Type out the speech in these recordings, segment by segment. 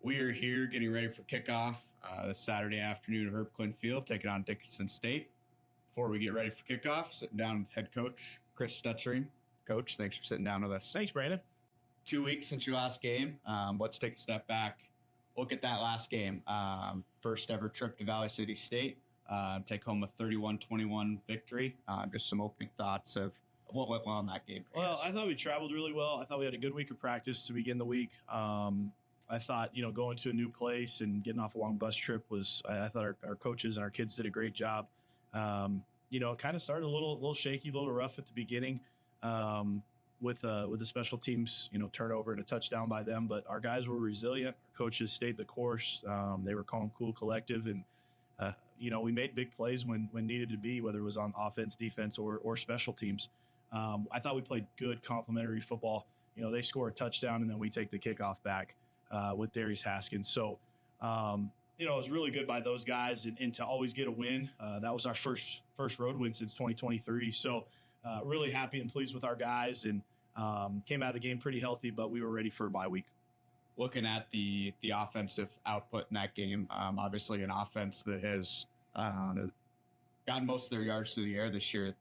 We are here getting ready for kickoff this Saturday afternoon at Herb Klindt Field, taking on Dickinson State. Before we get ready for kickoff, sitting down with head coach Chris Stutzering. Coach, thanks for sitting down with us. Thanks, Brandon. 2 weeks since your last game. Let's take a step back. Look at that last game. First ever trip to Valley City State. Take home a 31-21 victory. Just some opening thoughts of what went well in that game. Well, I thought we traveled really well. I thought we had a good week of practice to begin the week. I thought, going to a new place and getting off a long bus trip I thought our coaches and our kids did a great job. It kind of started a little shaky, a little rough at the beginning with the special teams, turnover and a touchdown by them. But our guys were resilient. Our coaches stayed the course. They were calm, cool, collective. And, we made big plays when needed to be, whether it was on offense, defense, or special teams. I thought we played good complementary football. They score a touchdown and then we take the kickoff back with Darius Haskins. So, it was really good by those guys and to always get a win. That was our first road win since 2023. So really happy and pleased with our guys and came out of the game pretty healthy, but we were ready for a bye week. Looking at the offensive output in that game, obviously an offense that has gotten most of their yards through the air this year.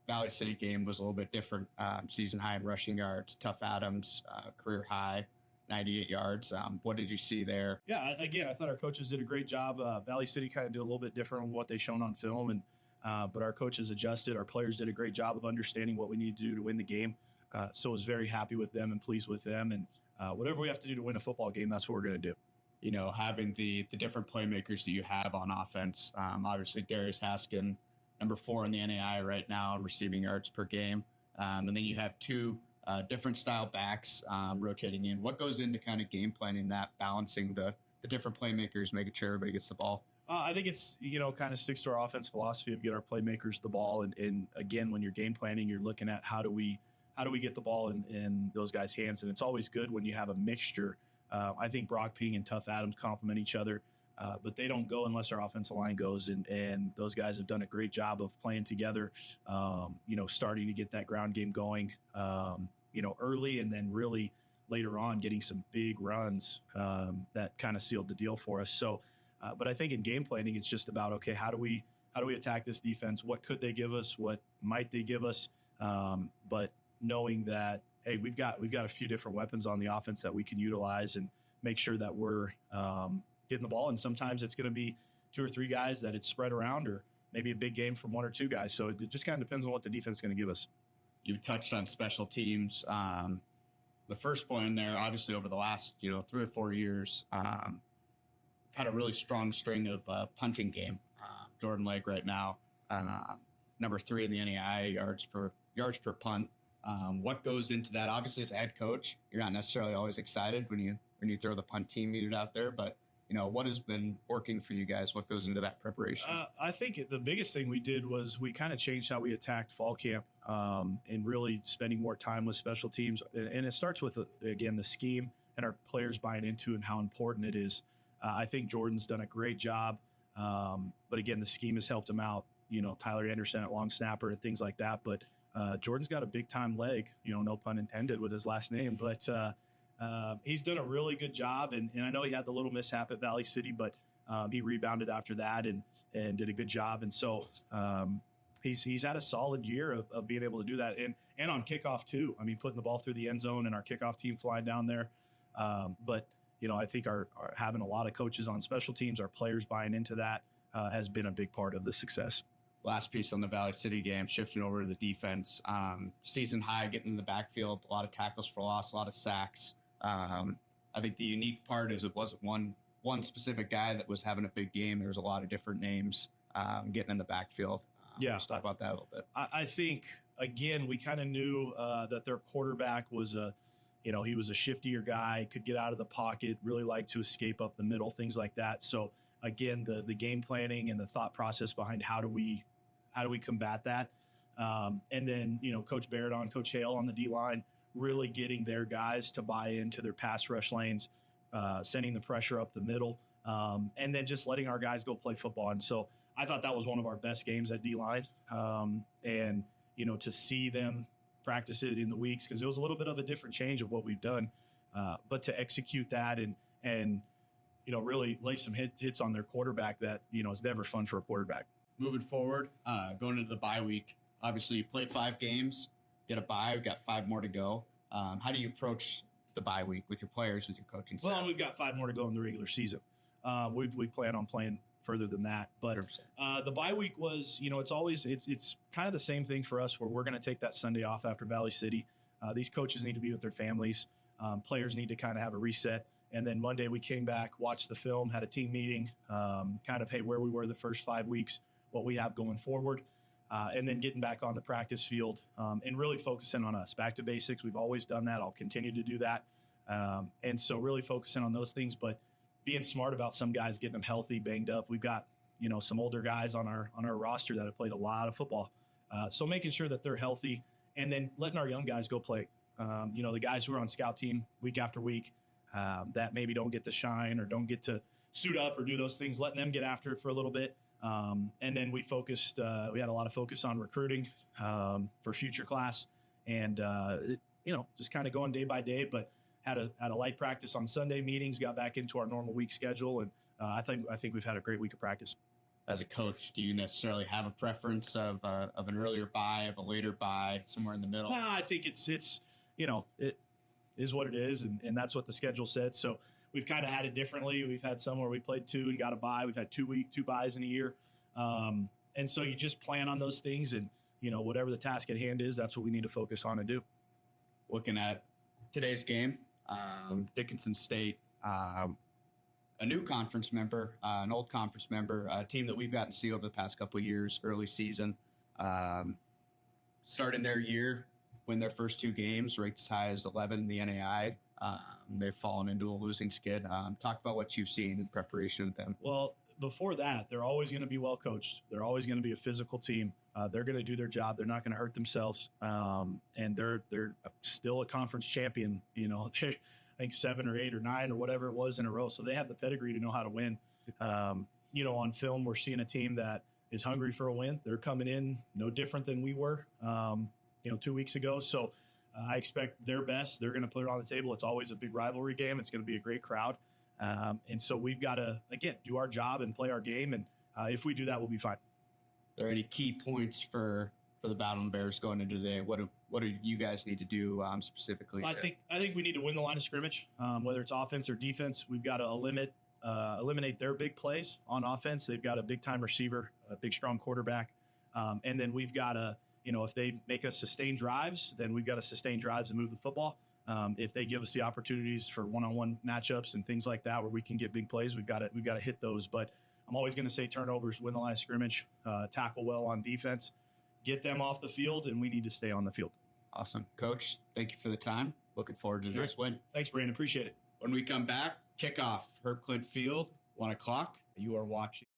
Valley City game was a little bit different. Season high in rushing yards. Tough Adams, career high, 98 yards. What did you see there? Yeah, again, I thought our coaches did a great job. Valley City kind of did a little bit different from what they shown on film, and but our coaches adjusted. Our players did a great job of understanding what we need to do to win the game. So I was very happy with them and pleased with them. And whatever we have to do to win a football game, that's what we're going to do. Having the different playmakers that you have on offense, obviously Darius Haskins, number 4 in the NAI right now, receiving yards per game. And then you have two different style backs rotating in. What goes into kind of game planning that, balancing the different playmakers, making sure everybody gets the ball? I think it's, kind of sticks to our offense philosophy of get our playmakers the ball. And again, when you're game planning, you're looking at how do we get the ball in those guys' hands. And it's always good when you have a mixture. I think Brock Ping and Tough Adams complement each other. But they don't go unless our offensive line goes, and those guys have done a great job of playing together, starting to get that ground game going, early, and then really later on getting some big runs that kind of sealed the deal for us. So, but I think in game planning, it's just about, okay, how do we attack this defense? What could they give us? What might they give us? But knowing that, hey, we've got a few different weapons on the offense that we can utilize and make sure that we're getting the ball. And sometimes it's going to be 2 or 3 guys that it's spread around, or maybe a big game from 1 or 2 guys. So it just kind of depends on what the defense is going to give us. You touched on special teams. The first point in there, obviously over the last 3 or 4 years, had a really strong string of punting game. Jordan Lake right now, number 3 in the NAI yards per punt. What goes into that? Obviously, as a head coach, you're not necessarily always excited when you throw the punt team unit out there, but what has been working for you guys? What goes into that preparation? I think the biggest thing we did was we kind of changed how we attacked fall camp and really spending more time with special teams. And it starts with, again, the scheme and our players buying into and how important it is. I think Jordan's done a great job. But again, the scheme has helped him out. Tyler Anderson at long snapper and things like that. But Jordan's got a big time leg, no pun intended with his last name. But he's done a really good job, and I know he had the little mishap at Valley City, but he rebounded after that and did a good job. And so he's had a solid year of being able to do that, and on kickoff too. I mean, putting the ball through the end zone and our kickoff team flying down there. But I think our having a lot of coaches on special teams, our players buying into that has been a big part of the success. Last piece on the Valley City game, shifting over to the defense. Season high, getting in the backfield, a lot of tackles for loss, a lot of sacks. I think the unique part is it wasn't one specific guy that was having a big game. There was a lot of different names getting in the backfield. Let's talk about that a little bit. I think, again, we kind of knew that their quarterback was he was a shiftier guy, could get out of the pocket, really liked to escape up the middle, things like that. So, again, the game planning and the thought process behind how do we combat that. And then, Coach Barrett Coach Hale on the D-line, really getting their guys to buy into their pass rush lanes, sending the pressure up the middle, and then just letting our guys go play football. And so I thought that was one of our best games at D-line. And, to see them practice it in the weeks, because it was a little bit of a different change of what we've done, but to execute that and really lay some hits on their quarterback that, is never fun for a quarterback. Moving forward, going into the bye week, obviously you play 5 games, get a bye, we've got 5 more to go. How do you approach the bye week with your players, with your coaching staff? Well, and we've got 5 more to go in the regular season. We plan on playing further than that, but the bye week was, it's kind of the same thing for us, where we're going to take that Sunday off after Valley City. These coaches need to be with their families. Players need to kind of have a reset. And then Monday we came back, watched the film, had a team meeting, kind of, hey, where we were the first 5 weeks, what we have going forward, and then getting back on the practice field, and really focusing on us. Back to basics. We've always done that. I'll continue to do that. And so really focusing on those things, but being smart about some guys, getting them healthy, banged up. We've got, some older guys on our roster that have played a lot of football. So making sure that they're healthy, and then letting our young guys go play. The guys who are on scout team week after week, that maybe don't get to shine or don't get to suit up or do those things, letting them get after it for a little bit. And then we had a lot of focus on recruiting for future class, and just kind of going day by day, but had a light practice on Sunday, meetings, got back into our normal week schedule. And I think we've had a great week of practice. As a coach, do you necessarily have a preference of an earlier bye, of a later bye, somewhere in the middle? I think it is what it is, and that's what the schedule said. So we've kind of had it differently. We've had some where we played 2 and got a bye. We've had 2 byes in a year. And so you just plan on those things, and, whatever the task at hand is, that's what we need to focus on and do. Looking at today's game, Dickinson State, a new conference member, an old conference member, a team that we've gotten to see over the past couple of years, early season, starting their year, win their first 2 games, ranked as high as 11 in the NAI. They've fallen into a losing skid. Talk about what you've seen in preparation of them. Well, before that, they're always going to be well coached. They're always going to be a physical team. They're going to do their job. They're not going to hurt themselves. And they're still a conference champion. I think 7 or 8 or 9 or whatever it was in a row. So they have the pedigree to know how to win. On film, we're seeing a team that is hungry for a win. They're coming in no different than we were, 2 weeks ago. So I expect their best. They're going to put it on the table. It's always a big rivalry game. It's going to be a great crowd. And so we've got to, again, do our job and play our game. And if we do that, we'll be fine. Are there any key points for the Battlin Bears going into today? What do you guys need to do specifically? I think we need to win the line of scrimmage, whether it's offense or defense. We've got to eliminate their big plays on offense. They've got a big time receiver, a big strong quarterback, and then we've got to, if they make us sustain drives, then we've got to sustain drives and move the football. If they give us the opportunities for one-on-one matchups and things like that where we can get big plays, we've got to hit those. But I'm always going to say turnovers, win the line of scrimmage, tackle well on defense, get them off the field, and we need to stay on the field. Awesome. Coach, thank you for the time. Looking forward to the next win. Thanks, Brandon. Appreciate it. When we come back, kickoff, Herb Klindt Field, 1 o'clock. You are watching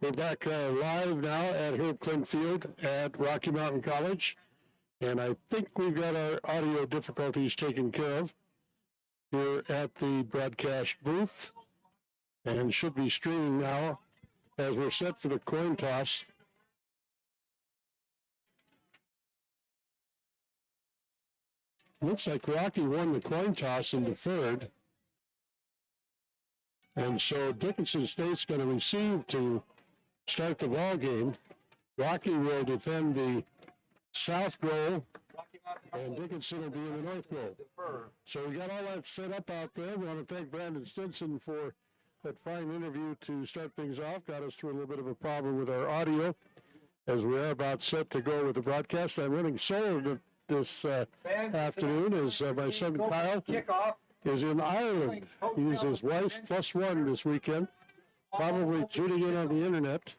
We're back live now at Herb Klindt Field at Rocky Mountain College, and I think we've got our audio difficulties taken care of here at the broadcast booth, and should be streaming now as we're set for the coin toss. Looks like Rocky won the coin toss and deferred. And so Dickinson State's going to receive to start the ball game. Rocky will defend the south goal, and Dickinson will be in the north goal. So we got all that set up out there. We want to thank Brandon Stinson for that fine interview to start things off. Got us through a little bit of a problem with our audio as we are about set to go with the broadcast. I'm running solo this afternoon as my son Kyle is in Ireland. He's his wife +1 this weekend, probably tuning in on the internet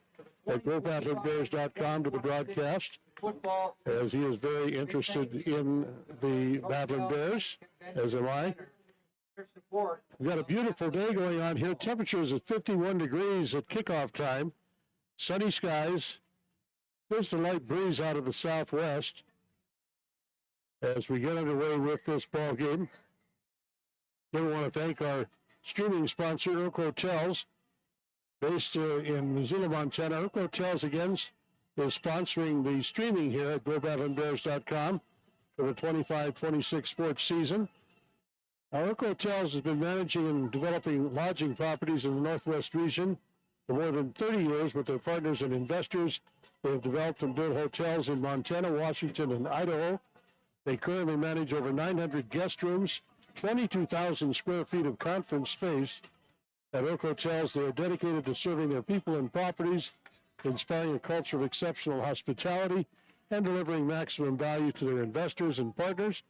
at GoBattlinBears.com to the broadcast, as he is very interested in the Battlin Bears, as am I. We've got a beautiful day going on here. Temperatures at 51 degrees at kickoff time. Sunny skies. Just a light breeze out of the southwest as we get underway with this ball game. Then we want to thank our streaming sponsor, Herb Hotels, based in Missoula, Montana. Herb Hotels, again, is sponsoring the streaming here at GoBattlinBears.com for the 25-26 sports season. Herb Hotels has been managing and developing lodging properties in the Northwest region for more than 30 years with their partners and investors. They have developed and built hotels in Montana, Washington, and Idaho. They currently manage over 900 guest rooms, 22,000 square feet of conference space. At Oak Hotels, they are dedicated to serving their people and properties, inspiring a culture of exceptional hospitality, and delivering maximum value to their investors and partners.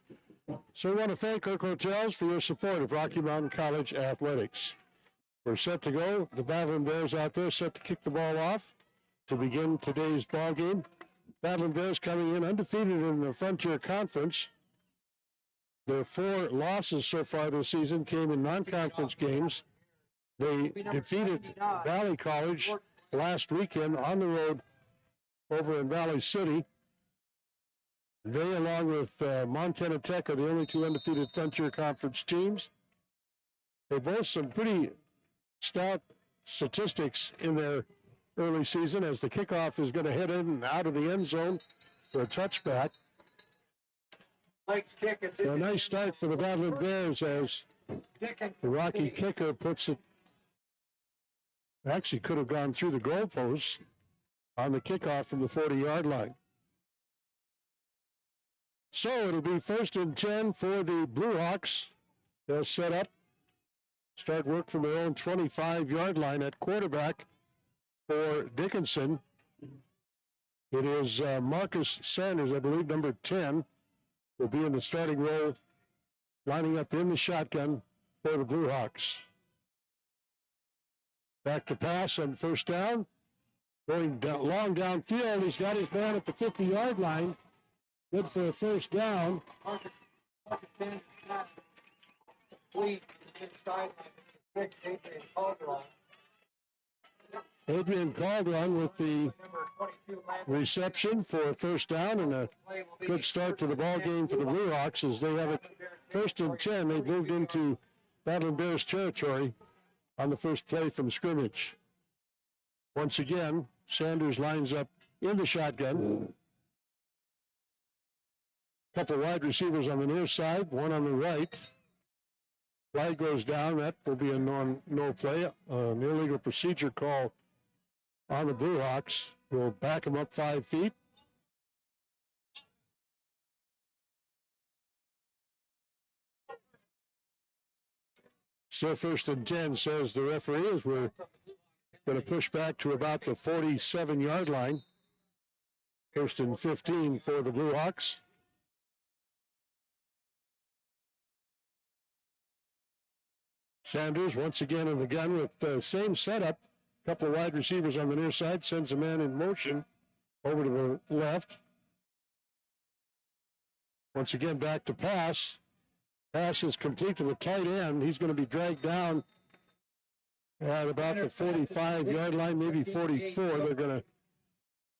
So we want to thank Oak Hotels for your support of Rocky Mountain College athletics. We're set to go. The Battlin Bears out there set to kick the ball off to begin today's ball game. Battlin Bears coming in undefeated in the Frontier Conference. Their 4 losses so far this season came in non-conference games. They defeated Valley College last weekend on the road over in Valley City. They, along with Montana Tech, are the only 2 undefeated Frontier Conference teams. They boast some pretty stout statistics in their early season, as the kickoff is going to hit in and out of the end zone for a touchback. So a nice start for the Battlin Bears as the Rocky kicker puts it, actually could have gone through the goalposts on the kickoff from the 40-yard line. So it'll be 1st and 10 for the Blue Hawks. They'll set up, start work from their own 25-yard line at quarterback for Dickinson. It is Marcus Sanders, I believe, number 10, will be in the starting role, lining up in the shotgun for the Blue Hawks. Back to pass on 1st down. Going down, long downfield. He's got his man at the 50-yard line. Good for a 1st down. Adrian Calderon with the reception for a 1st down, and a good start to the ball game for the Blue Hawks as they have it 1st and 10. They've moved into Battlin Bears territory on the first play from scrimmage. Once again, Sanders lines up in the shotgun. Couple wide receivers on the near side, one on the right. Flag goes down. That will be a no play. An illegal procedure call on the Blue Hawks. We'll back them up 5 feet. Still 1st and 10, says the referee, as we're going to push back to about the 47-yard line. 1st and 15 for the Blue Hawks. Sanders once again in the gun with the same setup. A couple of wide receivers on the near side, sends a man in motion over to the left. Once again back to pass. Pass is complete to the tight end. He's going to be dragged down At about the 45-yard line, maybe 44. They're going to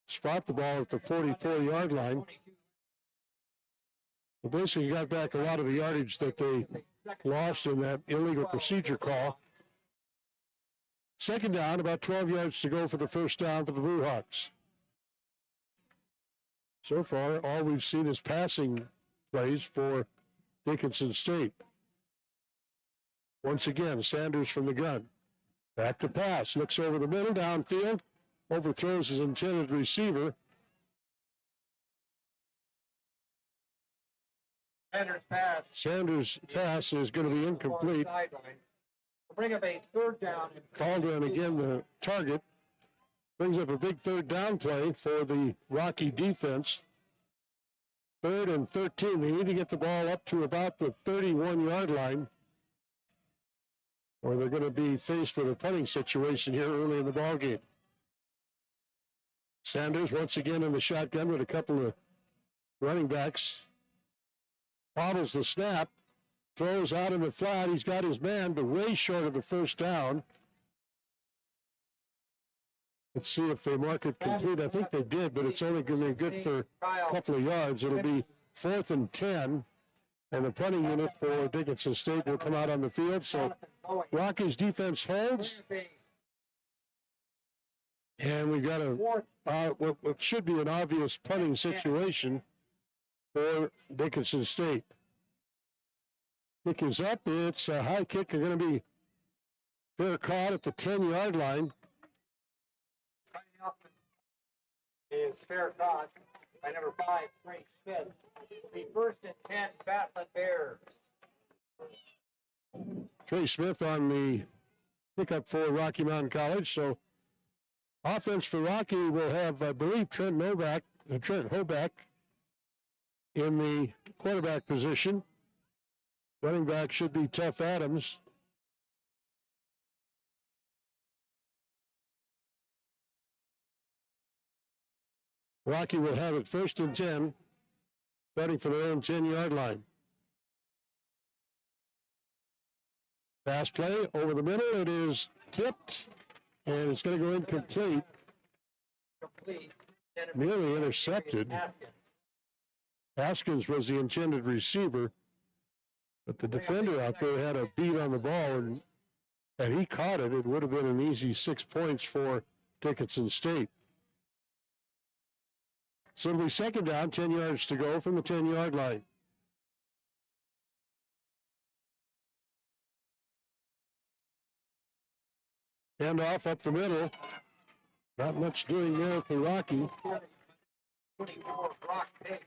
spot the ball at the 44-yard line. They basically got back a lot of the yardage that they lost in that illegal procedure call. Second down, about 12 yards to go for the first down for the Blue Hawks. So far, all we've seen is passing plays for Dickinson State. Once again, Sanders from the gun. Back to pass, looks over the middle, downfield, overthrows his intended receiver. Sanders' pass is going to be incomplete. Bring up a third down. Caldwell again the target. Brings up a big third down play for the Rocky defense. 3rd and 13. They need to get the ball up to about the 31-yard line, or they're going to be faced with a punting situation here early in the ball game. Sanders once again in the shotgun with a couple of running backs. Bobbles the snap, throws out in the flat. He's got his man, but way short of the first down. Let's see if they mark it complete. I think they did, but it's only going to be good for a couple of yards. It'll be 4th and 10, and the punting unit for Dickinson State will come out on the field. So Rocky's defense holds, and we've got what should be an obvious punting situation for Dickinson State. Kick is up. It's a high kick. They're going to be fair caught at the 10-yard line. Is fair caught by number 5, Trey Smith. It'll be 1st and 10, Battlin Bears. Trey Smith on the pickup for Rocky Mountain College. So offense for Rocky will have, I believe, Trent Hoback in the quarterback position. Running back should be Tuff Adams. Rocky will have it 1st and 10, starting for their own 10-yard line. Pass play over the middle. It is tipped, and it's going to go incomplete. Nearly intercepted. Haskins was the intended receiver, but the defender out there had a beat on the ball, and had he caught it, it would have been an easy 6 points for Dickinson State. So it'll be 2nd down, 10 yards to go from the 10-yard line. Hand off up the middle. Not much doing there for Rocky. 24, Brock Pick.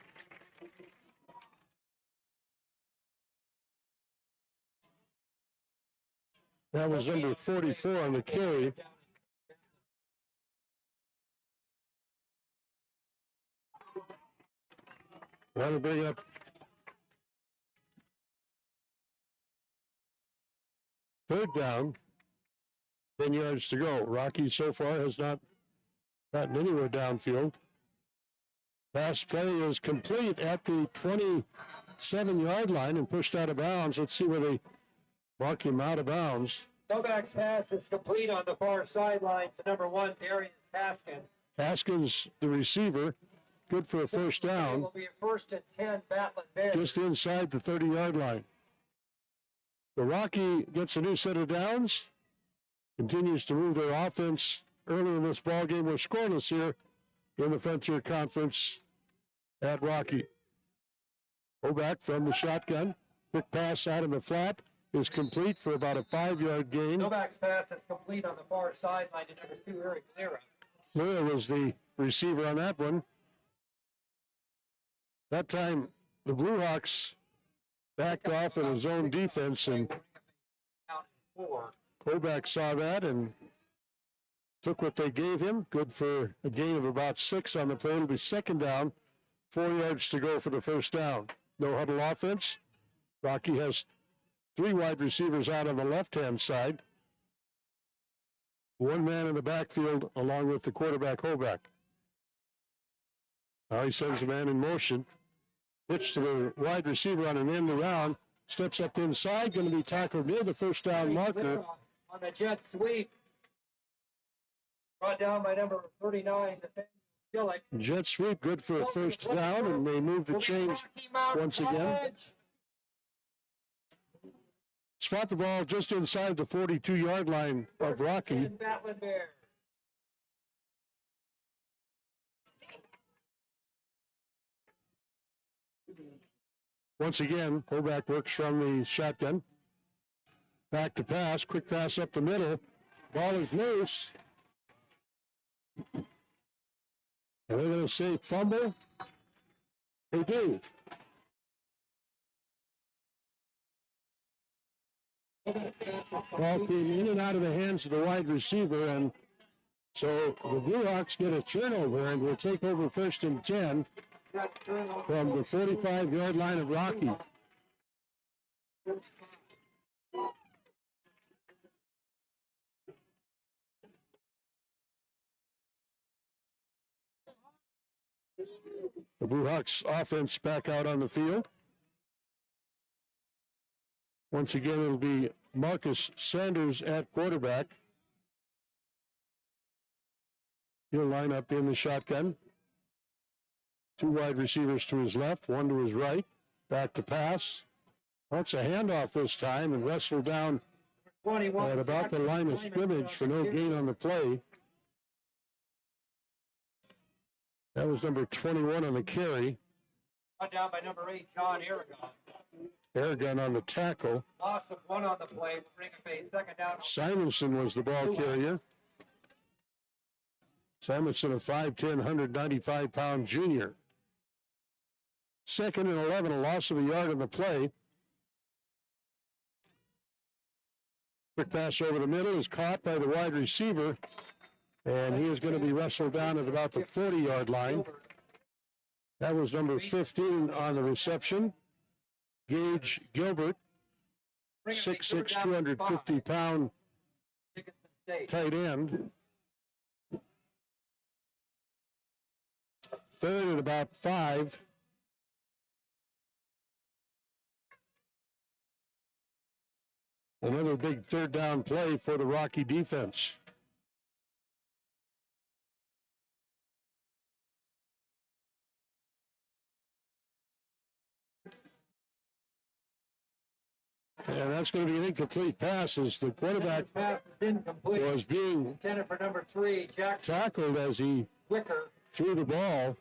That was number 44 on the carry. Want to bring up third down, 10 yards to go. Rocky so far has not gotten anywhere downfield. Pass play is complete at the 27-yard line and pushed out of bounds. Let's see where they mark him out of bounds. Novak's pass is complete on the far sideline to number 1, Darius Haskins. Haskins, the receiver, good for a first down. It will be a 1st and 10, Battlin Bears. Just inside the 30-yard line. The Rocky gets a new set of downs, continues to move their offense early in this ball game. We're scoreless here in the Frontier Conference at Rocky. Hoback from the shotgun. Quick pass out in the flat is complete for about a 5-yard gain. Novak's pass is complete on the far sideline to number 2, Eric Zera. Lura was the receiver on that one. That time, the Blue Hawks backed off in his own defense, and Hoback saw that and took what they gave him. Good for a gain of about 6 on the play. It'll be 2nd down, 4 yards to go for the first down. No huddle offense. Rocky has 3 wide receivers out on the left-hand side. 1 man in the backfield along with the quarterback, Hoback. Now he sends the man in motion. Pitch to the wide receiver on an end around. Steps up inside, going to be tackled near the first down marker on the jet sweep. Brought down by number 39, Gillick. Jet sweep, good for a first down, and they move the chains once again. Spot the ball just inside the 42-yard line of Rocky. Battlin Bears. Once again, fullback works from the shotgun. Back to pass, quick pass up the middle. Ball is loose. And they're going to say fumble. They do. Ball came in and out of the hands of the wide receiver, and so the Blue Hawks get a turnover and will take over 1st and 10 from the 45-yard line of Rocky. The Blue Hawks offense back out on the field. Once again, it'll be Marcus Sanders at quarterback. He'll line up in the shotgun. 2 wide receivers to his left, 1 to his right. Back to pass. That's a handoff this time and wrestled down at about the line of scrimmage for no gain on the play. That was number 21 on the carry. Brought down by number 8, John Aragon. Aragon on the tackle. Loss of 1 on the play. Will bring up a second down. Simonson was the ball carrier. Simonson, a 5'10", 195-pound junior. 2nd and 11, a loss of a yard on the play. Quick pass over the middle is caught by the wide receiver, and he is going to be wrestled down at about the 40-yard line. That was number 15 on the reception. Gage Gilbert, 6'6", 250-pound tight end. 3rd and about 5. Another big 3rd down play for the Rocky defense. And that's going to be an incomplete pass as the quarterback was being Intended for number 3, Jack tackled as he Wicker. threw the ball.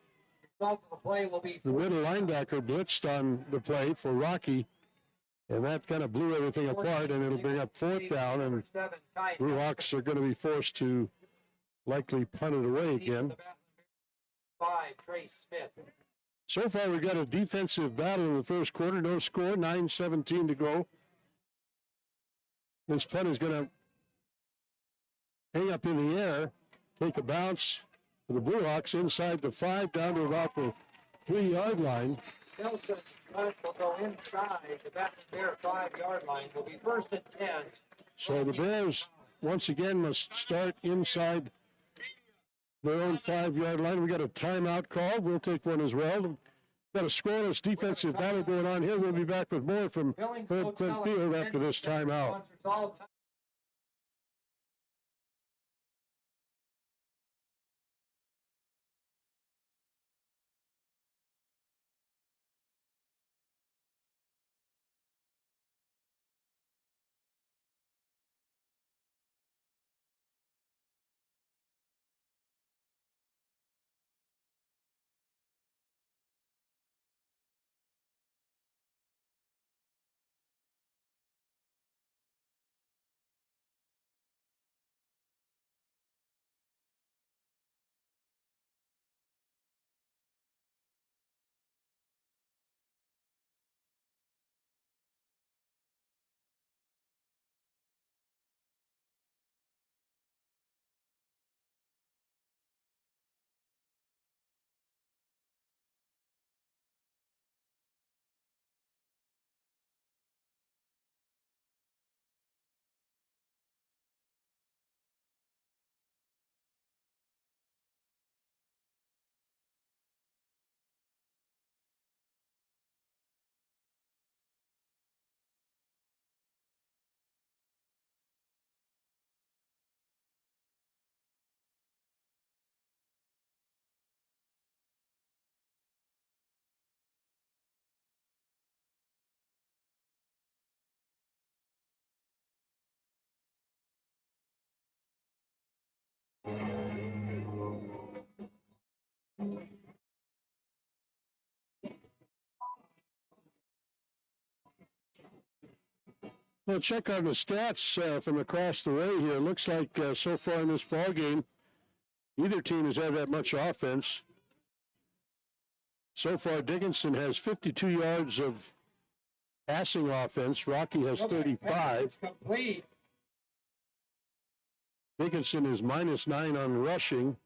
Result of the play will be The middle linebacker blitzed on the play for Rocky, and that kind of blew everything apart, and it'll bring up 4th down, and Blue Hawks are going to be forced to likely punt it away again. 5, Trey Smith. So far, we've got a defensive battle in the first quarter. No score, 9:17 to go. This punt is going to hang up in the air, take a bounce for the Blue Hawks inside the 5, down to about the 3-yard line. Nelson's punt will go inside the Battlin Bear 5-yard line. Will be 1st and 10. So the Bears, once again, must start inside their own 5-yard line. We got a timeout call. We'll take one as well. Got a scoreless defensive battle going on here. We'll be back with more from Herb Klindt Field after this timeout. Well, check on the stats from across the way here. Looks like so far in this ball game, neither team has had that much offense. So far, Dickinson has 52 yards of passing offense. Rocky has 35. Complete. Dickinson is -9 on rushing.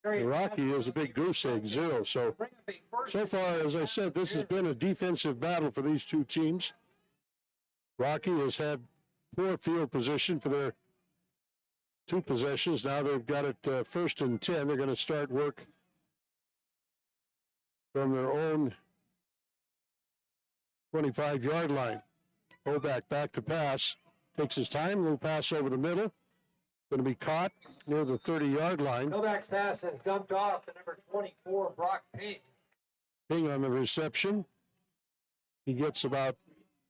Rocky is a big goose egg, 0. So far, as I said, this has been a defensive battle for these two teams. Rocky has had poor field position for their 2 possessions. Now they've got it 1st and 10. They're going to start work from their own 25-yard line. Hoback back to pass. Takes his time. Little pass over the middle. Going to be caught near the 30-yard line. Novak's pass is dumped off to number 24, Brock Ping. Ping on the reception. He gets about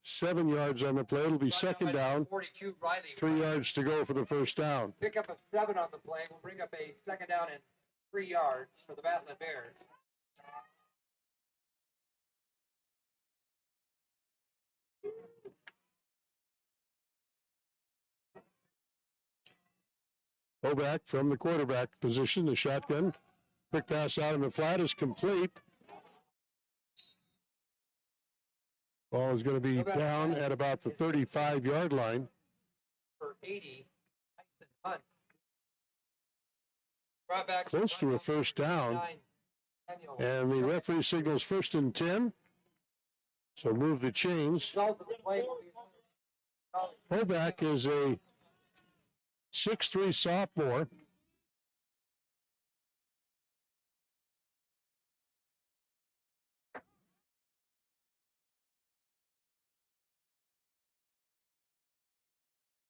7 yards on the play. It'll be 2nd down. 42, Riley. 3 yards to go for the 1st down. Pickup of 7 on the play will bring up a 2nd down and 3 yards for the Battlin Bears. Hoback from the quarterback position, the shotgun. Quick pass out in the flat is complete. Ball is going to be down at about the 35-yard line. For 80, Tyson Hunt. Brought back Close to a 1st down. And the referee signals 1st and 10. So move the chains. Hoback is a 6'3" sophomore.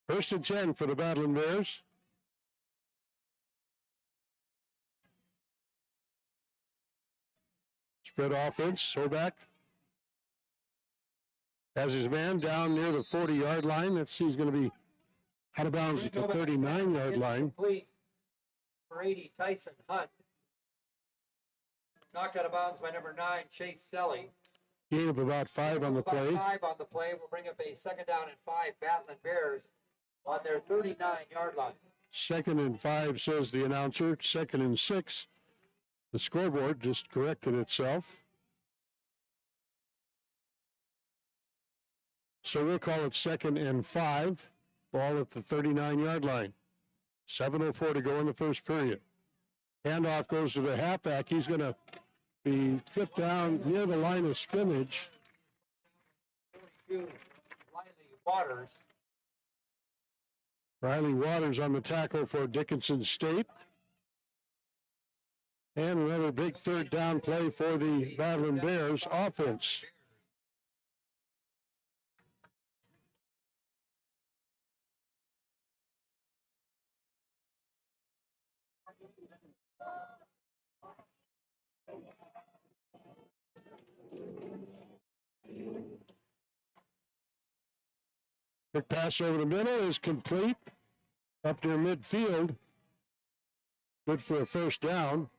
First and 10 for the Battlin Bears. Spread offense. Hoback has his man down near the 40-yard line. He's going to be out of bounds at the 39-yard line. Complete for 80, Tyson Hunt. Knocked out of bounds by number 9, Chase Selly. Gain of about 5 on the play. 5 on the play will bring up a 2nd down and 5, Battlin Bears on their 39-yard line. 2nd and 5, says the announcer. 2nd and 6. The scoreboard just corrected itself. So we'll call it 2nd and 5. Ball at the 39-yard line. 7:04 to go in the 1st period. Handoff goes to the halfback. He's going to be tripped down near the line of scrimmage. 42, Riley Waters. Riley Waters on the tackle for Dickinson State. And another big 3rd down play for the Battlin Bears offense. Quick pass over the middle is complete. Up near midfield. Good for a 1st down.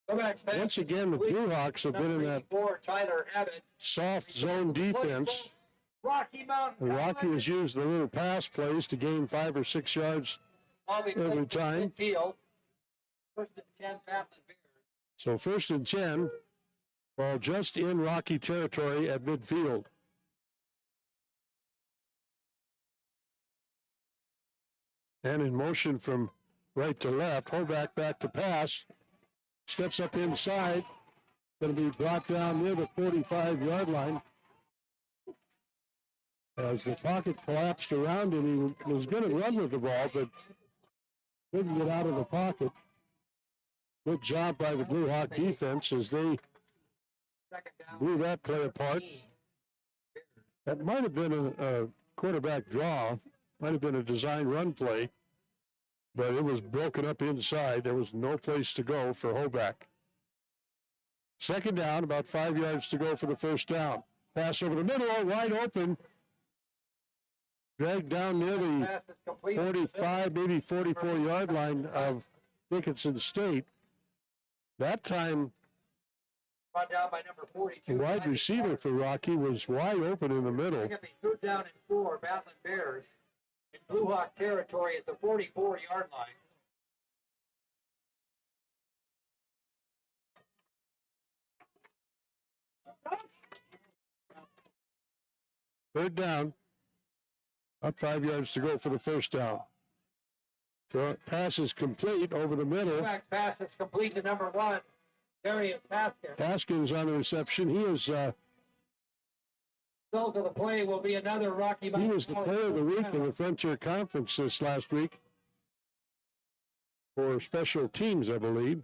Once again, the Blue Hawks have been in that soft zone defense. Rocky Mountain. And Rocky has used the little pass plays to gain 5 or 6 yards every time. 1st and 10, Battlin Bears. So 1st and 10, ball just in Rocky territory at midfield. And in motion from right to left, Hoback back to pass. Steps up inside. Going to be brought down near the 45-yard line. As the pocket collapsed around him, he was going to run with the ball, but couldn't get out of the pocket. Good job by the Blue Hawk defense as they blew that play apart. That might have been a quarterback draw. Might have been a design run play, but it was broken up inside. There was no place to go for Hoback. 2nd down, about 5 yards to go for the 1st down. Pass over the middle, wide open. Dragged down near the 45, maybe 44-yard line of Dickinson State. That time, Brought down by number 42. The wide receiver for Rocky was wide open in the middle. Bring up a 3rd down and 4, Battlin Bears in Blue Hawk territory at the 44-yard line. Third down. Up 5 yards to go for the first down. Pass is complete over the middle. Pass is complete to number 1, Darius Haskins. Haskins on the reception. He is Result of the play will be another Rocky he Mountain. was the player of the week in the Frontier Conference this last week for special teams, I believe.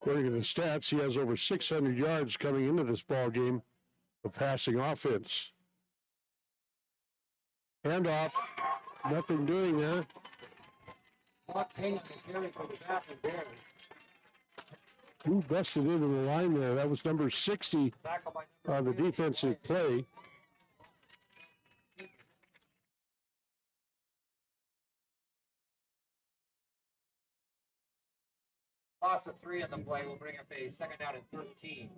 According to the stats, he has over 600 yards coming into this ball game of passing offense. Handoff, nothing doing there. Block Payne to carry for the Battlin Bears. Who busted into the line there? That was number 60 Tackle by number on the 3, defensive play. Loss of 3 on the play will bring up a 2nd down and 13.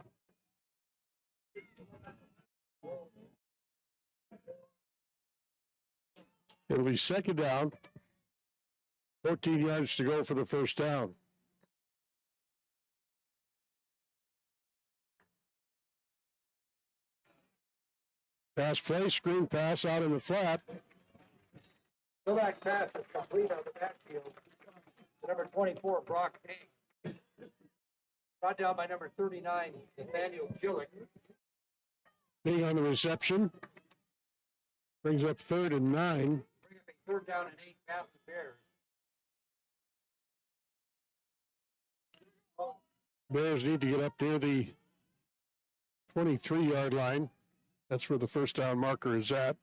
It'll be 2nd down. 14 yards to go for the first down. Pass play, screen pass out in the flat. Go back pass is complete on the backfield. Number 24, Brock Payne. Brought down by number 39, Nathaniel Gillick. Being on the reception. Brings up 3rd and 9. Bring up a 3rd down and 8, Battlin Bears. Bears need to get up near the 23-yard line. That's where the first down marker is at.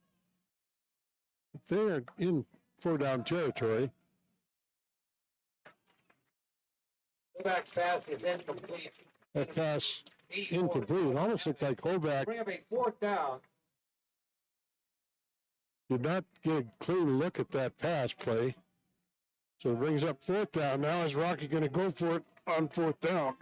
They're in 4-down territory. Go back pass is incomplete. That pass incomplete. It almost looked like Hoback Bring up a 4th down. did not get a clean look at that pass play. So it brings up 4th down. Now is Rocky going to go for it on 4th down?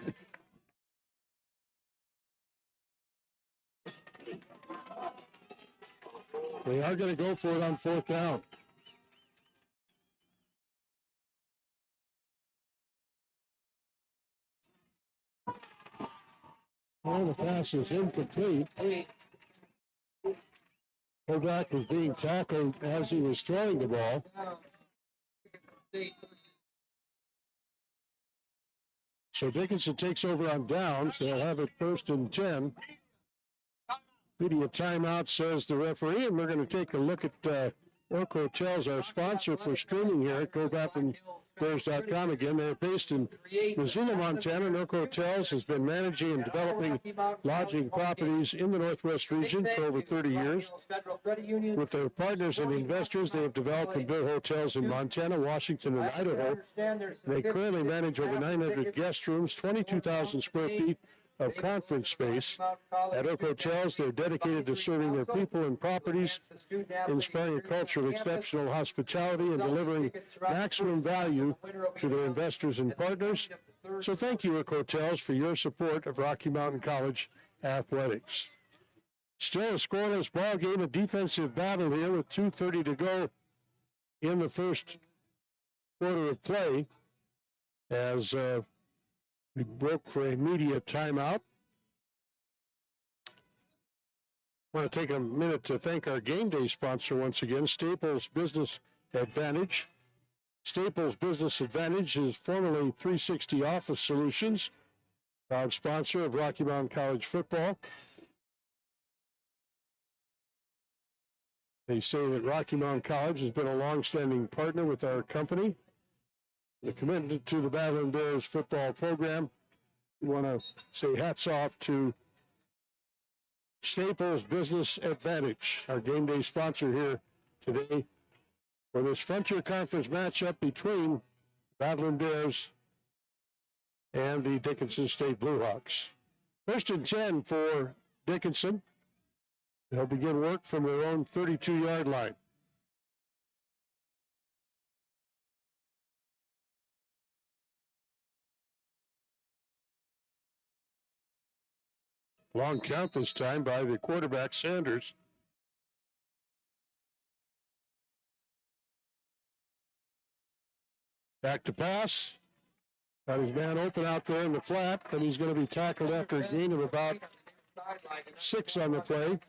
They are going to go for it on 4th down. Well, the pass is incomplete. Hoback was being tackled as he was throwing the ball. So Dickinson takes over on downs. They'll have it 1st and 10. Media timeout, says the referee, and we're going to take a look at Orc Hotels, our sponsor for streaming here at GoBatlinBears.com. Again, they're based in Missoula, Montana. Orc Hotels has been managing and developing lodging properties in the Northwest region for over 30 years. With their partners and investors, they have developed and built hotels in Montana, Washington, and Idaho. They currently manage over 900 guest rooms, 22,000 square feet of conference space. At Oak Hotels, they're dedicated to serving their people and properties, inspiring a culture of exceptional hospitality and delivering maximum value to their investors and partners. So thank you, Oak Hotels, for your support of Rocky Mountain College athletics. Still a scoreless ball game, a defensive battle here with 2:30 to go in the first quarter of play as we broke for a media timeout. I want to take a minute to thank our game day sponsor once again, Staples Business Advantage. Staples Business Advantage is formerly 360 Office Solutions, proud sponsor of Rocky Mountain College football. They say that Rocky Mountain College has been a long-standing partner with our company. The commitment to the Battlin Bears football program. We want to say hats off to Staples Business Advantage, our game day sponsor here today for this Frontier Conference matchup between Battlin Bears and the Dickinson State Blue Hawks. 1st and 10 for Dickinson. They'll begin work from their own 32-yard line. Long count this time by the quarterback, Sanders. Back to pass. Got his man open out there in the flat, and he's going to be tackled after a gain of about 6 on the play.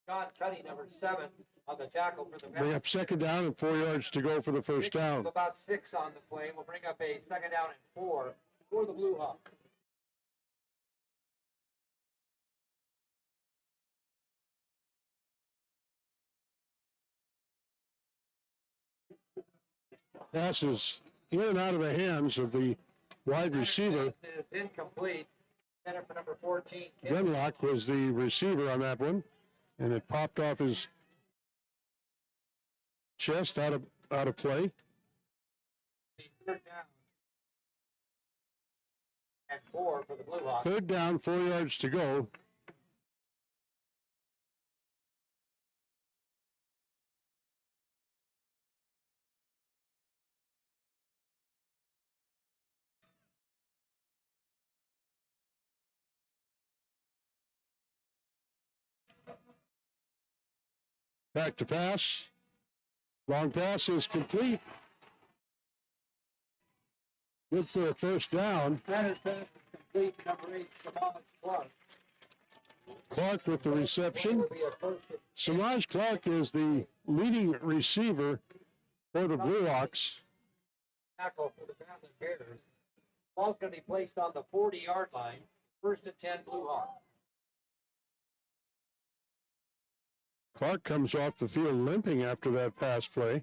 John Cuddy, number 7, on the tackle for the Bring up second down and 4 yards to go for the first down. About 6 on the play. We'll bring up a second down and 4 for the Blue Hawks. Passes in and out of the hands of the wide receiver. It is incomplete. Center for number 14. Grenlock was the receiver on that one, and it popped off his chest out of play. Third down and 4 for the Blue Hawks. Third down, 4 yards to go. Back to pass. Long pass is complete. Good for a first down. Center pass is complete. Number 8, Samaj Clark. Clark with the reception. Will be a first and Samaj Clark is the leading receiver for the Blue Hawks. tackle for the Battlin Bears. Ball's going to be placed on the 40-yard line. First and 10, Blue Hawks. Clark comes off the field limping after that pass play.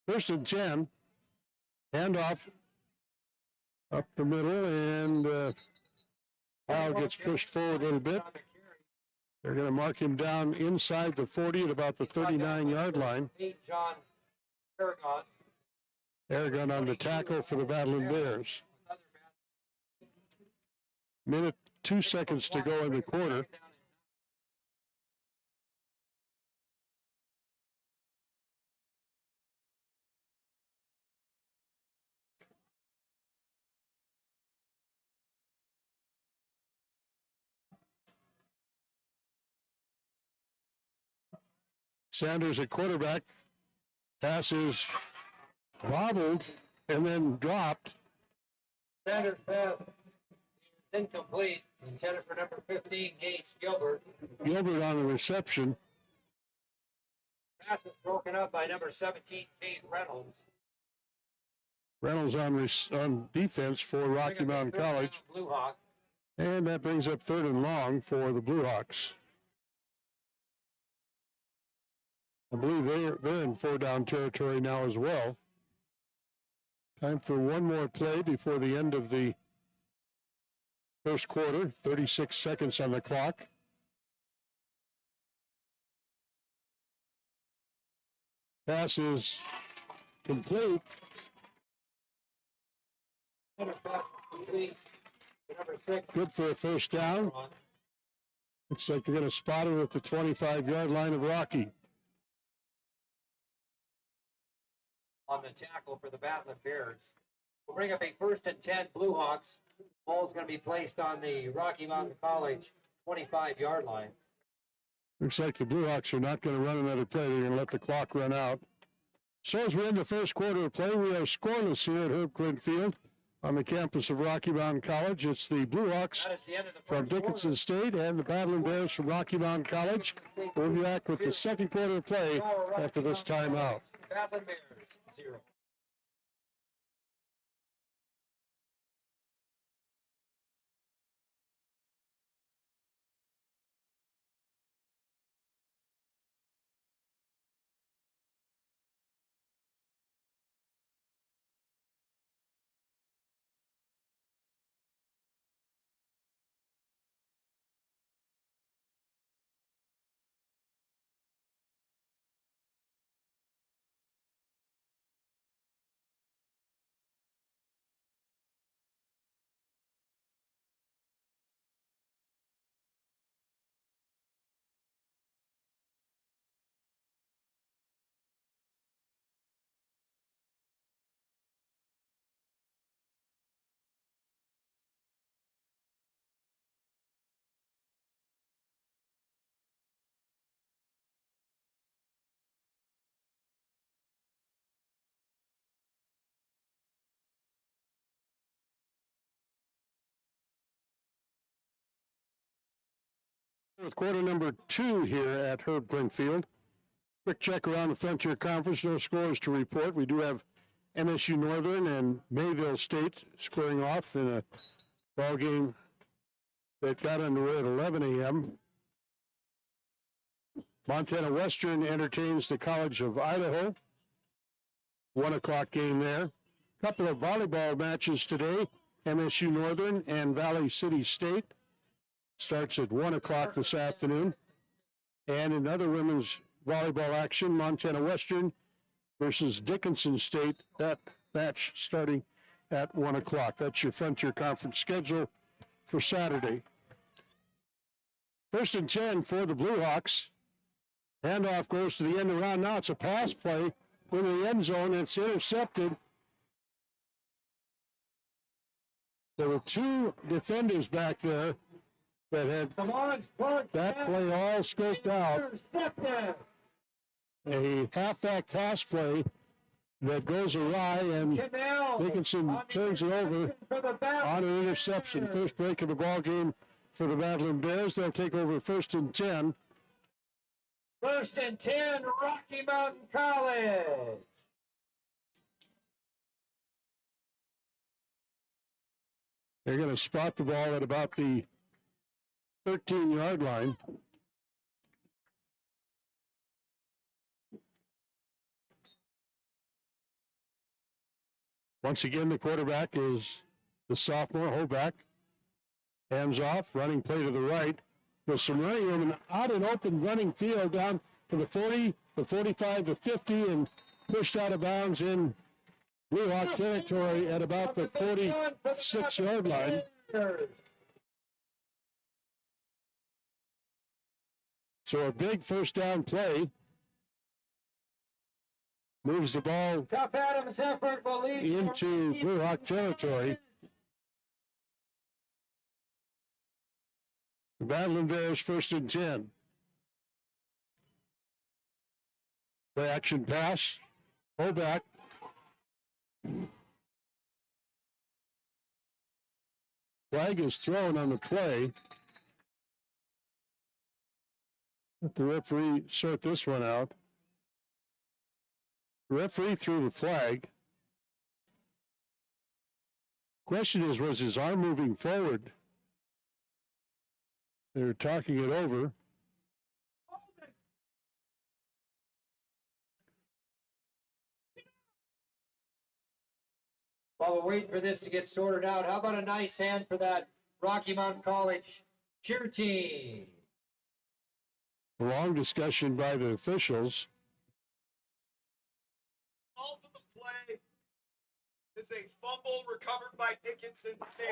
First and 10. Handoff up the middle, and Powell gets pushed forward a little bit. They're going to mark him down inside the 40 at about the 39-yard line. John Aragon. Aragon on the tackle for the Battlin Bears. Minute 2 seconds to go in the quarter. Sanders at quarterback. Pass is wobbled and then dropped. Sanders pass is incomplete. Intended for number 15, Gage Gilbert. Gilbert on the reception. Pass is broken up by number 17, Kate Reynolds. Reynolds on defense for Rocky Mountain College. Blue Hawks. And that brings up third and long for the Blue Hawks. I believe they're in 4-down territory now as well. Time for one more play before the end of the first quarter. 36 seconds on the clock. Pass is complete. Center pass complete to number 6. Good for a first down. Looks like they're going to spot it at the 25-yard line of Rocky. On the tackle for the Battlin Bears. We'll bring up a first and 10, Blue Hawks. Ball's going to be placed on the Rocky Mountain College 25-yard line. Looks like the Blue Hawks are not going to run another play. They're going to let the clock run out. So as we end the first quarter of play, we are scoreless here at Herb Klindt Field on the campus of Rocky Mountain College. It's the Blue Hawks That is the end of the from first Dickinson State and the Battlin Bears from Rocky Mountain College. We'll be back with the second quarter of play after this timeout. Battlin Bears 0. With quarter number 2 here at Herb Klindt Field. Quick check around the Frontier Conference. No scores to report. We do have MSU Northern and Mayville State squaring off in a ball game that got underway at 11 a.m. Montana Western entertains the College of Idaho. 1 o'clock game there. Couple of volleyball matches today. MSU Northern and Valley City State starts at 1 o'clock this afternoon. And another women's volleyball action, Montana Western versus Dickinson State. That match starting at 1 o'clock. That's your Frontier Conference schedule for Saturday. 1st and 10 for the Blue Hawks. Handoff goes to the end of the round. Now it's a pass play into the end zone. It's intercepted. There were 2 defenders back there that had that play all scoped out. A halfback pass play that goes awry, and Dickinson turns it over on an interception. First break of the ball game for the Battlin Bears. They'll take over 1st and 10. 1st and 10, Rocky Mountain College. They're going to spot the ball at about the 13-yard line. Once again, the quarterback is the sophomore, Hoback. Hands off, running play to the right. With some running room, an out and open running field down to the 40, the 45, the 50, and pushed out of bounds in Blue Hawk territory at about the 46-yard line. So a big first down play. Moves the ball Tough Adams effort will lead into Blue Hawk territory. The Battlin Bears 1st and 10. Play action pass. Hoback. Flag is thrown on the play. Let the referee sort this one out. The referee threw the flag. Question is, was his arm moving forward? They were talking it over. While we're waiting for this to get sorted out, how about a nice hand for that Rocky Mountain College cheer team? A long discussion by the officials. All of the play is a fumble recovered by Dickinson State.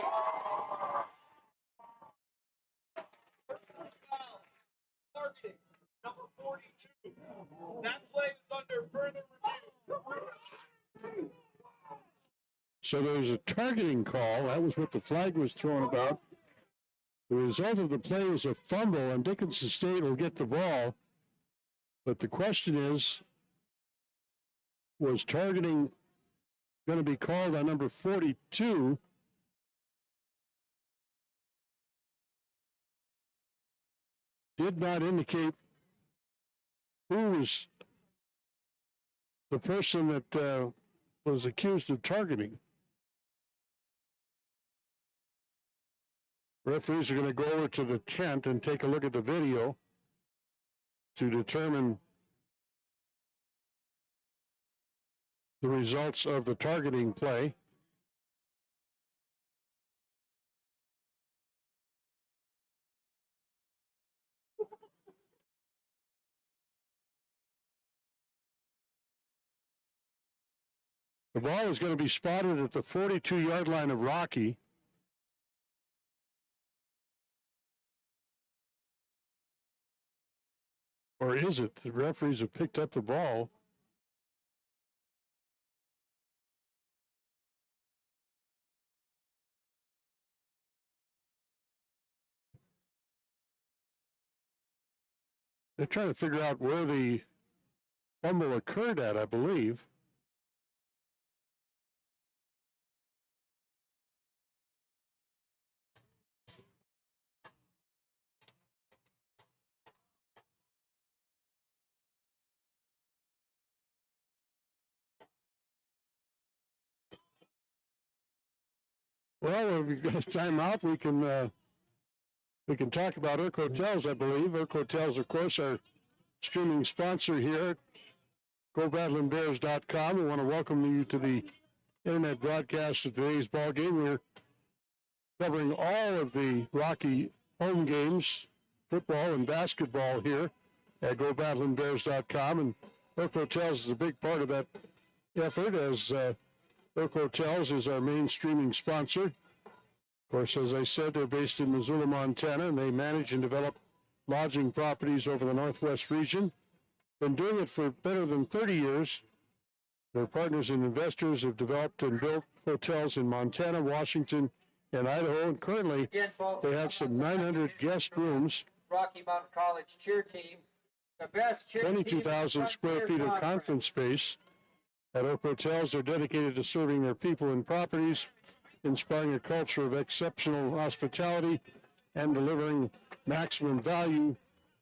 Targeting number 42. That play is under further review. So there was a targeting call. That was what the flag was thrown about. The result of the play was a fumble, and Dickinson State will get the ball. But the question is, was targeting going to be called on number 42? Did not indicate who was the person that was accused of targeting. Referees are going to go over to the tent and take a look at the video to determine the results of the targeting play. The ball is going to be spotted at the 42-yard line of Rocky. Or is it? The referees have picked up the ball. They're trying to figure out where the fumble occurred at, I believe. Well, if we've got a timeout, we can talk about Irk Hotels, I believe. Irk Hotels, of course, our streaming sponsor here at GoBattlinBears.com. We want to welcome you to the internet broadcast of today's ball game. We're covering all of the Rocky home games, football and basketball here at GoBattlinBears.com. And Irk Hotels is a big part of that effort, as Irk Hotels is our main streaming sponsor. Of course, as I said, they're based in Missoula, Montana, and they manage and develop lodging properties over the Northwest region. Been doing it for better than 30 years. Their partners and investors have developed and built hotels in Montana, Washington, and Idaho, and currently they have some 900 guest rooms, Rocky Mountain College cheer team, the best cheer team. 22,000 square feet of conference space. At Irk Hotels, they're dedicated to serving their people and properties, inspiring a culture of exceptional hospitality, and delivering maximum value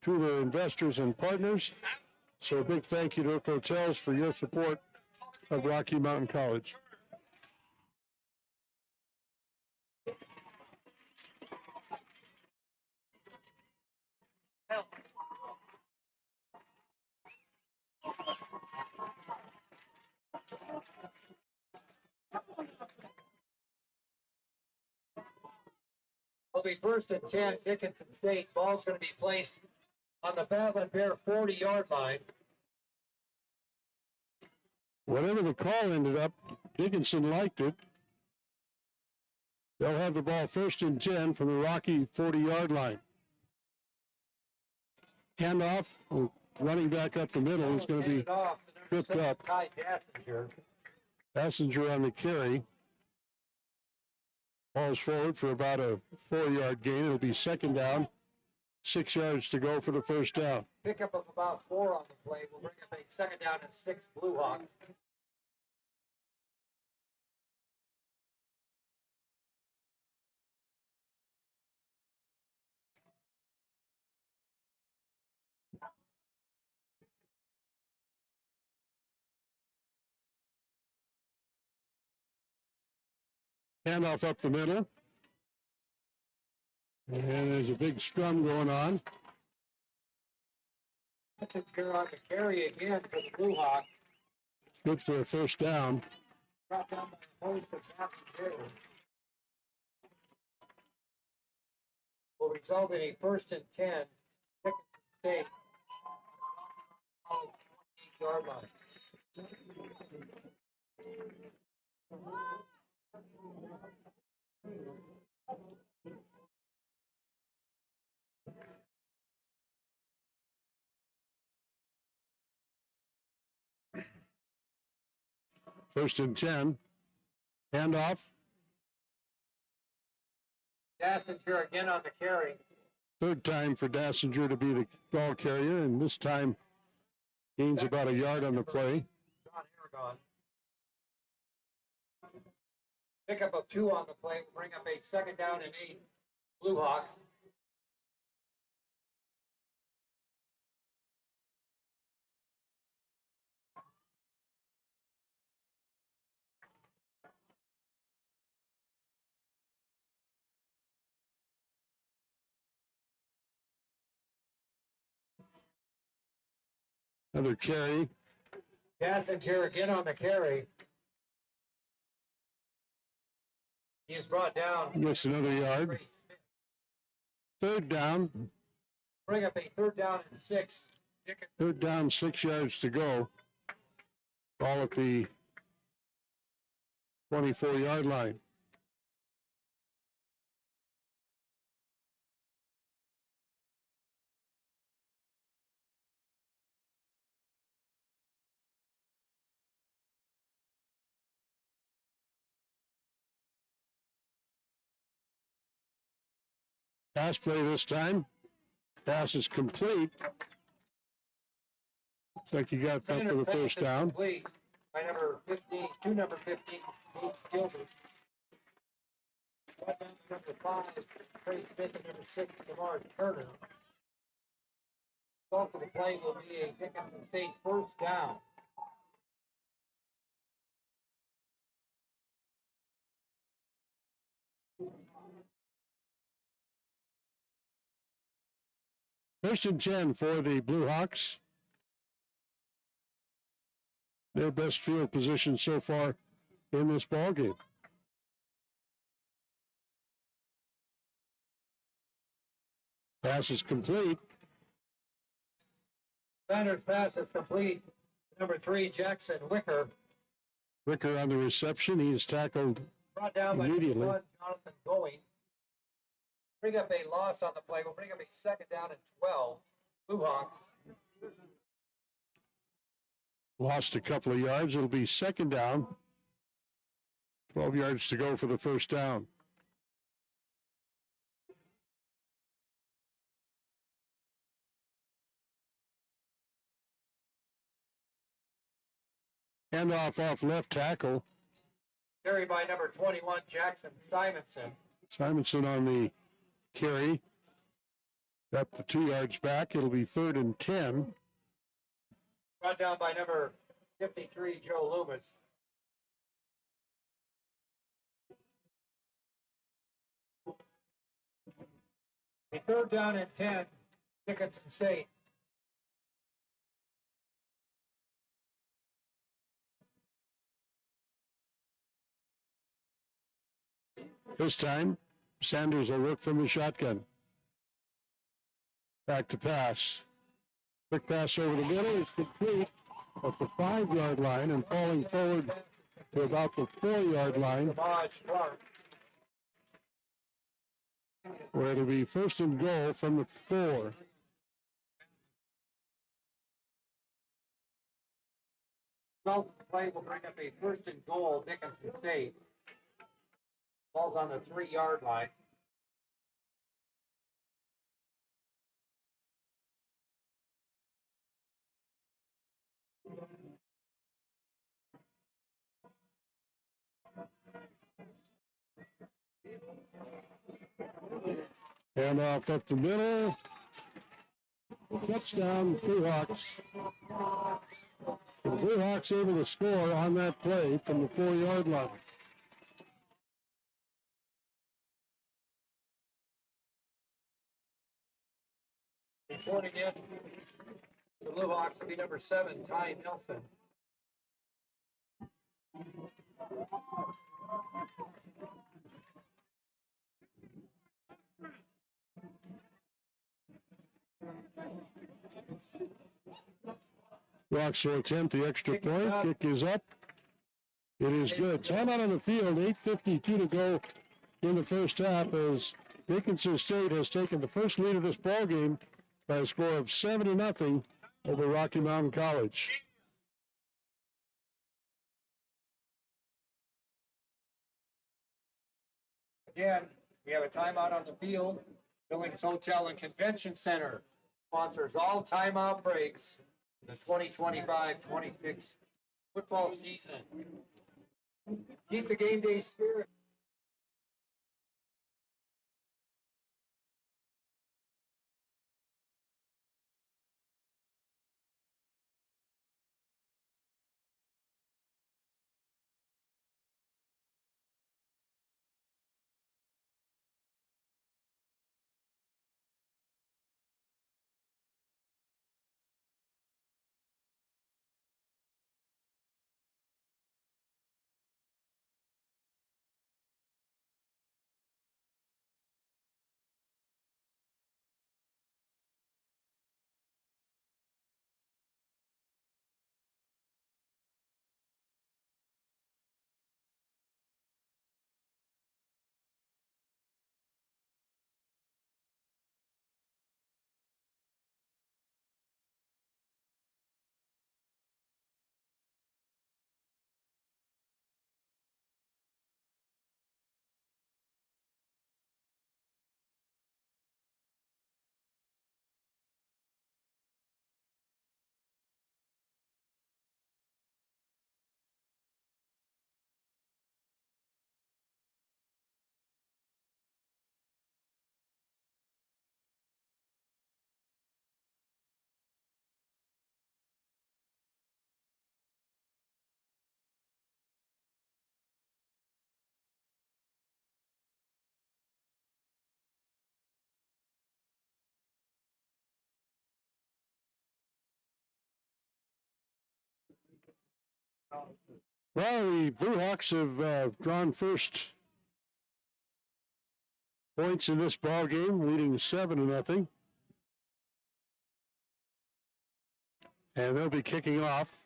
to their investors and partners. So a big thank you to Irk Hotels for your support of Rocky Mountain College. Will be first and 10, Dickinson State. Ball's going to be placed on the Battlin Bear 40-yard line. Whatever the call ended up, Dickinson liked it. They'll have the ball first and 10 from the Rocky 40-yard line. Handoff, running back up the middle is going to be tripped up. Passenger on the carry. Ball's forward for about a 4-yard gain. It'll be second down, 6 yards to go for the first down. Pickup of about 4 on the play. We'll bring up a second down and 6 Blue Hawks. Handoff up the middle. And there's a big scrum going on. Messenger on the carry again for the Blue Hawks. Good for a first down. Brought down by the post of Battlin Bears. Will result in a first and 10. Dickinson State. 28-yard line. First and 10. Handoff. Dassinger again on the carry. Third time for Dassinger to be the ball carrier, and this time gains about a yard on the play. John Aragon. Pickup of 2 on the play will bring up a second down and 8 Blue Hawks. Another carry. Dassinger again on the carry. He is brought down. Gets another yard. Third down. Bring up a third down and 6. Third down, 6 yards to go. Ball at the 24-yard line. Pass play this time. Pass is complete. Looks like you got that for the first down. Complete by number 15, number 15, Nate Gilbert. Brought down to number 5, Trey Smith, and number 6, Lamar Turner. Result of the play will be a Dickinson State first down. First and 10 for the Blue Hawks. Their best field position so far in this ball game. Pass is complete. Sanders' pass is complete. Number 3, Jackson Wicker. Wicker on the reception. He is tackled Brought down by immediately. 1, Jonathan Going. Bring up a loss on the play. We'll bring up a second down and 12. Blue Hawks. Lost a couple of yards. It'll be second down. 12 yards to go for the first down. Handoff off left tackle. Carried by number 21, Jackson Simonson. Simonson on the carry. Got the 2 yards back. It'll be third and 10. Brought down by number 53, Joe Loomis. A third down and 10, Dickinson State. This time, Sanders will work from the shotgun. Back to pass. Quick pass over the middle is complete at the 5-yard line and falling forward to about the 4-yard line, where it'll be first and goal from the 4. Well, the play will bring up a first and goal, Dickinson State. Ball's on the 3-yard line. And off up the middle. Touchdown, Blue Hawks. The Blue Hawks able to score on that play from the 4-yard line. Reporting in, the Blue Hawks will be number 7, Ty Nelson. Hawks will attempt the extra point. Kick is up. It is good. Timeout on the field. 8:52 to go in the first half as Dickinson State has taken the first lead of this ball game by a score of 7-0 over Rocky Mountain College. Again, we have a timeout on the field. Billings Hotel and Convention Center sponsors all timeout breaks in the 2025-26 football season. Keep the game day spirit. Well, the Blue Hawks have drawn first points in this ball game, leading 7-0. And they'll be kicking off.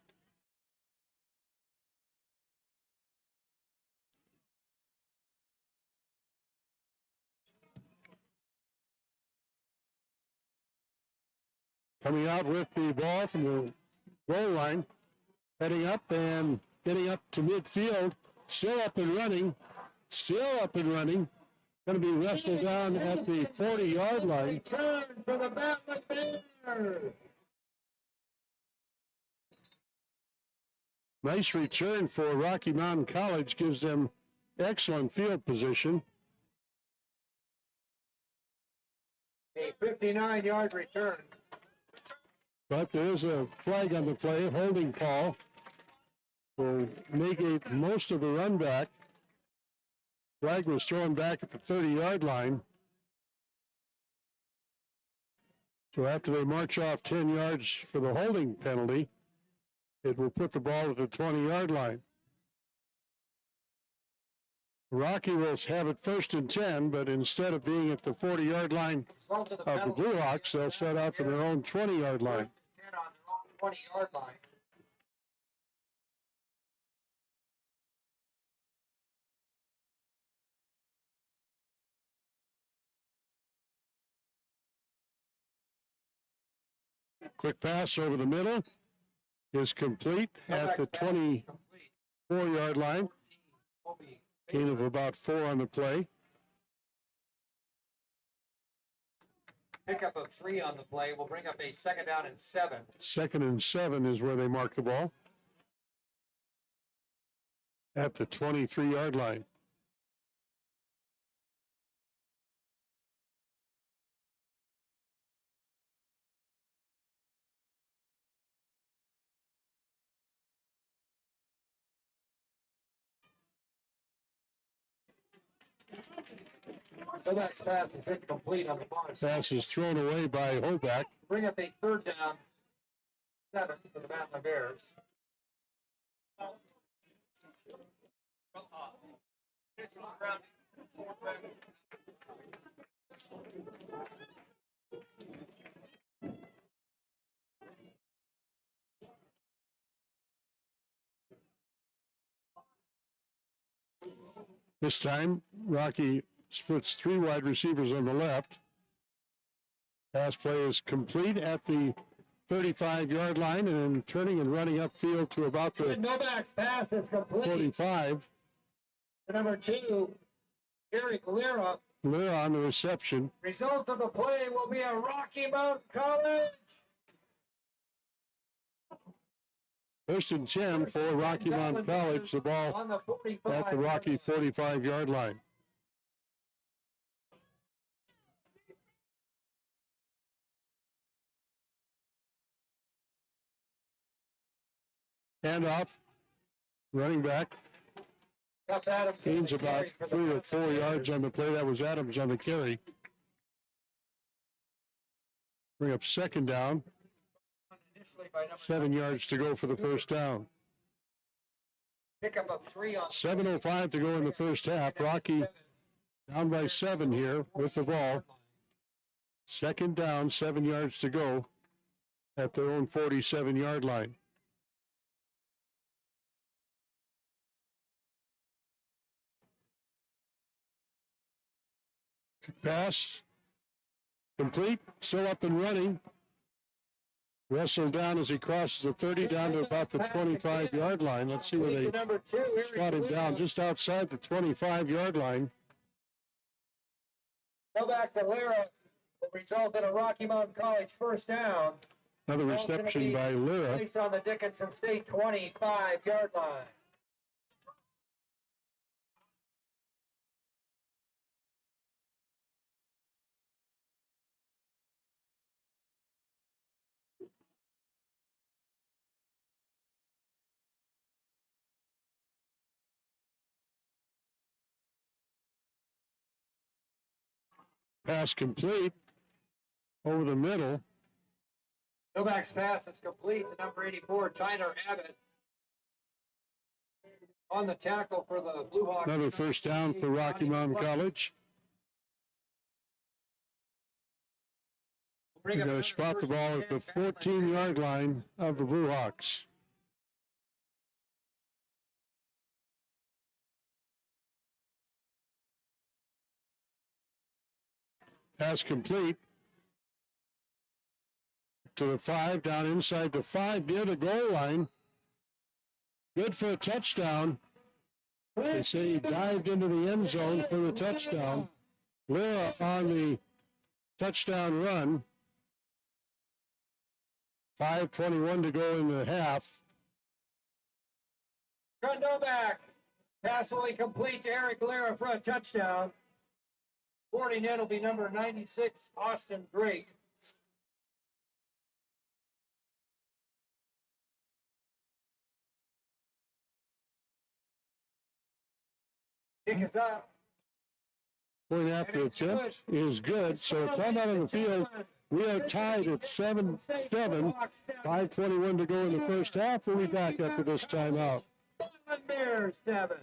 Coming out with the ball from the goal line, heading up and getting up to midfield, still up and running, going to be wrestled down at the 40-yard line. Return for the Battlin Bears. Nice return for Rocky Mountain College, gives them excellent field position. A 59-yard return. But there is a flag on the play, holding call. Will negate most of the run back. Flag was thrown back at the 30-yard line. So after they march off 10 yards for the holding penalty, it will put the ball at the 20-yard line. Rocky will have it 1st and 10, but instead of being at the 40-yard line of the Blue Hawks, they'll set out for their own 20-yard line. 10 on their own 20-yard line. Quick pass over the middle is complete at the 24-yard line. Gain of about 4 on the play. Pickup of 3 on the play will bring up a 2nd down and 7. 2nd and 7 is where they mark the ball. At the 23-yard line. So that pass is incomplete on the far side. Pass is thrown away by Hoback. Bring up a 3rd down, 7 for the Battlin Bears. This time, Rocky splits 3 wide receivers on the left. Pass play is complete at the 35-yard line, and then turning and running upfield to about the Novak's pass is complete. 45. To number 2, Eric Lira. Lira on the reception. Result of the play will be a Rocky Mountain College. 1st and 10 for Rocky Mountain College. The ball On the 45. at the Rocky 45-yard line. Handoff. Running back. That's Adams. Gains about 3 or 4 yards on the play. That was Adams on the carry. Bring up 2nd down. Initially by number 7 yards to go for the 1st down. Pickup of 3 on 7:05 to go in the first half. Rocky down by 7 here with the ball. 2nd down, 7 yards to go at their own 47-yard line. Pass complete, still up and running. Wrestled down as he crosses the 30 down to about the 25-yard line. Let's see where they number 2, spot him down, just outside the 25-yard line. Go back to Lira. Will result in a Rocky Mountain College 1st down. Another reception by Lira. Placed on the Dickinson State 25-yard line. Pass complete over the middle. Novak's pass is complete to number 84, Tyler Abbott. On the tackle for the Blue Hawks. Another first down for Rocky Mountain College. Bring They're up going another to spot the first ball and at the 10, Battlin 14-yard line of the Blue Hawks. Pass complete to the 5, down inside the 5, near the goal line. Good for a touchdown. They say he dived into the end zone for the touchdown. Lyra on the touchdown run. 5:21 to go in the half. Trundle back. Pass will be complete to Eric Lira for a touchdown. Boarding in will be number 96, Austin Drake. Kick is up. Point after attempt is good. So timeout on the field. We are tied at 7-7. 5:21 to go in the first half. We'll be back after this timeout. Battlin Bears 7.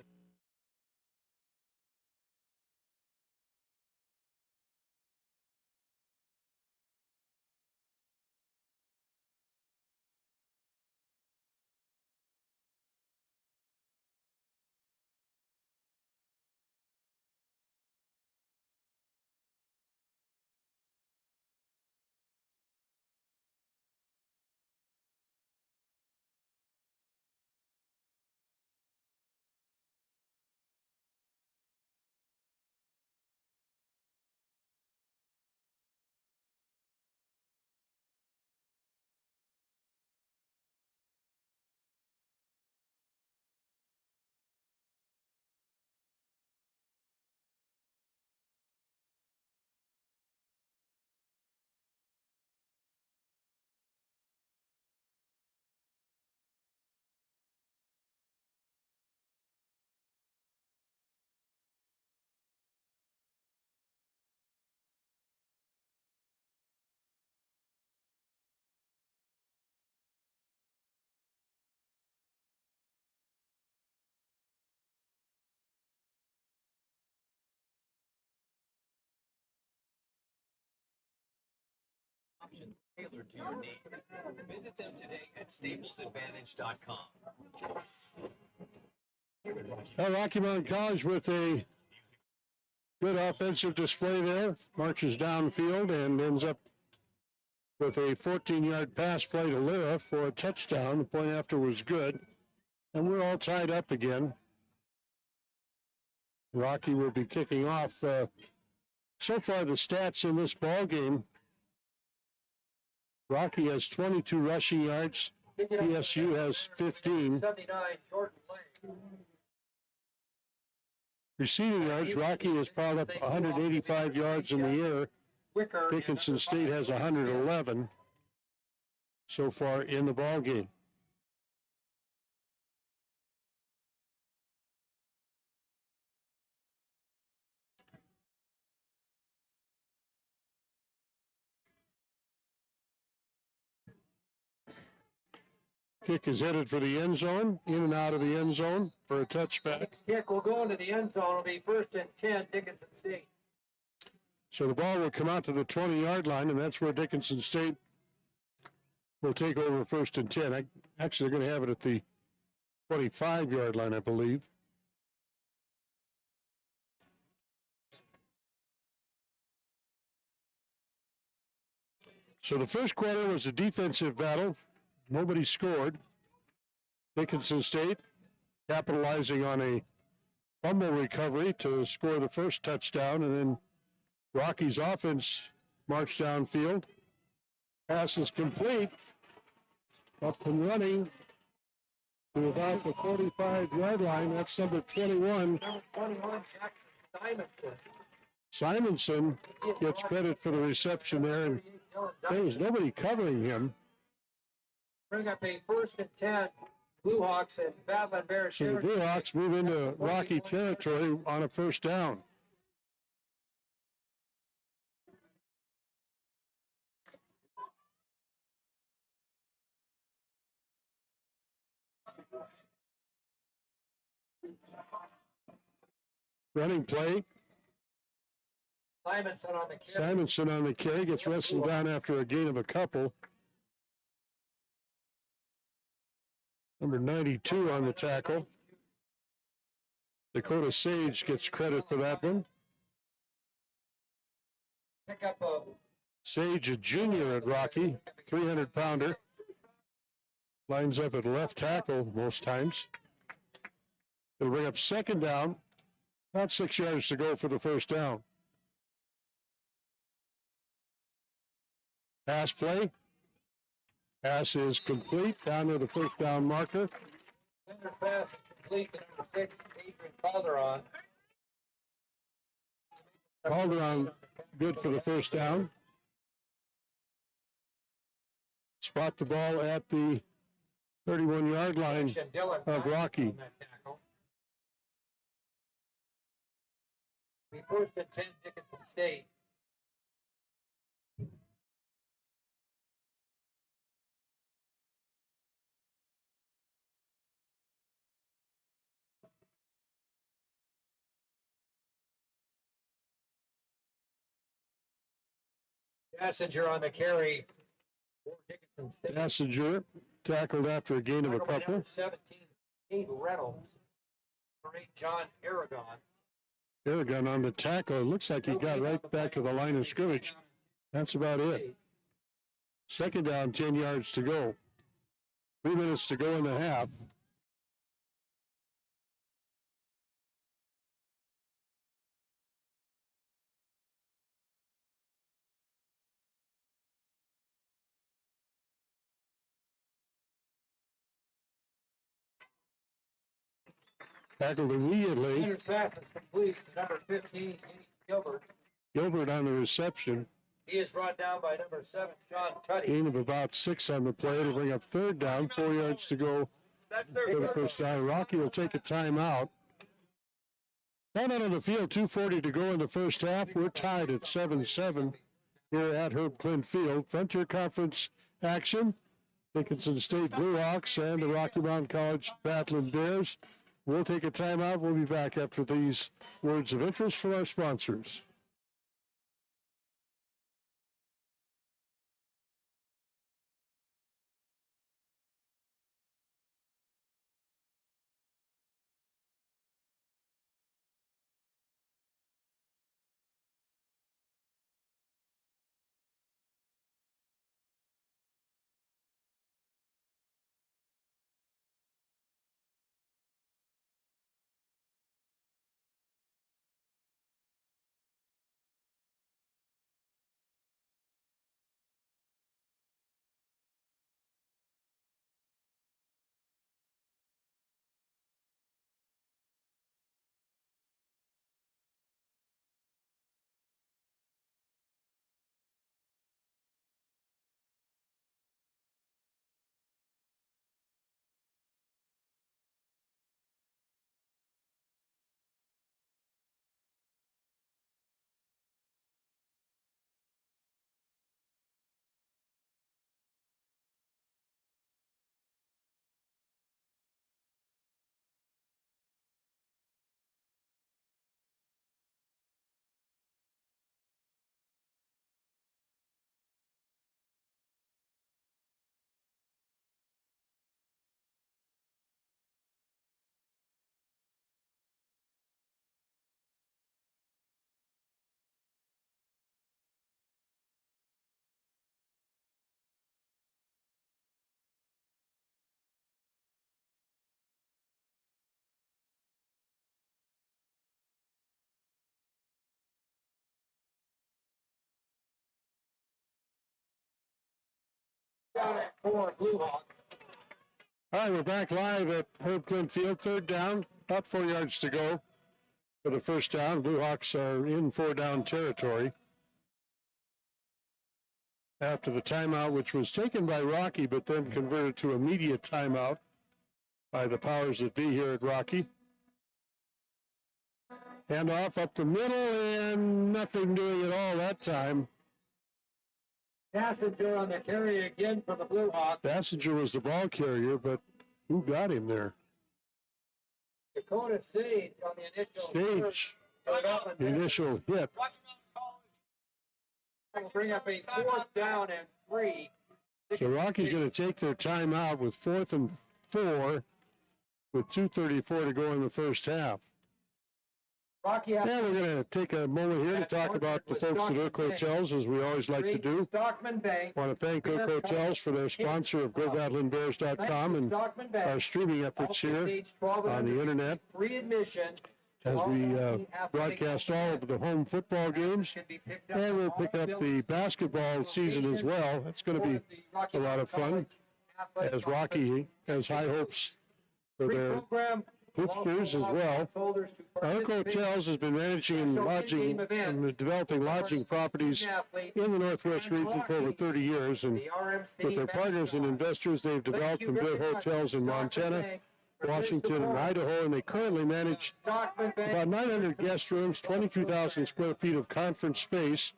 Options tailored to your needs. Visit them today at staplesadvantage.com. Rocky Mountain College with a good offensive display there. Marches downfield and ends up with a 14-yard pass play to Lyra for a touchdown. The point after was good. And we're all tied up again. Rocky will be kicking off. So far, the stats in this ball game. Rocky has 22 rushing yards. PSU has 15. 79, Jordan Lane. Receiving yards, Rocky has piled up 185 yards in the air. Wicker. Dickinson State has 111 so far in the ball game. Kick is headed for the end zone, in and out of the end zone for a touchback. Kick will go into the end zone. It'll be 1st and 10, Dickinson State. So the ball will come out to the 20-yard line, and that's where Dickinson State will take over 1st and 10. Actually, they're going to have it at the 25-yard line, I believe. So the first quarter was a defensive battle. Nobody scored. Dickinson State capitalizing on a fumble recovery to score the first touchdown, and then Rocky's offense marched downfield. Pass is complete. Up and running to about the 45-yard line. That's number 21. Number 21, Jackson Simonson. Simonson gets credit for the reception there, and there was nobody covering him. Bring up a 1st and 10, Blue Hawks and Battlin Bears. So the Blue Hawks move into Rocky territory on a first down. Running play. Simonson on the carry. Simonson on the carry, gets wrestled down after a gain of a couple. Number 92 on the tackle. Dakota Sage gets credit for that one. Pick up a Sage, a junior at Rocky, 300-pounder. Lines up at left tackle most times. It'll bring up second down. About 6 yards to go for the first down. Pass play. Pass is complete down to the first down marker. center pass complete to number 6, Adrian Calderon. Calderon good for the first down. Spot the ball at the 31-yard line of Rocky. We first and 10, Dickinson State. Passenger on the carry for Dickinson State. Passenger tackled after a gain of a couple. Number 17, Steve Reynolds. Number 8, John Aragon. Aragon on the tackle. It looks like he got right back to the line of scrimmage. That's about it. Second down, 10 yards to go. 3 minutes to go in the half. Tackled immediately. Center's pass is complete to number 15, Gilbert. Gilbert on the reception. He is brought down by number 7, Sean Tuddy. Gain of about 6 on the play to bring up third down. 4 yards to go for the first down. Rocky will take a timeout. Down out of the field, 2:40 to go in the first half. We're tied at 7-7 here at Herb Klindt Field. Frontier Conference action. Dickinson State Blue Hawks and the Rocky Mountain College Battlin Bears. We'll take a timeout. We'll be back after these words of interest from our sponsors. Down at 4, Blue Hawks. All right, we're back live at Herb Klindt Field. Third down, about 4 yards to go for the first down. Blue Hawks are in 4-down territory. After the timeout, which was taken by Rocky, but then converted to immediate timeout by the powers that be here at Rocky. Hand off up the middle, and nothing doing at all that time. Passenger on the carry again for the Blue Hawks. Passenger was the ball carrier, but who got him there? Dakota Sage on the initial. Sage the initial hit. Rocky Mountain College. We'll bring up a 4th down and 3. So Rocky's going to take their timeout with 4th and 4 with 2:34 to go in the first half. Rocky has Yeah, we're going to take a moment here to talk about the folks at Irk Hotels, as we always like to do. Stockman Bank. I want to thank Irk Hotels for their sponsor of GoBattlinBears.com and Stockman Bank. our streaming efforts here on the internet Free admission. as we broadcast all of the home football games. And we'll pick up the basketball season as well. That's going to be a lot of fun, as Rocky has high hopes for their hoopsters as well. Irk Hotels has been managing and lodging and developing lodging properties in the Northwest region for over 30 years. And with their partners and investors, they've developed and built hotels in Montana, Washington, and Idaho, and they currently manage about 900 guest rooms, 22,000 square feet of conference space.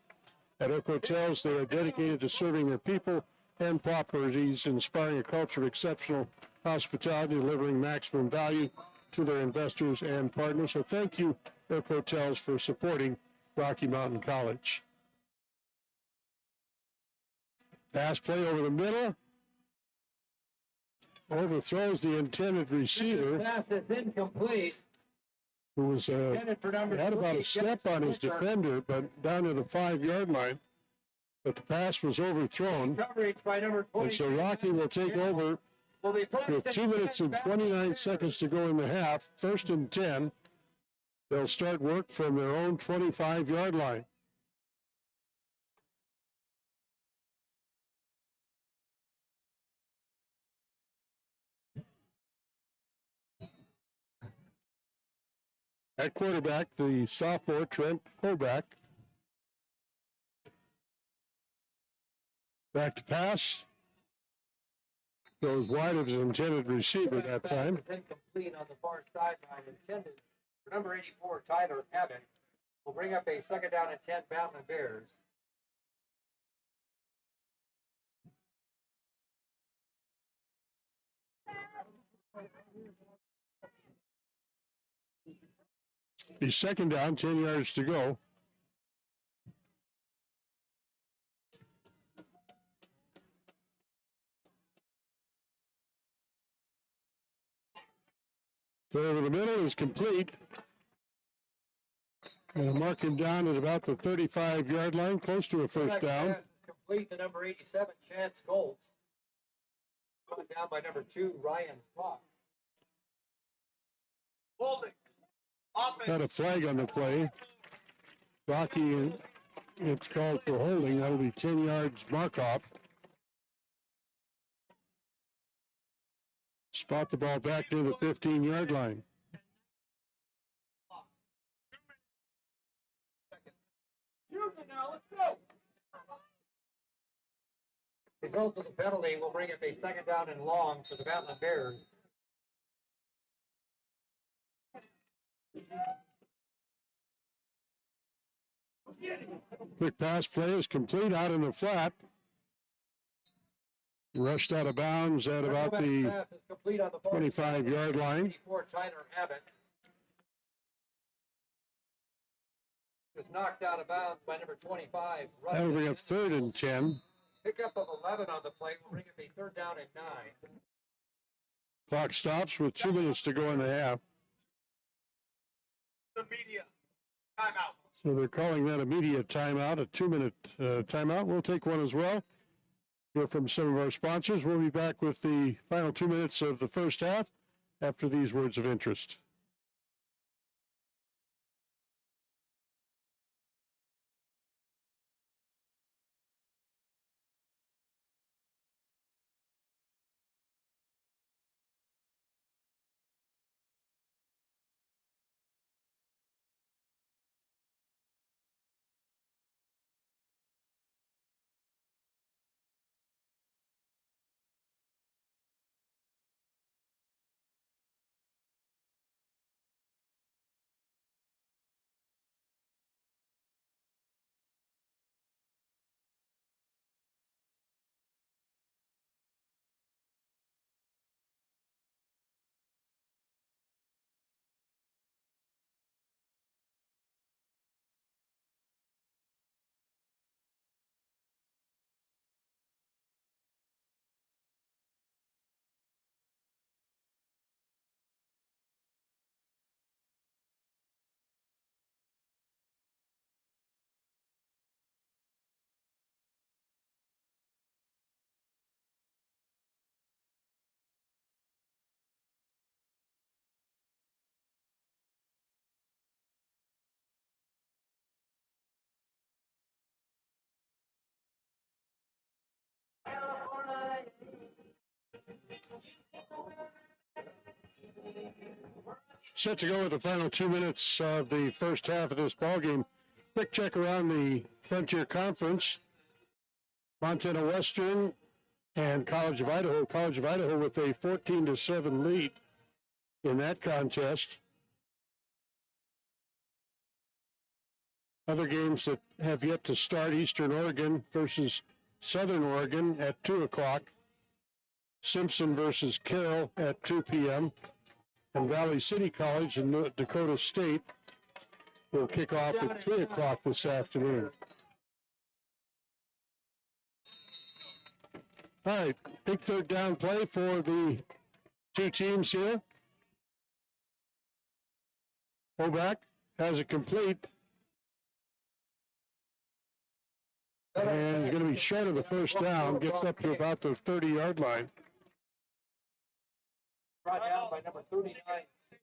At Irk Hotels, they are dedicated to serving their people and properties, inspiring a culture of exceptional hospitality, delivering maximum value to their investors and partners. So thank you, Irk Hotels, for supporting Rocky Mountain College. Pass play over the middle. Overthrows the intended receiver, Pass is incomplete. who was Intended for number had about 3. a step on his defender, but down to the 5-yard line. But the pass was overthrown, Coverage by number 20. and so Rocky will take over Will be placed with at 2 minutes and 29 seconds to go in the half. 1st and 10. They'll start work from their own 25-yard line. At quarterback, the sophomore Trent Hoback. Back to pass. Goes wide of his intended receiver that time. Pass is incomplete on the far sideline. Intended for number 84, Tyler Abbott. Will bring up a 2nd down and 10, Battlin Bears. He's 2nd down, 10 yards to go. Throw over the middle is complete. And mark him down at about the 35-yard line, close to a first down. Pass is complete to number 87, Chance Goltz. Going down by number 2, Ryan Fox. Holding. Offense. Got a flag on the play. Rocky, it's called for holding. That'll be 10 yards mark off. Spot the ball back near the 15-yard line. Use it now. Let's go. Result of the penalty will bring up a 2nd down and long for the Battlin Bears. Quick pass play is complete out in the flat. Rushed out of bounds at about the Pass is complete on the far 25-yard line. 84, Tyler Abbott. Was knocked out of bounds by number 25. That'll bring up 3rd and 10. Pickup of 11 on the play will bring up a 3rd down and 9. Clock stops with 2 minutes to go in the half. The media. Timeout. So they're calling that a media timeout, a 2-minute timeout. We'll take one as well. Hear from some of our sponsors. We'll be back with the final 2 minutes of the first half after these words of interest. Set to go with the final 2 minutes of the first half of this ballgame. Quick check around the Frontier Conference. Montana Western and College of Idaho. College of Idaho with a 14-7 lead in that contest. Other games that have yet to start: Eastern Oregon versus Southern Oregon at 2 o'clock. Simpson versus Carroll at 2 p.m. And Valley City College and North Dakota State will kick off at 3 o'clock this afternoon. All right, big third down play for the two teams here. Fullback has it complete. And he's going to be short of the first down, gets up to about the 30-yard line. Brought down by number 39.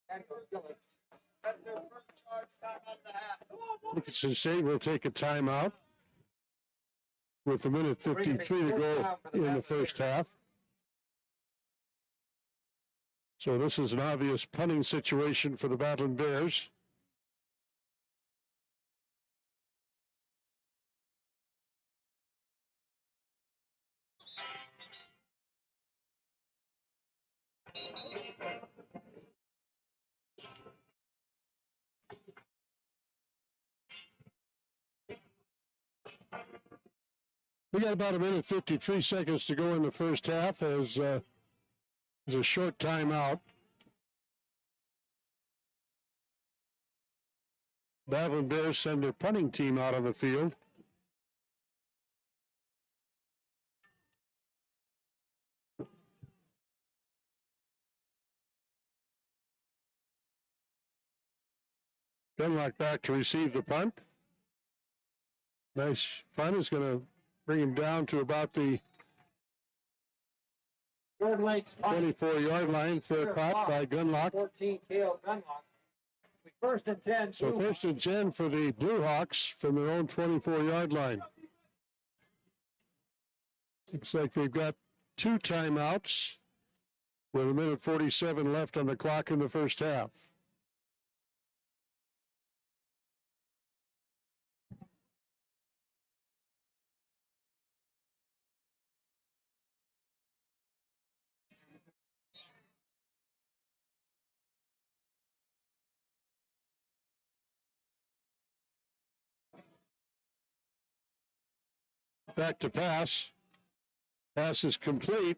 That's their first charge time on the half. Dickinson State will take a timeout with a minute 53 to go in the first half. So this is an obvious punting situation for the Battlin Bears. We got about a minute 53 seconds to go in the first half as a short timeout. Battlin Bears send their punting team out on the field. Gunlock back to receive the punt. Nice punt is going to bring him down to about the 24-yard line. Fair caught by Gunlock. 14 KO Gunlock. First and 10. So first and 10 for the Blue Hawks from their own 24-yard line. Looks like they've got 2 timeouts with a minute 47 left on the clock in the first half. Back to pass. Pass is complete.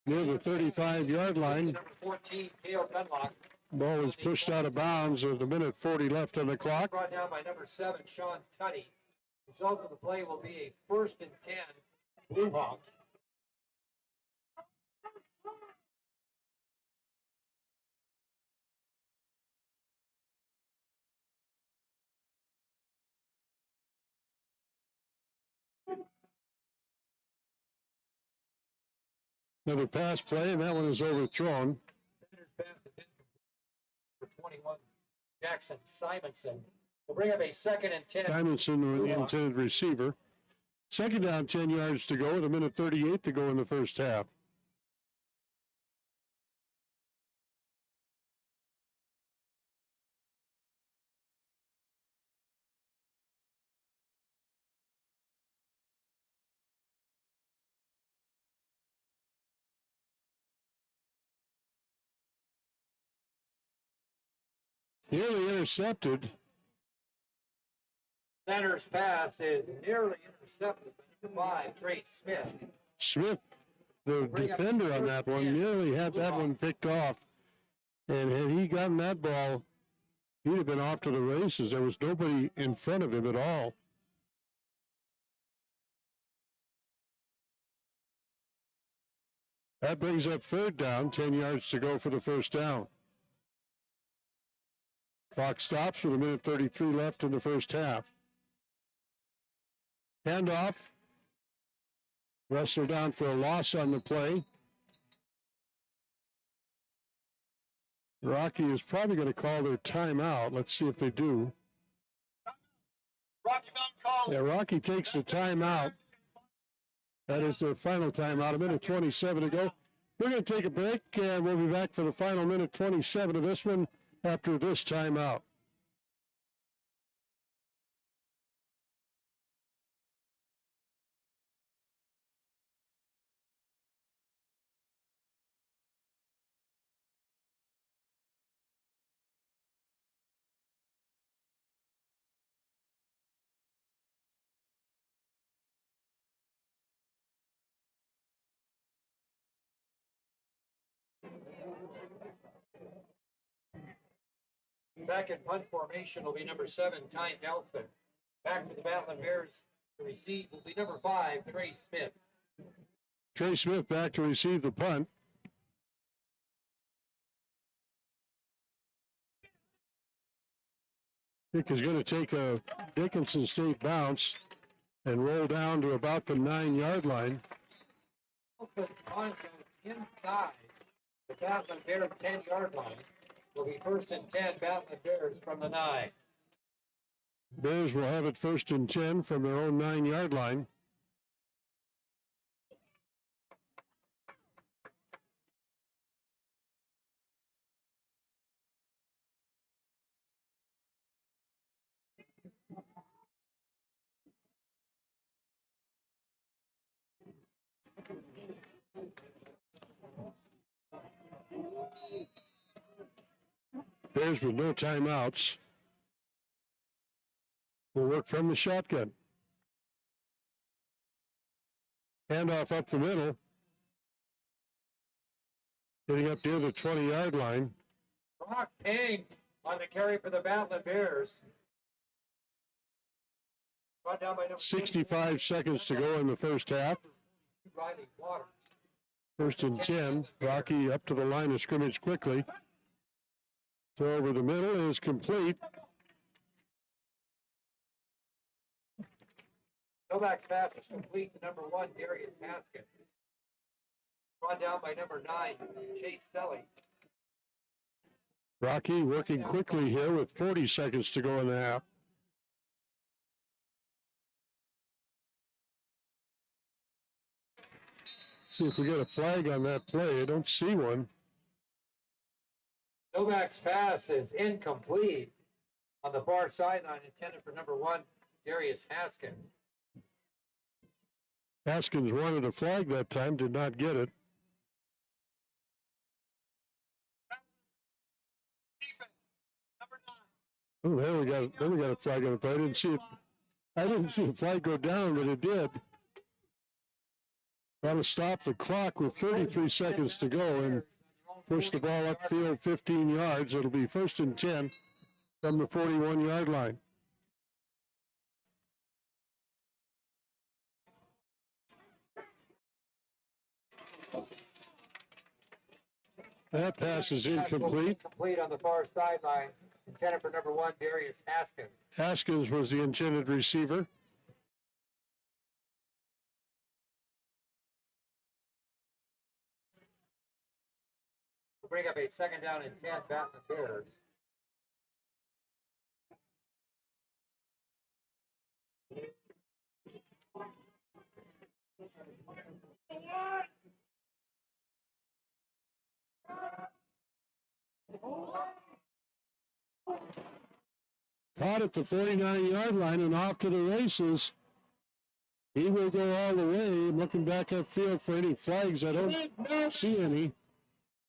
Near the 35-yard line. Number 14 KO Gunlock. Ball was pushed out of bounds with a minute 40 left on the clock. Brought down by number 7 Sean Tutty. Result of the play will be a first and 10 Blue Hawks. Another pass play, and that one is overthrown. Senators pass is incomplete for 21 Jackson Simonson. We'll bring up a second and 10. Simonson, the intended receiver. Second down, 10 yards to go with a minute 38 to go in the first half. Nearly intercepted. Center's pass is nearly intercepted by Trey Smith. Smith, the defender on that one, nearly had that one picked off. And had he gotten that ball, he'd have been off to the races. There was nobody in front of him at all. That brings up third down, 10 yards to go for the first down. Clock stops with a minute 33 left in the first half. Handoff. Wrestler down for a loss on the play. Rocky is probably going to call their timeout. Let's see if they do. Rocky Mountain College. Yeah, Rocky takes the timeout. That is their final timeout. A minute 27 to go. We're going to take a break, and we'll be back for the final minute 27 of this one after this timeout. Back in punt formation will be number 7, Ty Nelson. Back for the Battlin Bears to receive will be number 5, Trey Smith. Trey Smith back to receive the punt. Kick is going to take a Dickinson State bounce and roll down to about the 9-yard line. Inside the Battlin Bears 10-yard line will be 1st and 10, Battlin Bears from the 9. Bears will have it 1st and 10 from their own 9-yard line. Bears with no timeouts will work from the shotgun. Handoff up the middle. Getting up near the 20-yard line. Brock Payne on the carry for the Battlin Bears. Brought down by number 65 seconds to go in the first half. Riley Waters. 1st and 10. Rocky up to the line of scrimmage quickly. Throw over the middle is complete. Novak's pass is complete to number 1, Darius Haskins. Brought down by number 9, Chase Selly. Rocky working quickly here with 40 seconds to go in the half. See if we get a flag on that play. I don't see one. Novak's pass is incomplete on the far sideline, intended for number 1, Darius Haskins. Haskins wanted a flag that time, did not get it. Oh, there we got a flag on the play. I didn't see it. I didn't see the flag go down, but it did. That'll stop the clock with 33 seconds to go and push the ball upfield 15 yards. It'll be 1st and 10 from the 41-yard line. That pass is incomplete. Complete on the far sideline, intended for number 1, Darius Haskins. Haskins was the intended receiver. We'll bring up a 2nd down and 10, Battlin Bears. Caught at the 49-yard line and off to the races. He will go all the way. I'm looking back upfield for any flags. I don't see any.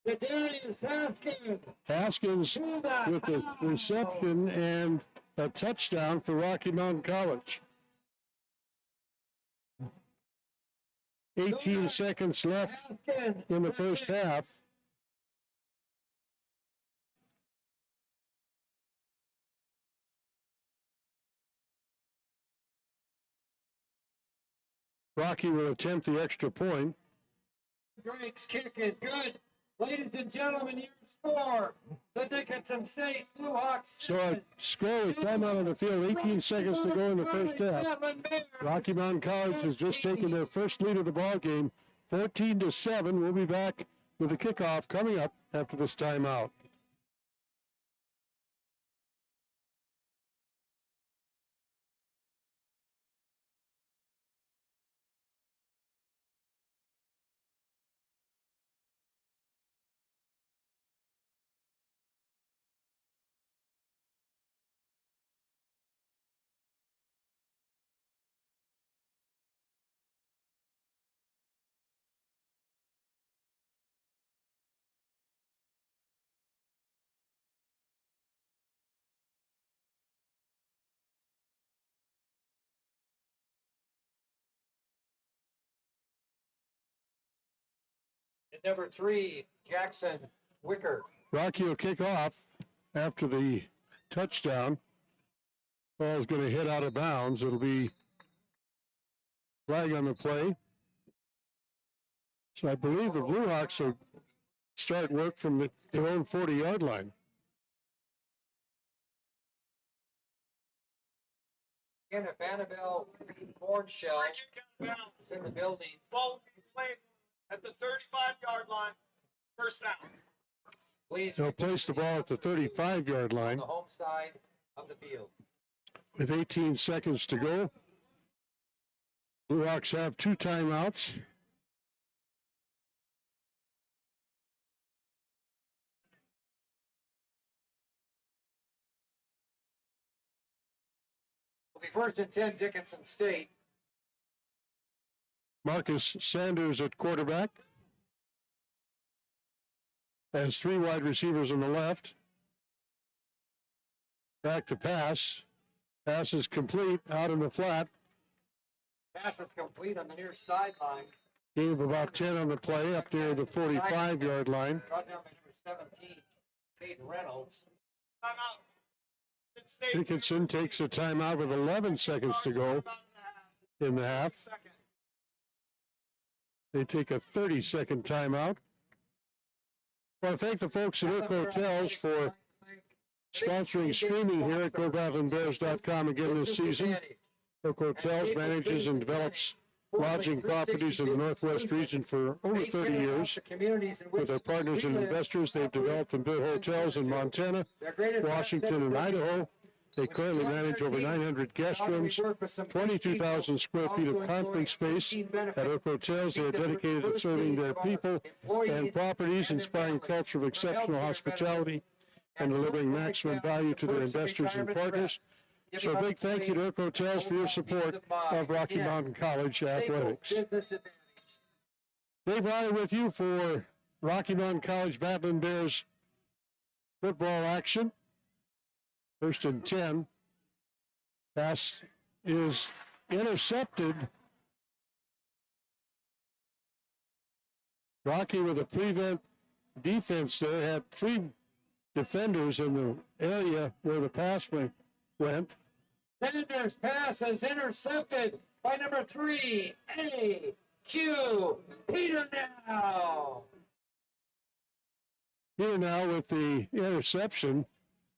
Darius Haskins. Haskins with the reception and a touchdown for Rocky Mountain College. 18 seconds left in the first half. Rocky will attempt the extra point. Drake's kick is good. Ladies and gentlemen, your score. The Dickinson State Blue Hawks. So a score with time out on the field, 18 seconds to go in the first half. Rocky Mountain College has just taken their first lead of the ball game, 14-7. We'll be back with the kickoff coming up after this timeout. And number 3, Jackson Wicker. Rocky will kick off after the touchdown. Ball's going to hit out of bounds. It'll be flag on the play. So I believe the Blue Hawks will start work from their own 40-yard line. Again, if Annabelle Cornshell is in the building, Ball will be placed at the 35-yard line. First down. please. They'll place the ball at the 35-yard On line the home side of the field. with 18 seconds to go. Blue Hawks have 2 timeouts. Will be first and 10, Dickinson State. Marcus Sanders at quarterback. Has 3 wide receivers on the left. Back to pass. Pass is complete out in the flat. Pass is complete on the near sideline. Gain of about 10 on the play up near the 45-yard line. Brought down by number 17, Caden Reynolds. Timeout. Dickinson takes a timeout with 11 seconds to go in the half. They take a 30-second timeout. I want to thank the folks at Irk Hotels for sponsoring streaming here at GoBattlinBears.com again this season. Irk Hotels manages and develops lodging properties in the Northwest region for over 30 years. With their partners and investors, they've developed and built hotels in Montana, Washington, and Idaho. They currently manage over 900 guest rooms, 22,000 square feet of conference space. At Irk Hotels, they are dedicated to serving their people and properties, inspiring a culture of exceptional hospitality, and delivering maximum value to their investors and partners. So a big thank you to Irk Hotels for your support of Rocky Mountain College athletics. Dave Riley with you for Rocky Mountain College Battlin Bears football action. First and 10. Pass is intercepted. Rocky with a prevent defense there had 3 defenders in the area where the pass went. Sanders' pass is intercepted by number 3, A.Q. Peter now. Here now with the interception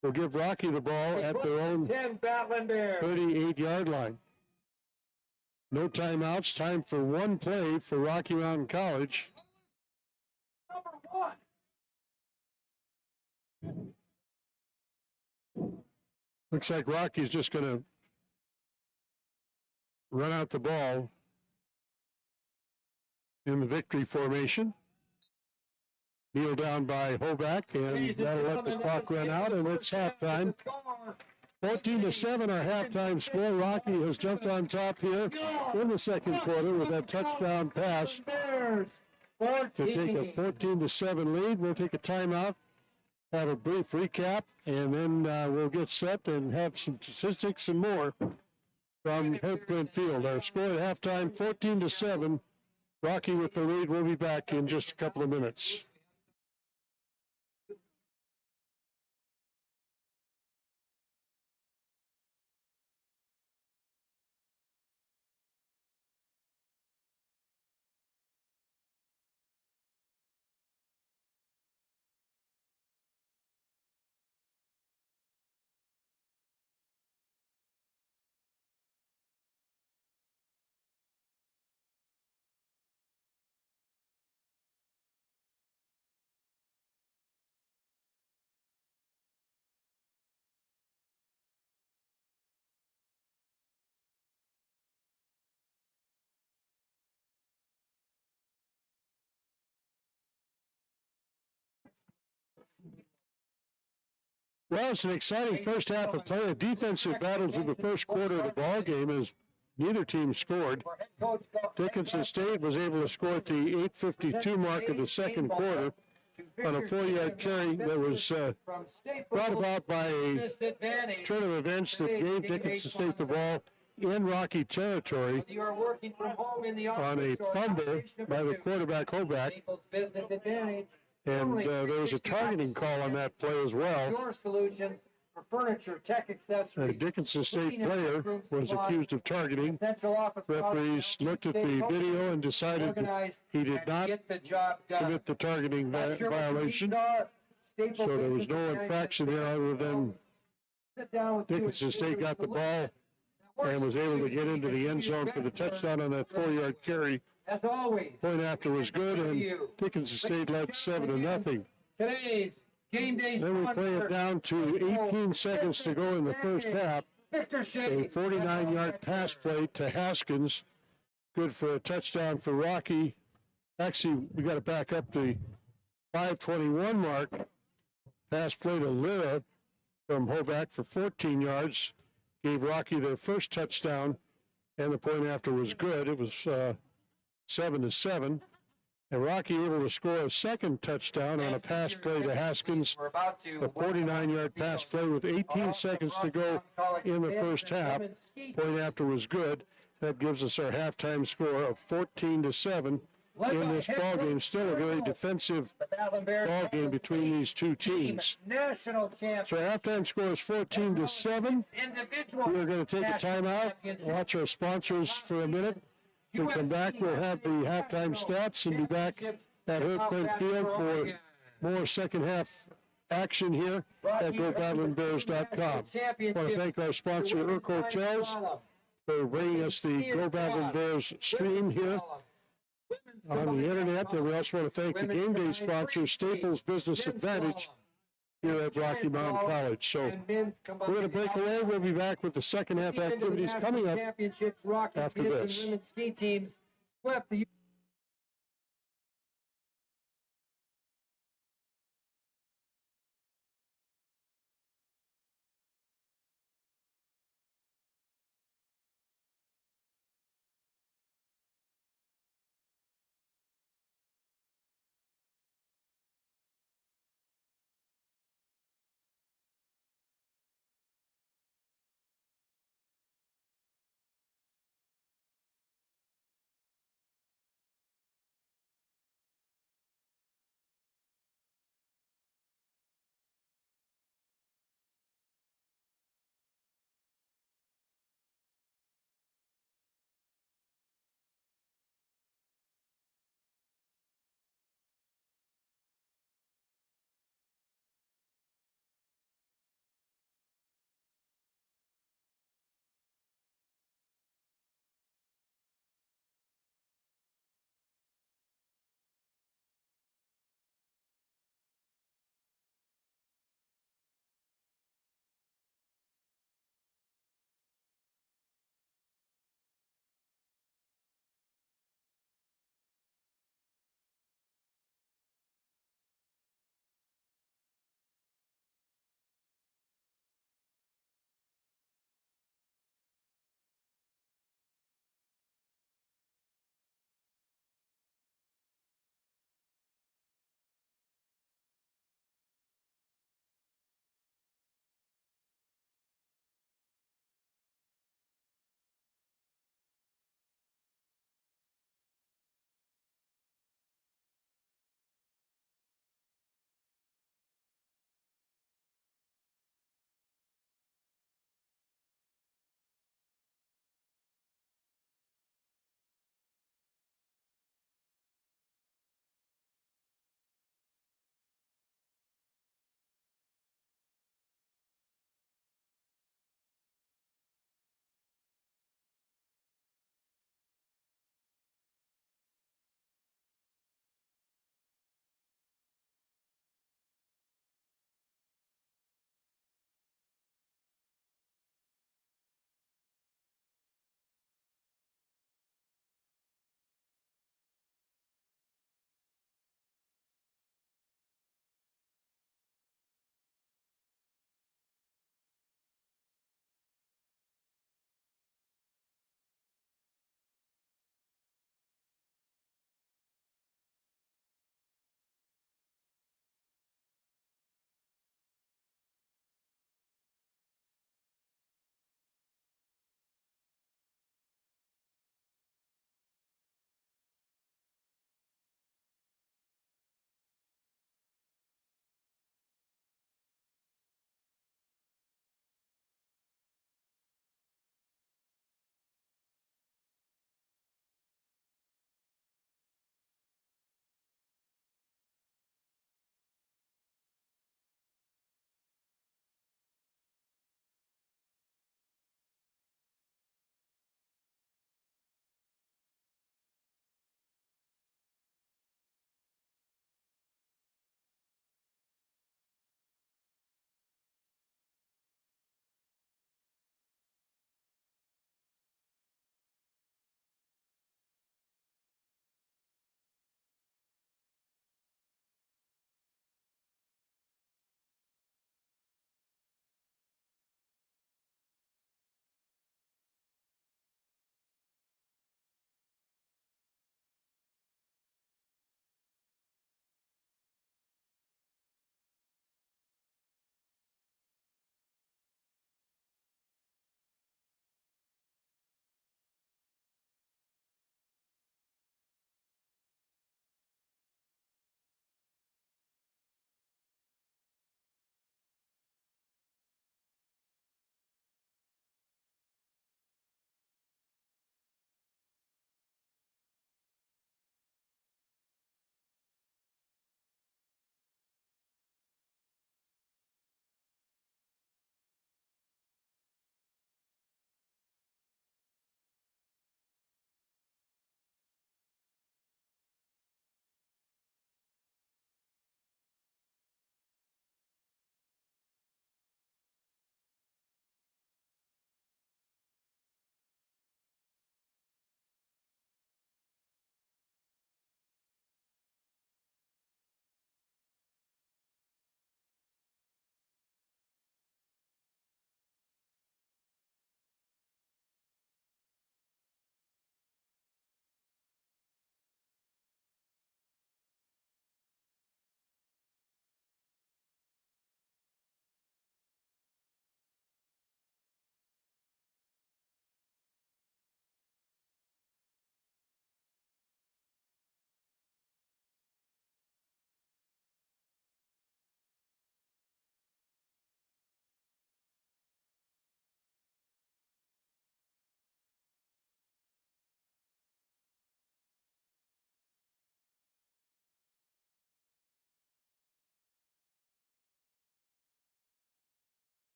will give Rocky the ball at their own 10 Battlin Bears. 38-yard line. No timeouts. Time for one play for Rocky Mountain College. Number 1. Looks like Rocky's just going to run out the ball in the victory formation. Kneel down by Hoback, and that'll let the clock run out, and it's halftime. 14-7, our halftime score. Rocky has jumped on top here in the second quarter with that touchdown pass to take a 14-7 lead. We'll take a timeout, have a brief recap, and then we'll get set and have some statistics and more from Herb Klindt Field. Our score at halftime, 14-7. Rocky with the lead. We'll be back in just a couple of minutes. Well, it's an exciting first half of play. A defensive battle through the first quarter of the ball game as neither team scored. Dickinson State was able to score at the 8:52 mark of the second quarter on a 4-yard carry that was brought about by a turn of events that gave Dickinson State the ball in Rocky territory Whether you are working from home in the on a office or fumble operation by the pursuit, quarterback Hoback, Staples Business Advantage. and there was a targeting call on that play as well. Your solution for furniture, tech A accessories. Dickinson State cleaning and player bathroom was supplies, accused of targeting. Essential office Referees products, looked at the state video and decided that organized, he did and not get the job done. commit the targeting Not sure what the violation, needs are? Staples so there was Business no Advantage infraction there other than Sit down with you and Dickinson see what State got the solution ball that and was works for able to you. get into the end zone for the touchdown on that 4-yard carry. As always, Point after was good, and Dickinson State led 7-0. today's game day Then we play it down to 18 seconds to go in the first half. Victor A Shea. 49-yard pass play to Haskins, good for a touchdown for Rocky. Actually, we got to back up the 5:21 mark. Pass play to Lyra from Hoback for 14 yards, gave Rocky their first touchdown, and the point after was good. It was 7-7. And Rocky able to score a second touchdown on a pass play to Haskins, We're about to a 49-yard pass play with 18 seconds to go in the first half. Point after was good. That gives us our halftime score of 14-7 in this ball game. Still a very defensive the Battlin Bears ball game between these two teams. national champion. So our halftime score is 14-7. Individual. We are going to take a timeout, watch our sponsors for a minute. When we come back, we'll have the halftime stats and be back at Herb Klindt Field for more second half action here at GoBattlinBears.com. I want to thank our sponsor, Urk Hotels, for bringing us the Go Battlin Bears stream here on the internet. And we also want to thank the game day sponsor, Staples Business Advantage, here at Rocky Mountain College. So we're going to break away. We'll be back with the second half activities coming up after this. Women's ski teams swept the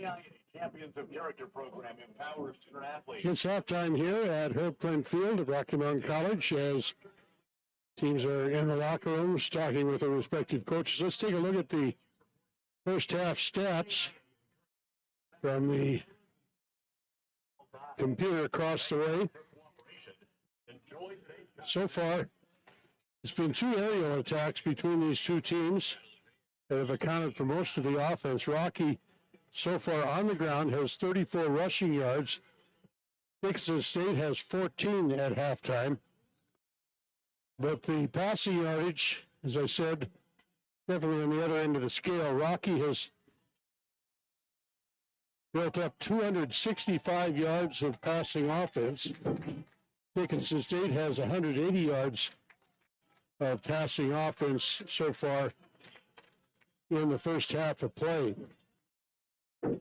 CIA, Champions of Character program, empowers student athletes. It's halftime here at Herb Klindt Field at Rocky Mountain College as teams are in the locker rooms talking with their respective coaches. Let's take a look at the first half stats from the computer across the way. So far, it's been 2 aerial attacks between these two teams that have accounted for most of the offense. Rocky, so far on the ground, has 34 rushing yards. Dickinson State has 14 at halftime. But the passing yardage, as I said, definitely on the other end of the scale. Rocky has built up 265 yards of passing offense. Dickinson State has 180 yards of passing offense so far in the first half of play. As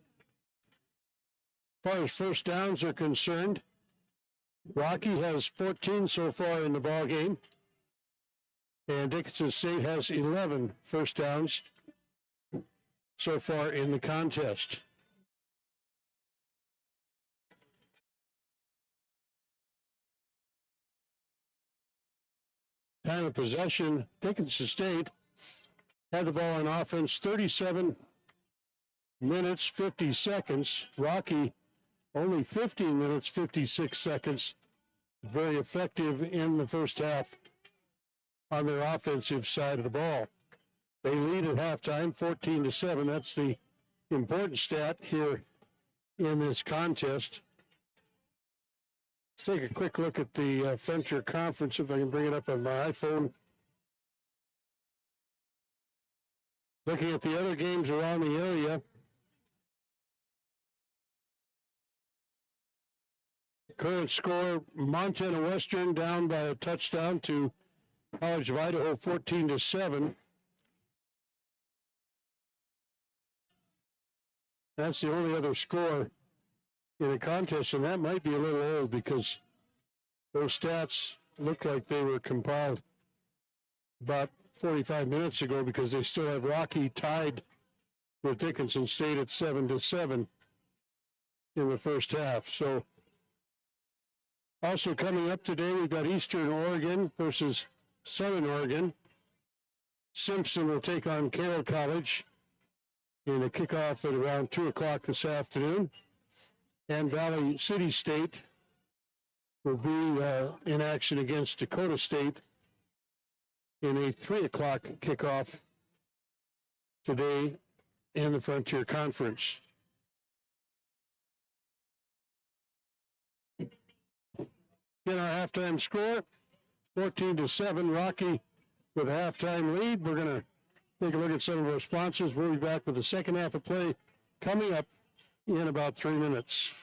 far as first downs are concerned, Rocky has 14 so far in the ball game, and Dickinson State has 11 first downs so far in the contest. Time of possession, Dickinson State had the ball on offense 37 minutes, 50 seconds. Rocky only 15 minutes, 56 seconds. Very effective in the first half on their offensive side of the ball. They lead at halftime 14-7. That's the important stat here in this contest. Let's take a quick look at the Frontier Conference, if I can bring it up on my iPhone. Looking at the other games around the area, current score, Montana Western down by a touchdown to College of Idaho 14-7. That's the only other score in a contest, and that might be a little old because those stats look like they were compiled about 45 minutes ago, because they still have Rocky tied with Dickinson State at 7-7 in the first half. So also coming up today, we've got Eastern Oregon versus Southern Oregon. Simpson will take on Carroll College in a kickoff at around 2 o'clock this afternoon. And Valley City State will be in action against Dakota State in a 3 o'clock kickoff today in the Frontier Conference. In our halftime score, 14-7, Rocky with a halftime lead. We're going to take a look at some of our sponsors. We'll be back with the second half of play coming up in about 3 minutes.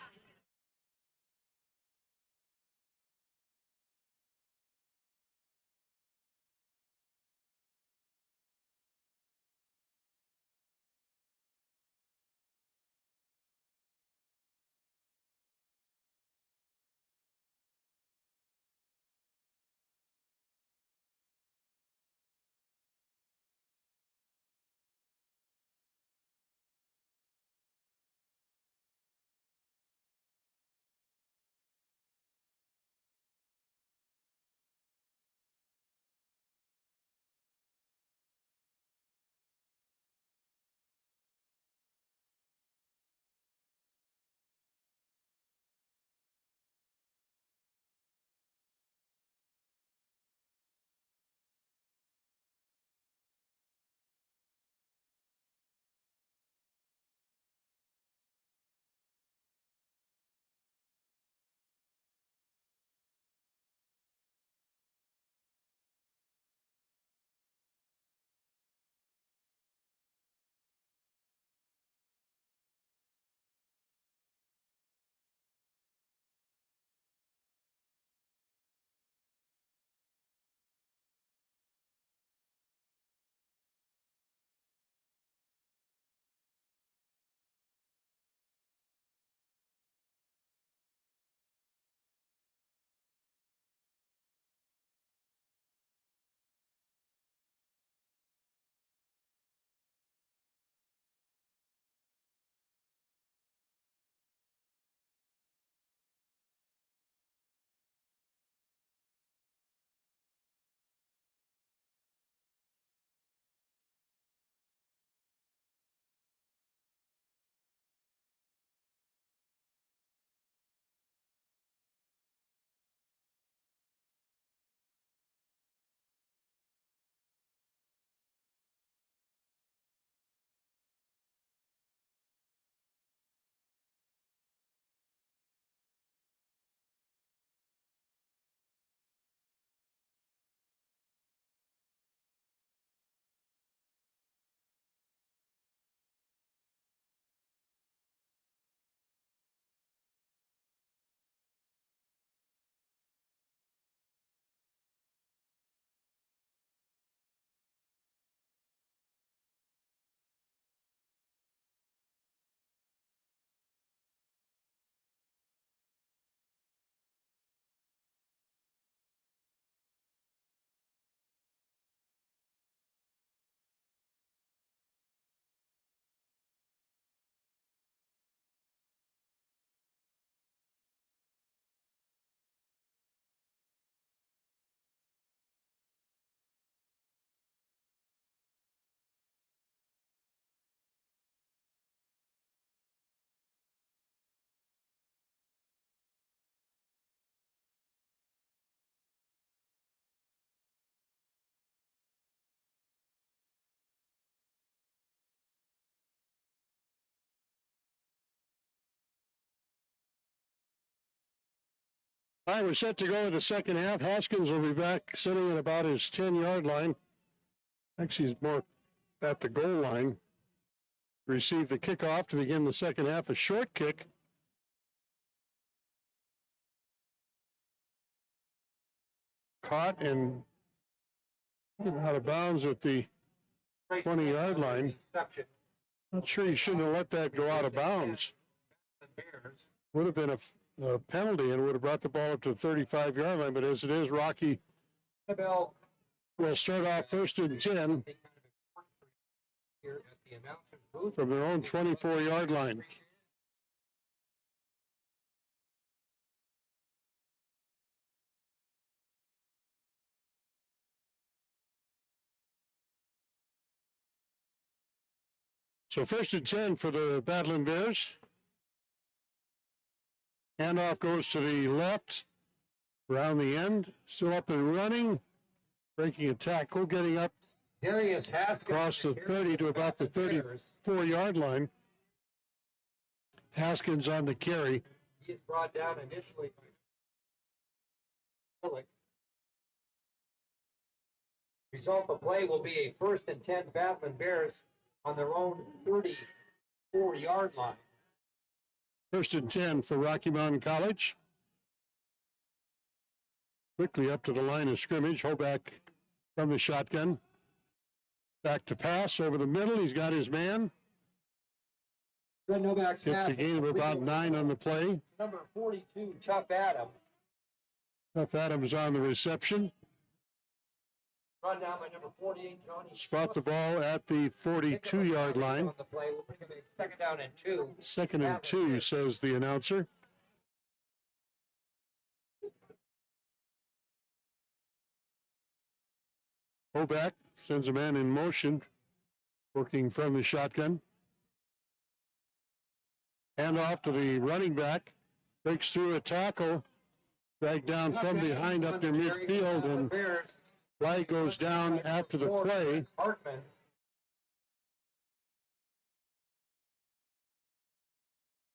All right, we're set to go to the second half. Haskins will be back sitting at about his 10-yard line. Actually, he's more at the goal line. Receive the kickoff to begin the second half. A short kick. Caught and out of bounds at the 20-yard line. Not sure you shouldn't have let that go out of bounds. Would have been a penalty and would have brought the ball up to the 35-yard line, but as it is, Rocky will start off first and 10 from their own 24-yard line. So first and 10 for the Battlin Bears. Handoff goes to the left, around the end, still up and running, breaking a tackle, getting up across the 30 to about the 34-yard line. Haskins on the carry. He is brought down initially by Phillips. Result of play will be a first and 10 Battlin Bears on their own 34-yard line. First and 10 for Rocky Mountain College. Quickly up to the line of scrimmage. Hoback from the shotgun. Back to pass over the middle. He's got his man. Gets a gain of about 9 on the play. Number 42, Tough Adam. Tough Adams on the reception. Run down by number 48, Johnny. Spot the ball at the 42-yard line. On the play. We'll bring him a second down and 2. Second and 2, says the announcer. Hoback sends a man in motion, working from the shotgun. Hand off to the running back. Breaks through a tackle. Dragged down from behind up near midfield, and flag goes down after the play.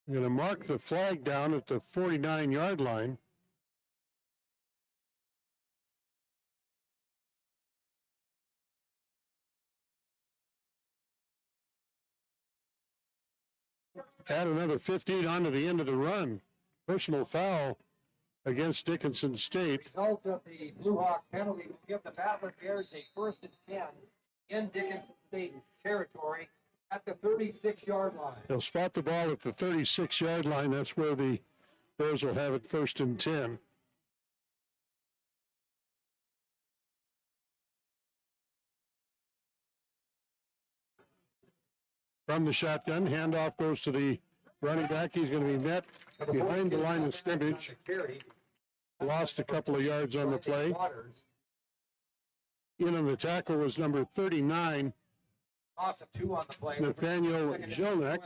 We're going to mark the flag down at the 49-yard line. Add another 15 onto the end of the run. Personal foul against Dickinson State. Result of the Blue Hawk penalty will give the Battlin Bears a first and 10 in Dickinson State territory at the 36-yard line. They'll spot the ball at the 36-yard line. That's where the Bears will have it first and 10. From the shotgun, handoff goes to the running back. He's going to be met behind the line of scrimmage. Lost a couple of yards on the play. In on the tackle was number 39, Loss of 2 on the play. Nathaniel Jonek.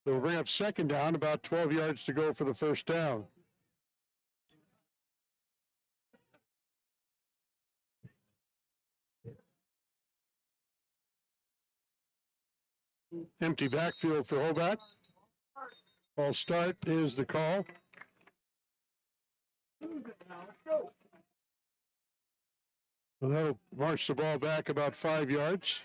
They'll bring up second down, about 12 yards to go for the first down. Empty backfield for Hoback. Ball start is the call. And that'll march the ball back about 5 yards.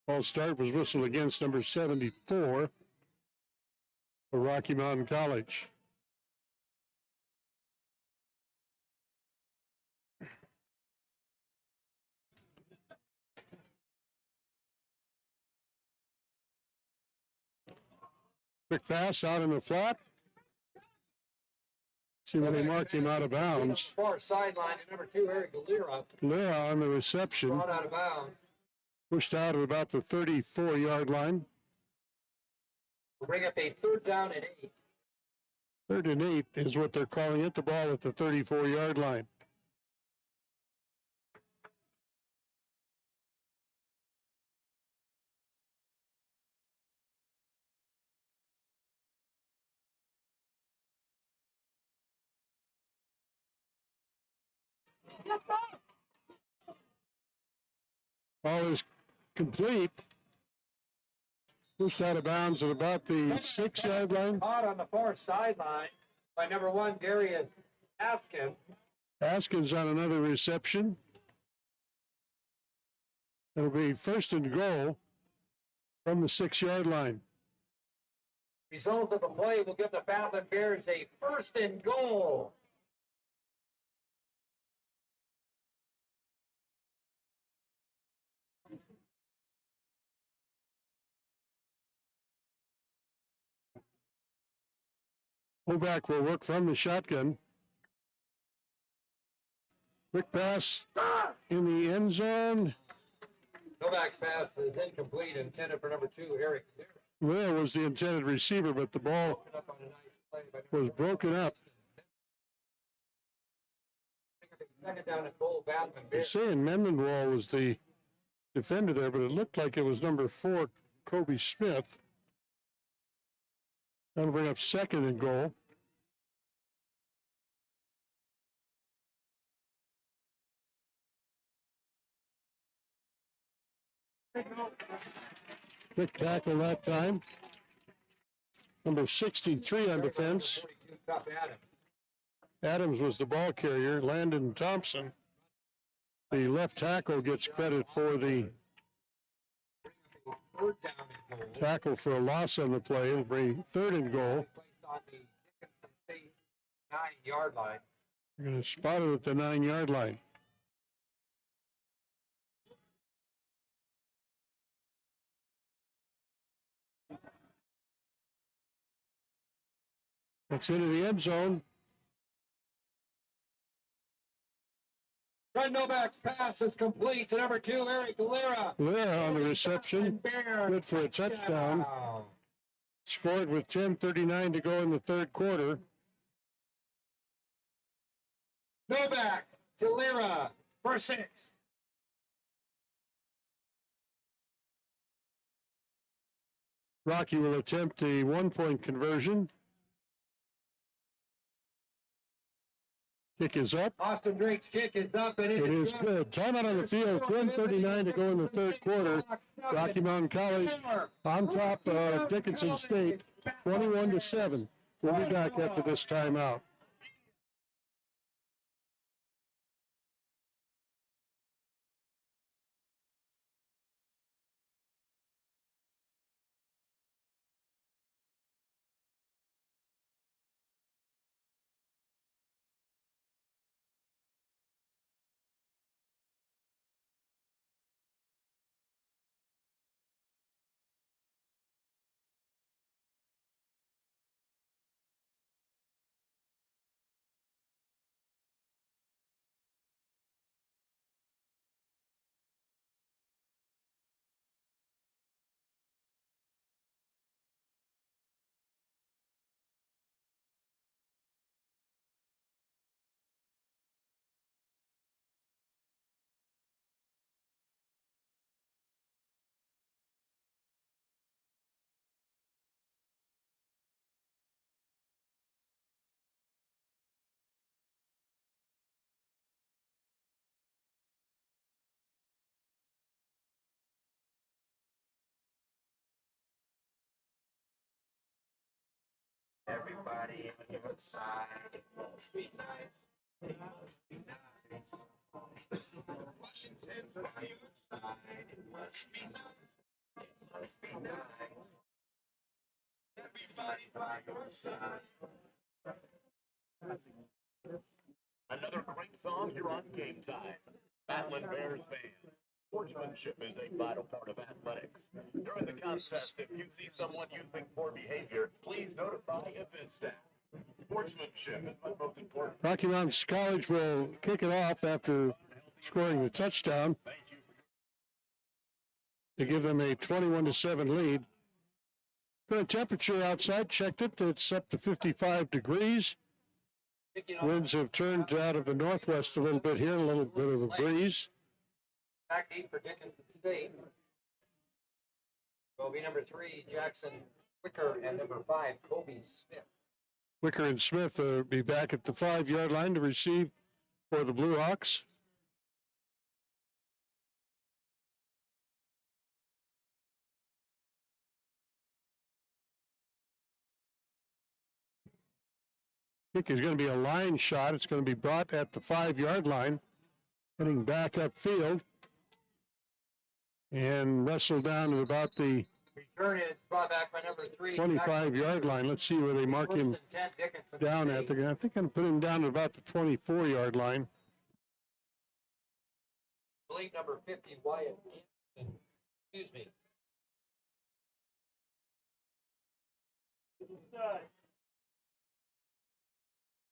Ball start was whistled against number 74 for Rocky Mountain College. Quick pass out in the flat. See when they mark him out of bounds. Far sideline, number 2, Eric Galera. Galera on the reception. Brought out of bounds. Pushed out at about the 34-yard line. We'll bring up a third down and 8. Third and 8 is what they're calling it. The ball at the 34-yard line. Ball is complete. Pushed out of bounds at about the 6-yard line. Caught on the far sideline by number 1, Darius Askin. Askins on another reception. It'll be first and goal from the 6-yard line. Result of the play will give the Battlin Bears a first and goal. Fullback will work from the shotgun. Quick pass in the end zone. Novak's pass is incomplete, intended for number 2, Eric. There was the intended receiver, but the ball Up on a nice play by was broken up. second down and goal, Battlin They're Bears. saying Mendenwall was the defender there, but it looked like it was number 4, Kobe Smith. That'll bring up second and goal. Quick tackle that time. Number 63 on defense. 42, Tough Adams. Adams was the ball carrier. Landon Thompson, the left tackle, gets credit for the Third down and goal. tackle for a loss on the play. It'll bring third and goal. Placed on the Dickinson State 9-yard line. We're going to spot it at the 9-yard line. That's into the end zone. Fred Novak's pass is complete to number 2, Eric Lira. Lira on the reception. Bears. Good for a touchdown. Scored with 10:39 to go in the third quarter. Novak to Lira for 6. Rocky will attempt a 1-point conversion. Kick is up. Austin Drake's kick is up and It is good. Timeout on the field. 10:39 to go in the third quarter. Rocky Mountain College on top of Dickinson State, 21-7. We'll be back after this timeout. Everybody on your side, it must be nice. It must be nice. Washington's on your side, it must be nice. It must be nice. Everybody by your side. Another great song here on Game Time. Battlin Bears fans. Sportsmanship is a vital part of athletics. During the contest, if you see someone you think poor behavior, please notify event staff. Sportsmanship is the most important. Rocky Mountain College will kick it off after scoring the touchdown to give them a 21-7 lead. Current temperature outside, checked it. It's up to 55 degrees. Winds have turned out of the northwest a little bit here, a little bit of a breeze. Back 8 for Dickinson State. Will be number 3, Jackson Wicker, and number 5, Kobe Smith. Wicker and Smith will be back at the 5-yard line to receive for the Blue Hawks. Kick is going to be a line shot. It's going to be brought at the 5-yard line, heading back upfield, and wrestled down at about the Return is brought back by number 3. 25-yard line. Let's see where they mark him 10, Dickinson down at. State. I think I'm going to put him down at about the 24-yard line. I believe number 50, Wyatt. Excuse me.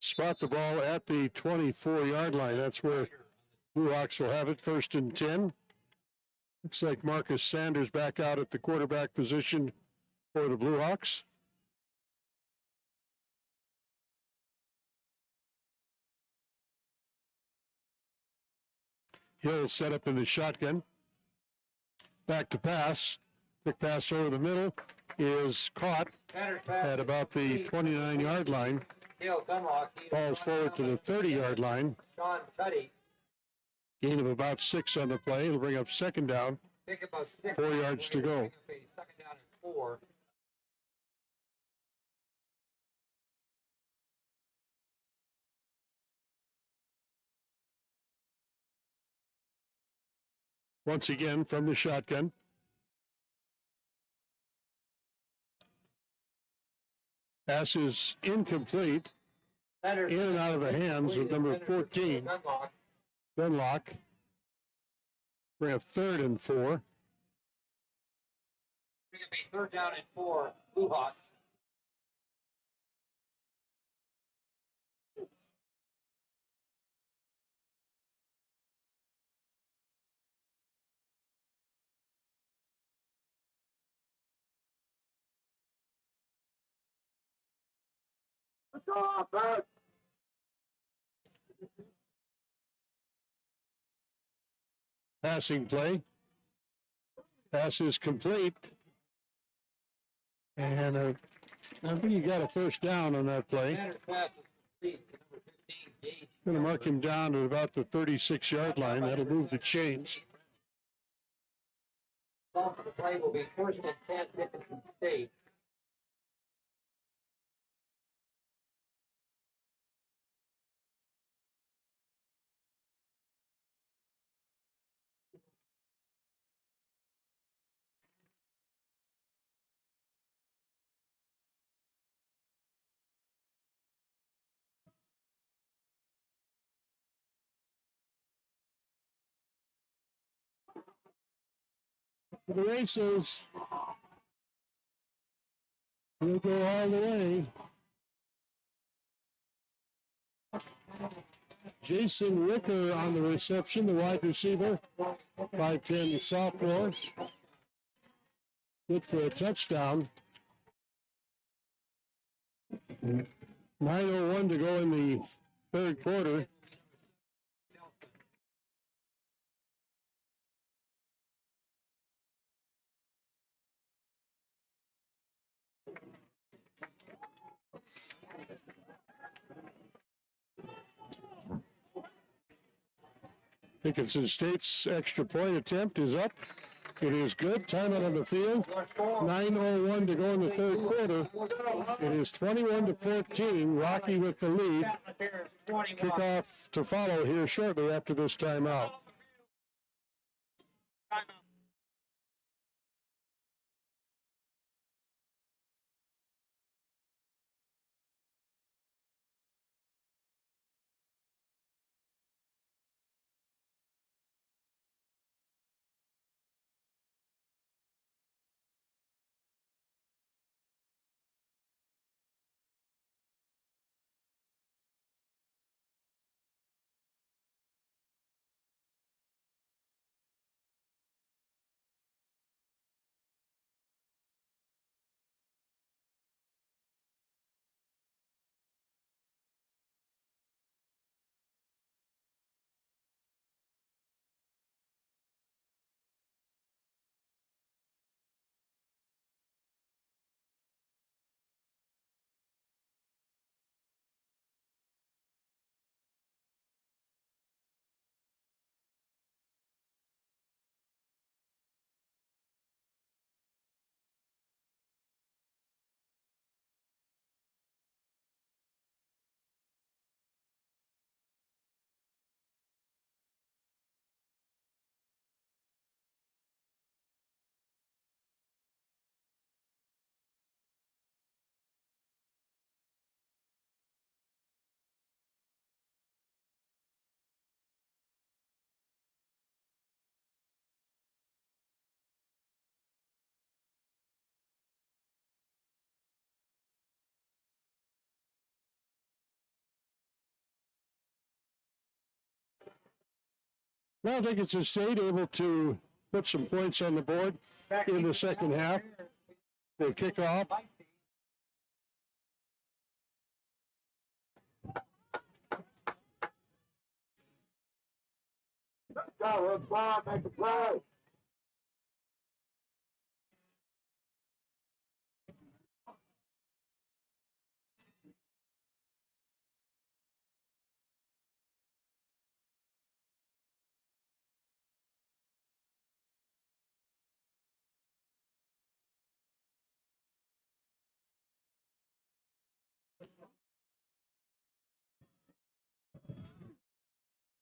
Spot the ball at the 24-yard line. That's where Blue Hawks will have it, 1st and 10. Looks like Marcus Sanders back out at the quarterback position for the Blue Hawks. Hill set up in the shotgun. Back to pass. Quick pass over the middle is caught at about the 29-yard line. Falls forward to the 30-yard line. Sean Cuddy. Gain of about 6 on the play. It'll bring up 2nd down. 4 yards to go. 2nd down and 4. Once again from the shotgun. Pass is incomplete. In and out of the hands of number 14, Dunlock. Bring up 3rd and 4. It's going to be 3rd down and 4, Blue Hawks. Let's go off, Bert. Passing play. Pass is complete. And I think you got a 1st down on that play. Sanders pass is complete to number 15, Gage. Going to mark him down at about the 36-yard line. That'll move the chains. Call for the play will be 1st and 10, Dickinson State. For the races. We'll go all the way. Jason Ricker on the reception, the wide receiver, 5'10" sophomore. Good for a touchdown. 9:01 to go in the 3rd quarter. Dickinson State's extra point attempt is up. It is good. Timeout on the field. 9:01 to go in the 3rd quarter. It is 21-14. Rocky with the lead. Kickoff to follow here shortly after this timeout. Now Dickinson State able to put some points on the board in the second half. They kick off. Let's go, make a play.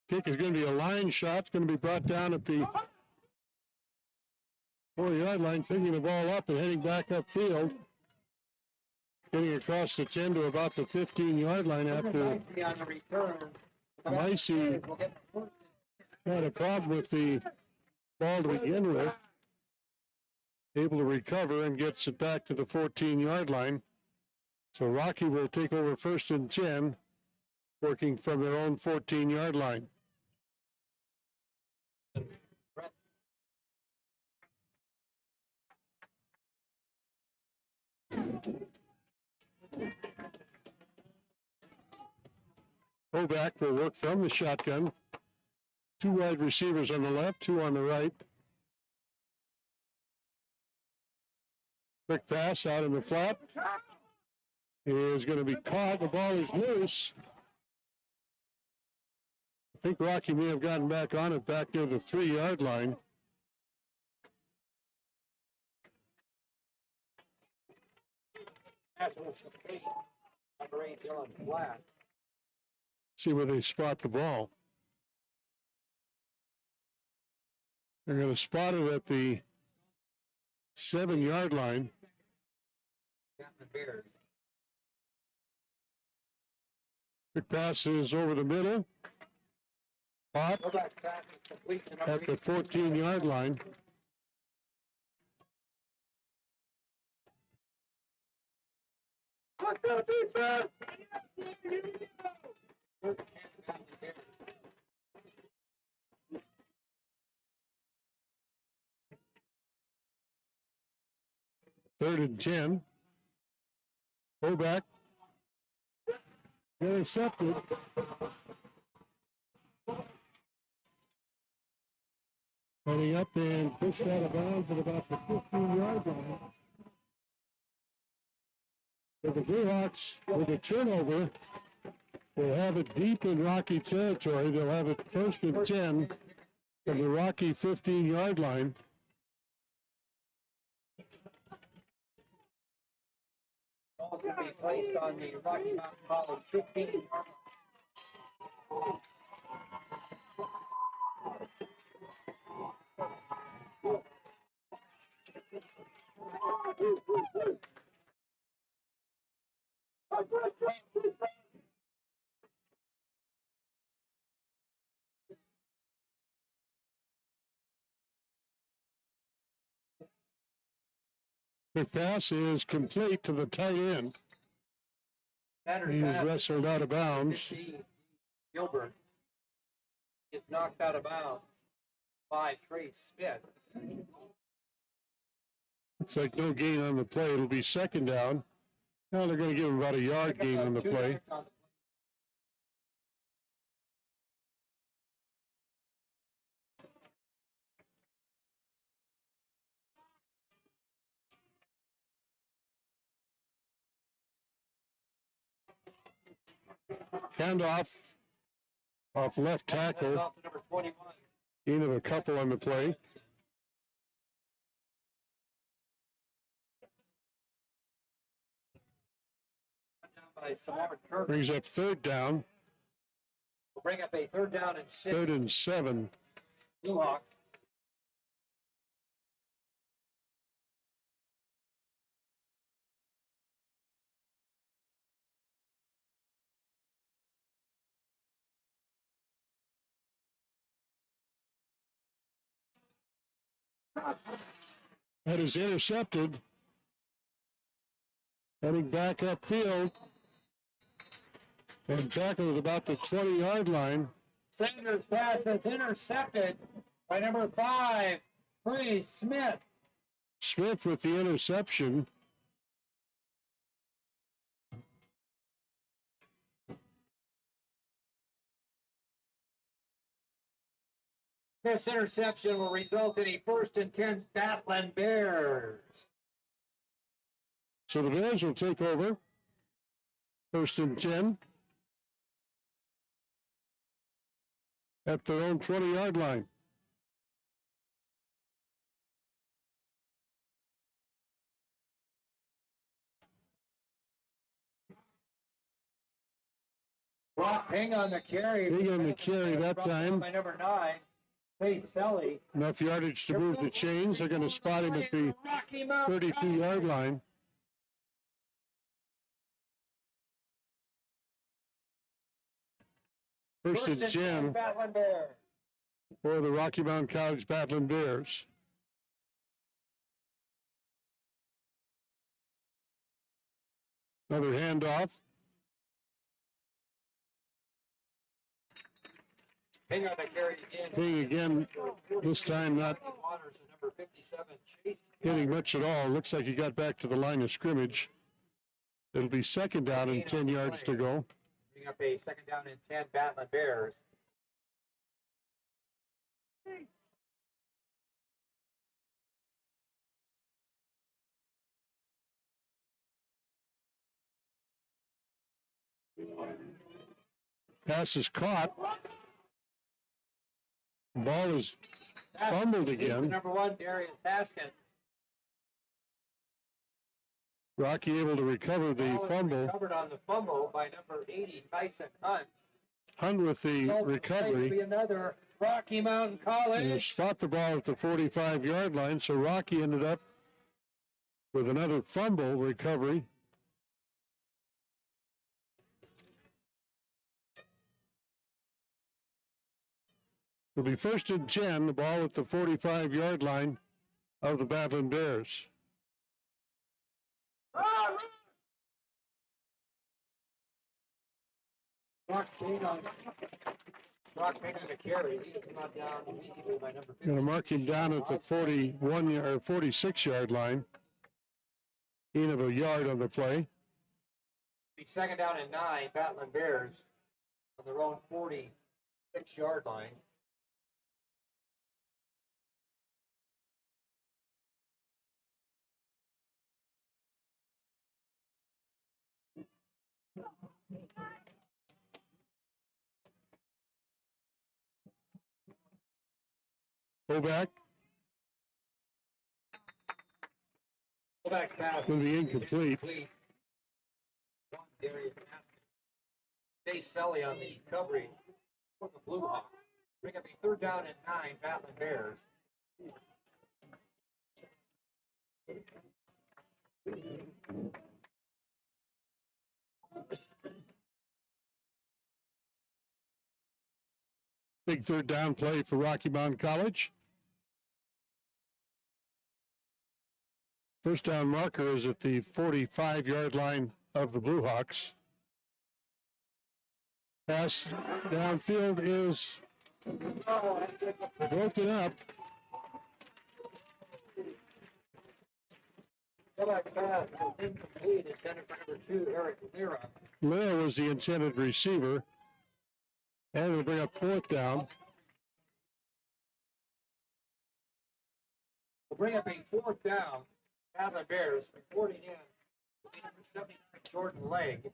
Kick is going to be a line shot. It's going to be brought down at the 4-yard line, picking the ball up and heading back upfield. Getting across the 10 to about the 15-yard line after Micey had a problem with the ball to begin with. Able to recover and gets it back to the 14-yard line. So Rocky will take over 1st and 10, working from their own 14-yard line. Fullback will work from the shotgun. 2 wide receivers on the left, 2 on the right. Quick pass out in the flat. Is going to be caught. The ball is loose. I think Rocky may have gotten back on it back near the 3-yard line. See where they spot the ball. They're going to spot it at the 7-yard line. Battlin Bears. Quick pass is over the middle. Caught Fullback pass is complete to number at the 14-yard line. Let's go, defense. Third and 10. Fullback. Intercepted. Heading up and pushed out of bounds at about the 15-yard line. So the Blue Hawks, with a turnover, will have it deep in Rocky territory. They'll have it 1st and 10 from the Rocky 15-yard line. Ball to be placed on the Rocky Mountain College 15. The pass is complete to the tight end. He was wrestled out of bounds. Gilbert is knocked out of bounds by Trey Smith. Looks like no gain on the play. It'll be 2nd down. Now they're going to give him about a yard gain on the play. Handoff off left tackle. Off to number 21. Gain of a couple on the play. By Samar Kirk. Brings up 3rd down. Will bring up a 3rd down and 6. 3rd and 7. Blue Hawk. That is intercepted. Heading back upfield. And tackled at about the 20-yard line. Sanders' pass is intercepted by number 5, Bree Smith. Smith with the interception. This interception will result in a 1st and 10 Battlin Bears. So the Bears will take over. 1st and 10. At their own 20-yard line. Hang on the carry. Hang on the carry that time. By number 9, Faith Selly. Enough yardage to move the chains. They're going to spot him at the 32-yard line. First and 10 for the Rocky Mountain College Battlin Bears. Another handoff. Hang on the carry again. King again, this time not hitting much at all. Looks like he got back to the line of scrimmage. It'll be 2nd down and 10 yards to go. Bring up a 2nd down and 10 Battlin Bears. Pass is caught. Ball is fumbled again. Number 1, Darius Haskins. Rocky able to recover the fumble. Recovered on the fumble by number 80, Tyson Hunt. Hunt with the recovery. Be another Rocky Mountain And College. spot the ball at the 45-yard line. So Rocky ended up with another fumble recovery. It'll be 1st and 10, the ball at the 45-yard line of the Battlin Bears. Rock Payne on the carry. He's not down immediately by number 50. Going to mark him down at the 46-yard line. Gain of a yard on the play. Be 2nd down and 9, Battlin Bears on their own 46-yard line. Go back. Fullback's pass. Going to be incomplete. Darius Haskins. Chase Selly on the recovery for the Blue Hawks. Bring up a 3rd down and 9, Battlin Bears. Big 3rd down play for Rocky Mountain College. First down marker is at the 45-yard line of the Blue Hawks. Pass downfield is broken up. Fullback's pass is incomplete. Intended for number 2, Eric Lira. Lira was the intended receiver. And we'll bring up 4th down. We'll bring up a 4th down. Battlin Bears reporting in. Number 79, Jordan Legg.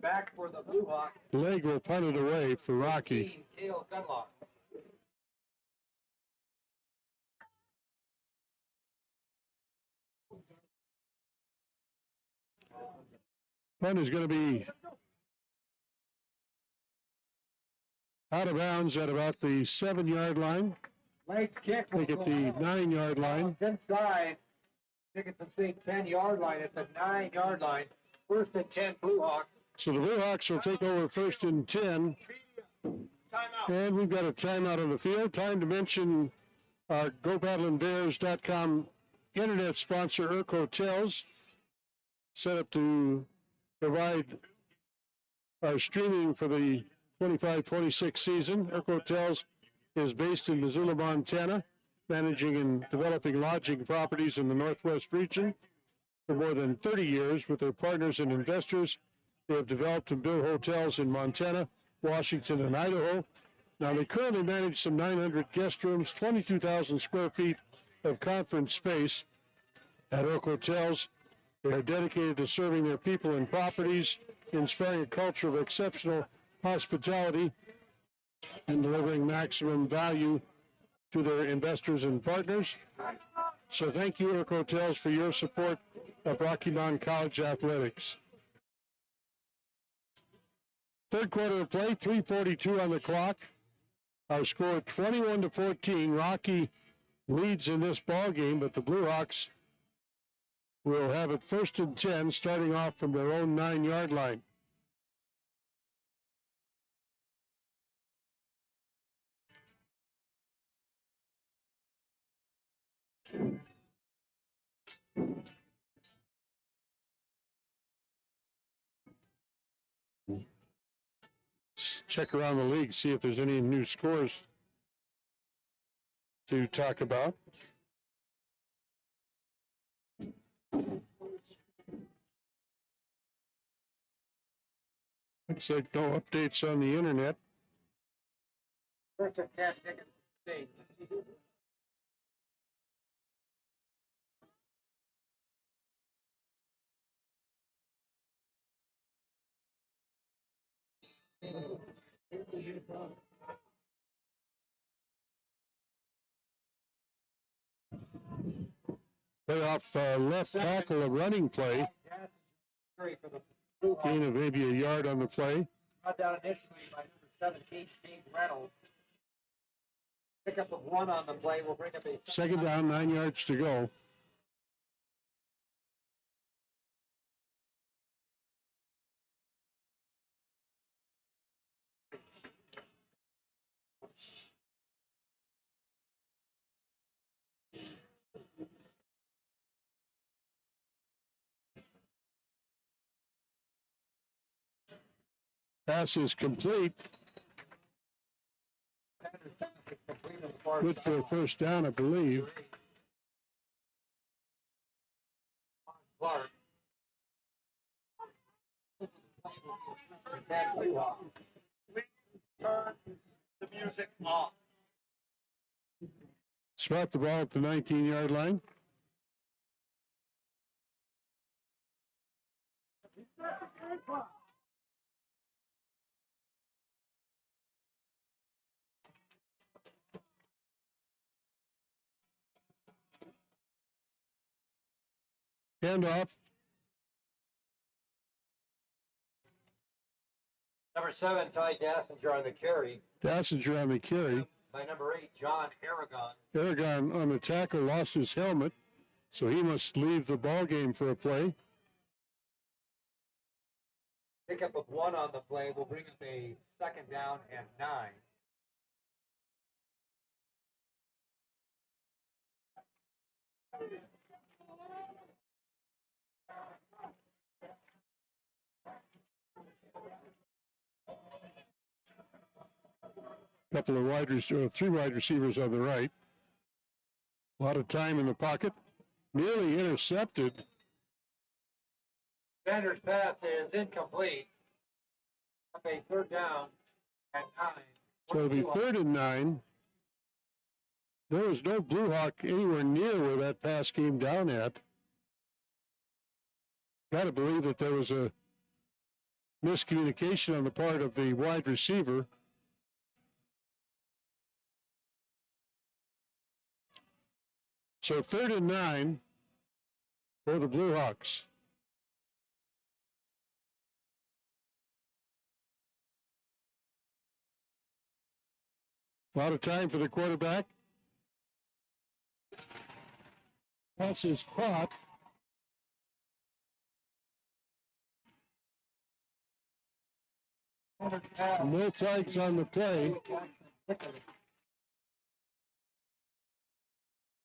Back for the Blue Hawks. Leg will punt it away for Rocky. Cale Gunlock. Punt is going to be out of bounds at about the 7-yard line. Late kick. Make it the 9-yard line. Inside. Dickinson State 10-yard line at the 9-yard line. 1st and 10 Blue Hawks. So the Blue Hawks will take over 1st and 10. Timeout. And we've got a timeout on the field. Time to mention our GoBattlinBears.com internet sponsor, Irk Hotels, set up to provide our streaming for the 25-26 season. Herb Hotels is based in Missoula, Montana, managing and developing lodging properties in the Northwest region. For more than 30 years with their partners and investors, they have developed and built hotels in Montana, Washington, and Idaho. Now, they currently manage some 900 guest rooms, 22,000 square feet of conference space. At Herb Hotels, they are dedicated to serving their people and properties, inspiring a culture of exceptional hospitality, and delivering maximum value to their investors and partners. So thank you, Herb Hotels, for your support of Rocky Mountain College athletics. Third quarter of play, 3:42 on the clock. Our score 21-14. Rocky leads in this ball game, but the Blue Hawks will have it 1st and 10, starting off from their own 9-yard line. Check around the league, see if there's any new scores to talk about. Looks like no updates on the internet. First and 10, Dickinson State. Playoff left tackle, a running play. Three for the Blue Hawks. Gain of maybe a yard on the play. Brought down initially by number 17, Steve Reynolds. Pickup of 1 on the play will bring up a Second down, 9 yards to go. Pass is complete. Good for a first down, I believe. Clark. Please turn the music off. Spot the ball at the 19-yard line. Handoff. Number 7, Ty Dassinger on the carry. Dassinger on the carry. By number 8, John Aragon. Aragon on the tackle lost his helmet, so he must leave the ball game for a play. Pickup of 1 on the play will bring up a second down and 9. Couple of three wide receivers on the right. A lot of time in the pocket. Nearly intercepted. Sanders' pass is incomplete. Up a third down and 9. So it'll be 3rd and 9. There was no Blue Hawk anywhere near where that pass came down at. Got to believe that there was a miscommunication on the part of the wide receiver. So 3rd and 9 for the Blue Hawks. A lot of time for the quarterback. Pass is caught. No flags on the play.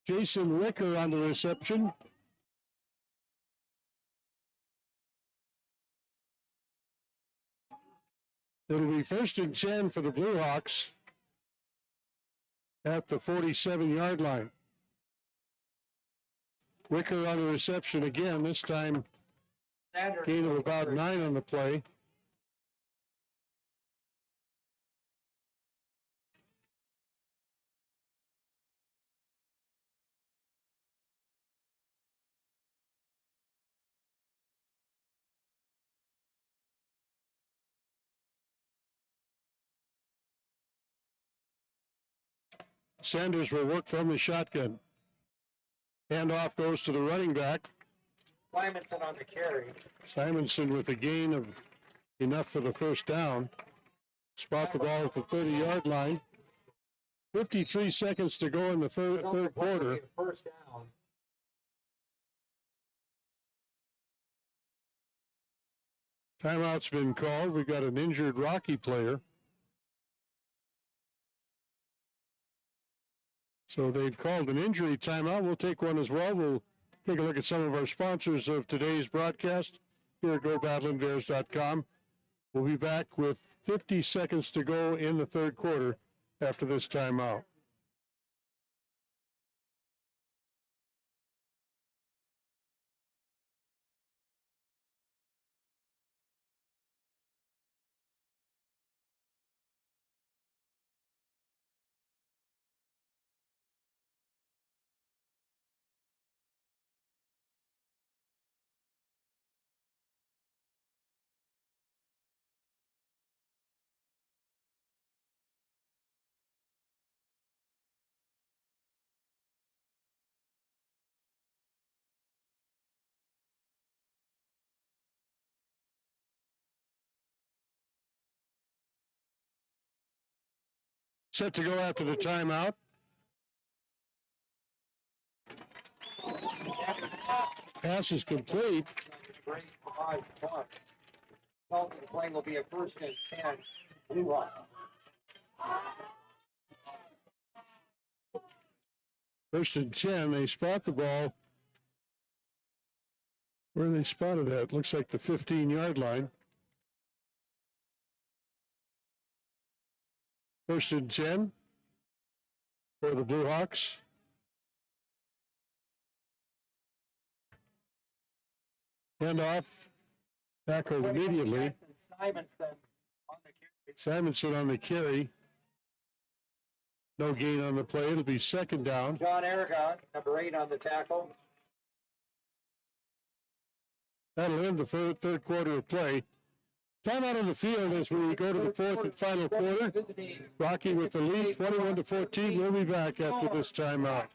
Jason Wicker on the reception. It'll be 1st and 10 for the Blue Hawks at the 47-yard line. Wicker on the reception again, this time Sanders. gain of about 9 on the play. Sanders will work from the shotgun. Handoff goes to the running back. Simonson on the carry. Simonson with a gain of enough for the first down. Spot the ball at the 30-yard line. 53 seconds to go in the third quarter. First down. Timeout's been called. We've got an injured Rocky player. So they've called an injury timeout. We'll take one as well. We'll take a look at some of our sponsors of today's broadcast here at GoBattlinBears.com. We'll be back with 50 seconds to go in the third quarter after this timeout. Set to go after the timeout. Pass is complete. The play will be a 1st and 10. Blue Hawks. 1st and 10. They spot the ball. Where are they spotted at? Looks like the 15-yard line. 1st and 10 for the Blue Hawks. Handoff. Tackled immediately. Simonson on the carry. No gain on the play. It'll be 2nd down. John Aragon, number 8 on the tackle. That'll end the third quarter of play. Timeout on the field as we go to the 4th and final quarter. Rocky with the lead, 21-14. We'll be back after this timeout.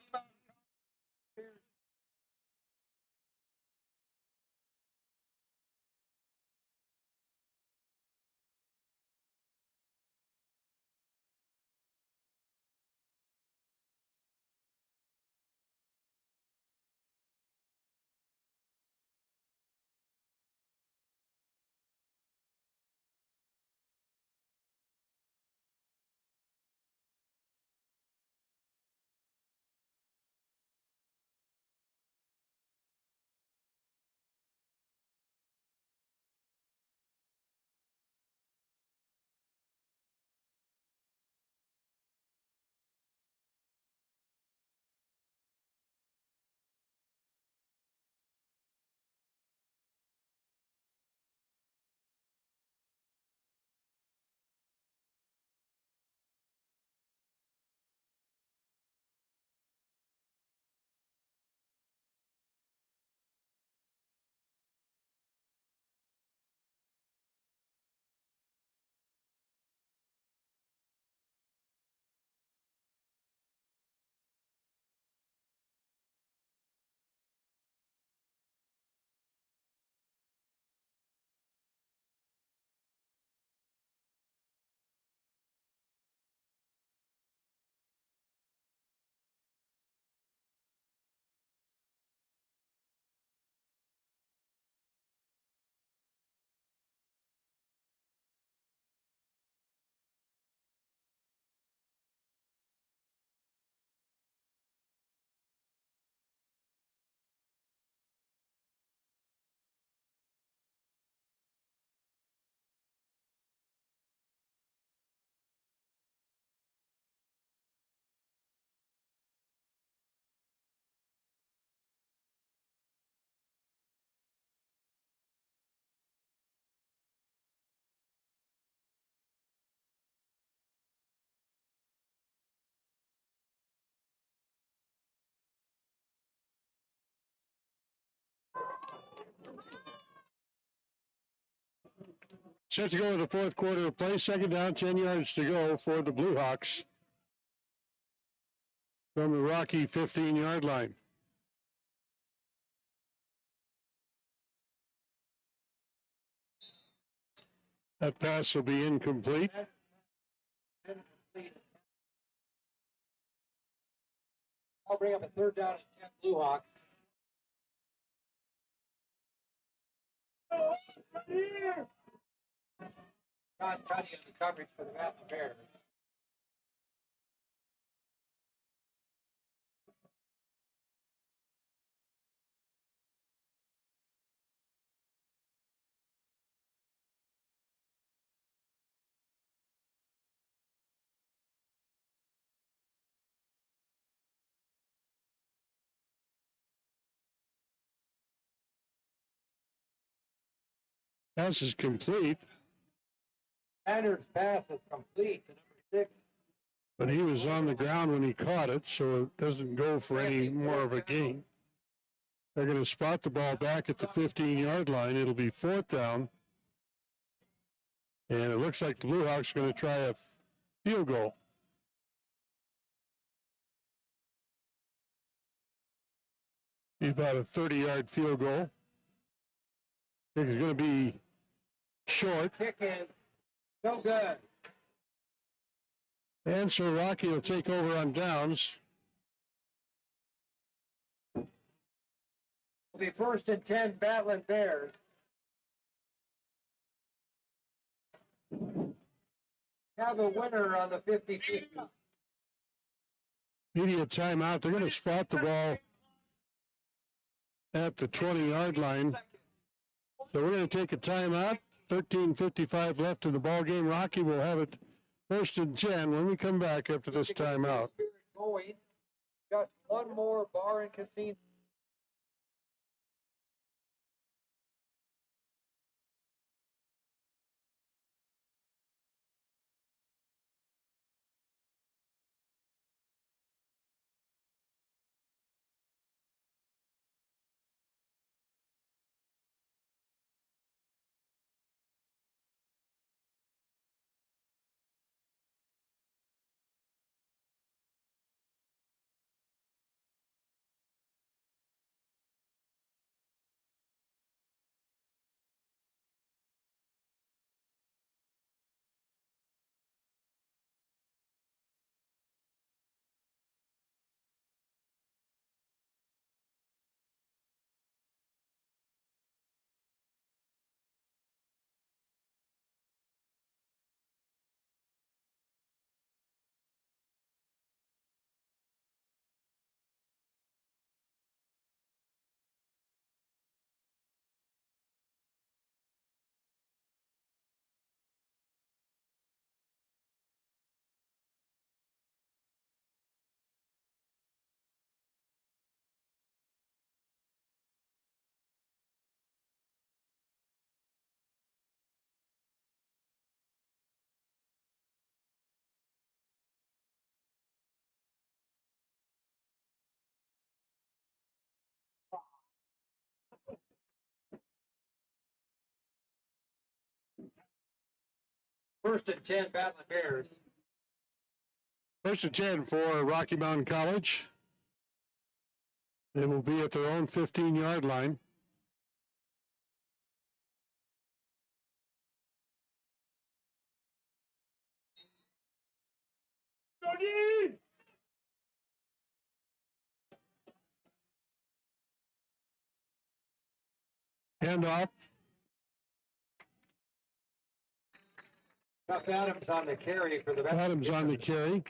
Set to go in the fourth quarter of play. Second down, 10 yards to go for the Blue Hawks from the Rocky 15-yard line. That pass will be incomplete. I'll bring up a third down and 10 Blue Hawks. John Cuddy on the coverage for the Battlin Bears. Pass is complete, Sanders' pass is complete to number 6. but he was on the ground when he caught it, so it doesn't go for any more of a gain. They're going to spot the ball back at the 15-yard line. It'll be fourth down. And it looks like the Blue Hawks are going to try a field goal. Be about a 30-yard field goal. I think it's going to be short. Kick in. No good. And so Rocky will take over on downs. It'll be first and 10 Battlin Bears. Have a winner on the 50-50. Media timeout. They're going to spot the ball at the 20-yard line. So we're going to take a timeout. 13:55 left in the ball game. Rocky will have it first and 10 when we come back after this timeout. Going. Just one more bar and casino. First and 10 Battlin Bears. First and 10 for Rocky Mountain College. They will be at their own 15-yard line. Handoff. Chuck Adams on the carry for the Adams on the carry.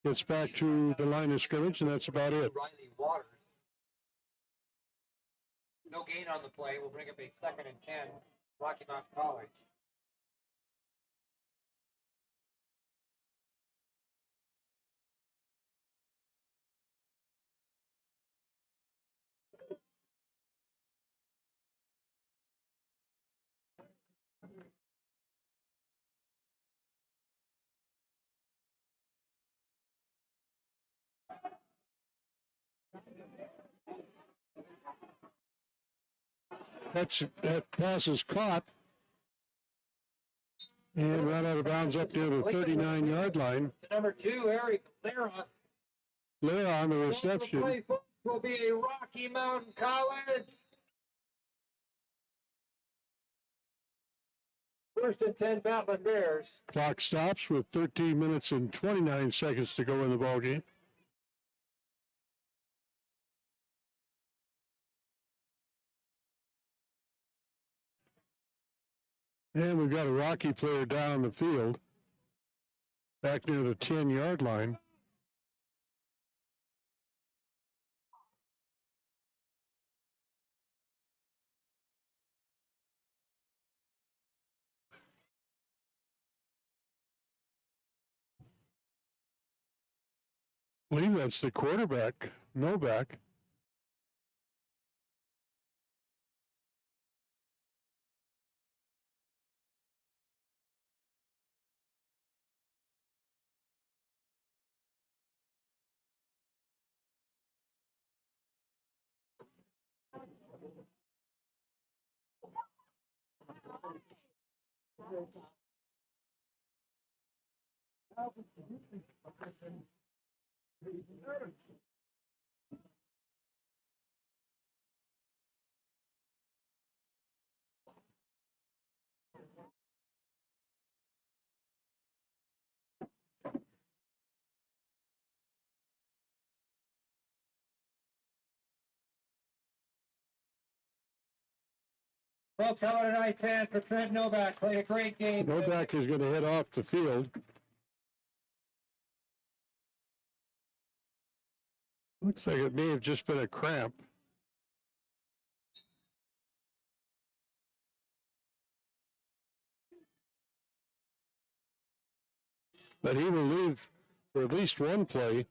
Gets back to the line of scrimmage, and that's about it. Riley Waters. No gain on the play. We'll bring up a second and 10, Rocky Mountain College. That pass is caught And right out of bounds up near the 39-yard line. To number 2, Eric Lara. Lara on the reception. Play will be Rocky Mountain College. First and 10, Battlin Bears. Clock stops with 13 minutes and 29 seconds to go in the ballgame. And we've got a Rocky player down on the field, back near the 10-yard line. I believe that's the quarterback, Novak. Folks, how about an I-10 for Trent Novak? Played a great game. Novak is going to head off the field. Looks like it may have just been a cramp. But he will leave for at least one play.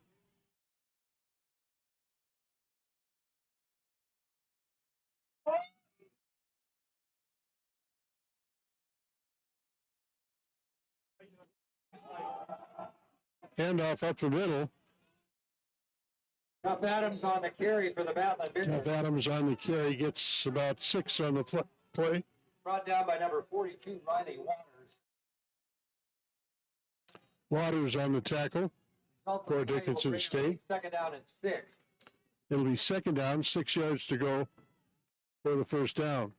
Handoff up the middle. Tough Adams on the carry for the Battlin Bears. Jeff Adams on the carry, gets about 6 on the play. Brought down by number 42, Riley Waters. Waters on the tackle for Dickinson State. Second down and 6. It'll be second down, 6 yards to go for the first down.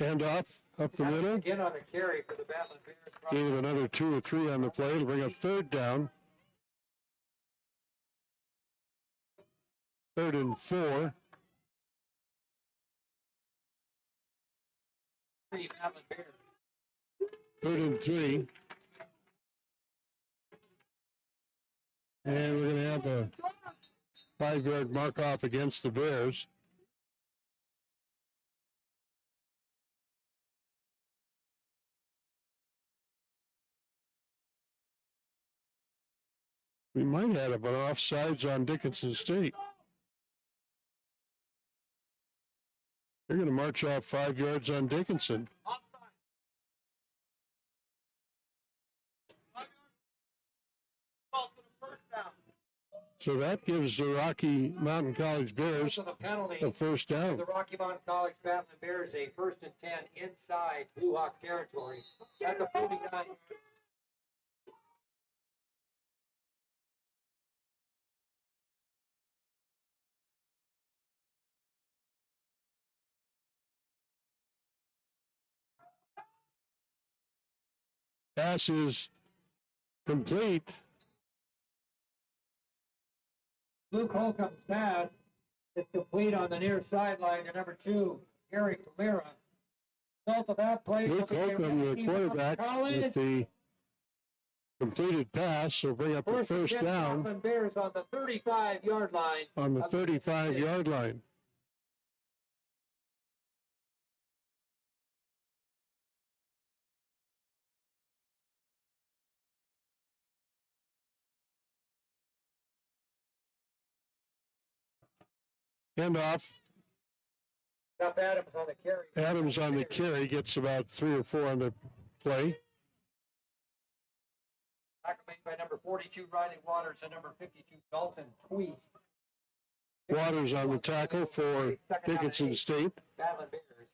Handoff up the middle. Again on the carry for the Battlin Bears. Gain of another 2 or 3 on the play to bring up third down. 3rd and 4. Battlin Bears. 3rd and 3. And we're going to have a 5-yard mark off against the Bears. We might have an offsides on Dickinson State. They're going to march off 5 yards on Dickinson. So that gives the Rocky Mountain College Bears a first down. The Rocky Mountain College Battlin Bears a 1st and 10 inside Blue Hawk territory. At the 49. Pass is complete. Luke Holcomb's pass is complete on the near sideline to number 2, Eric Lara. Result of that play. Luke Holcomb, the quarterback, with the completed pass will bring up the first down Bears on the 35-yard line. on the 35-yard line. Handoff. Adams on the carry. Adams on the carry, gets about 3 or 4 on the play. Tackle made by number 42, Riley Waters, and number 52, Dalton Tweed. Waters on the tackle for Dickinson State. Battlin Bears.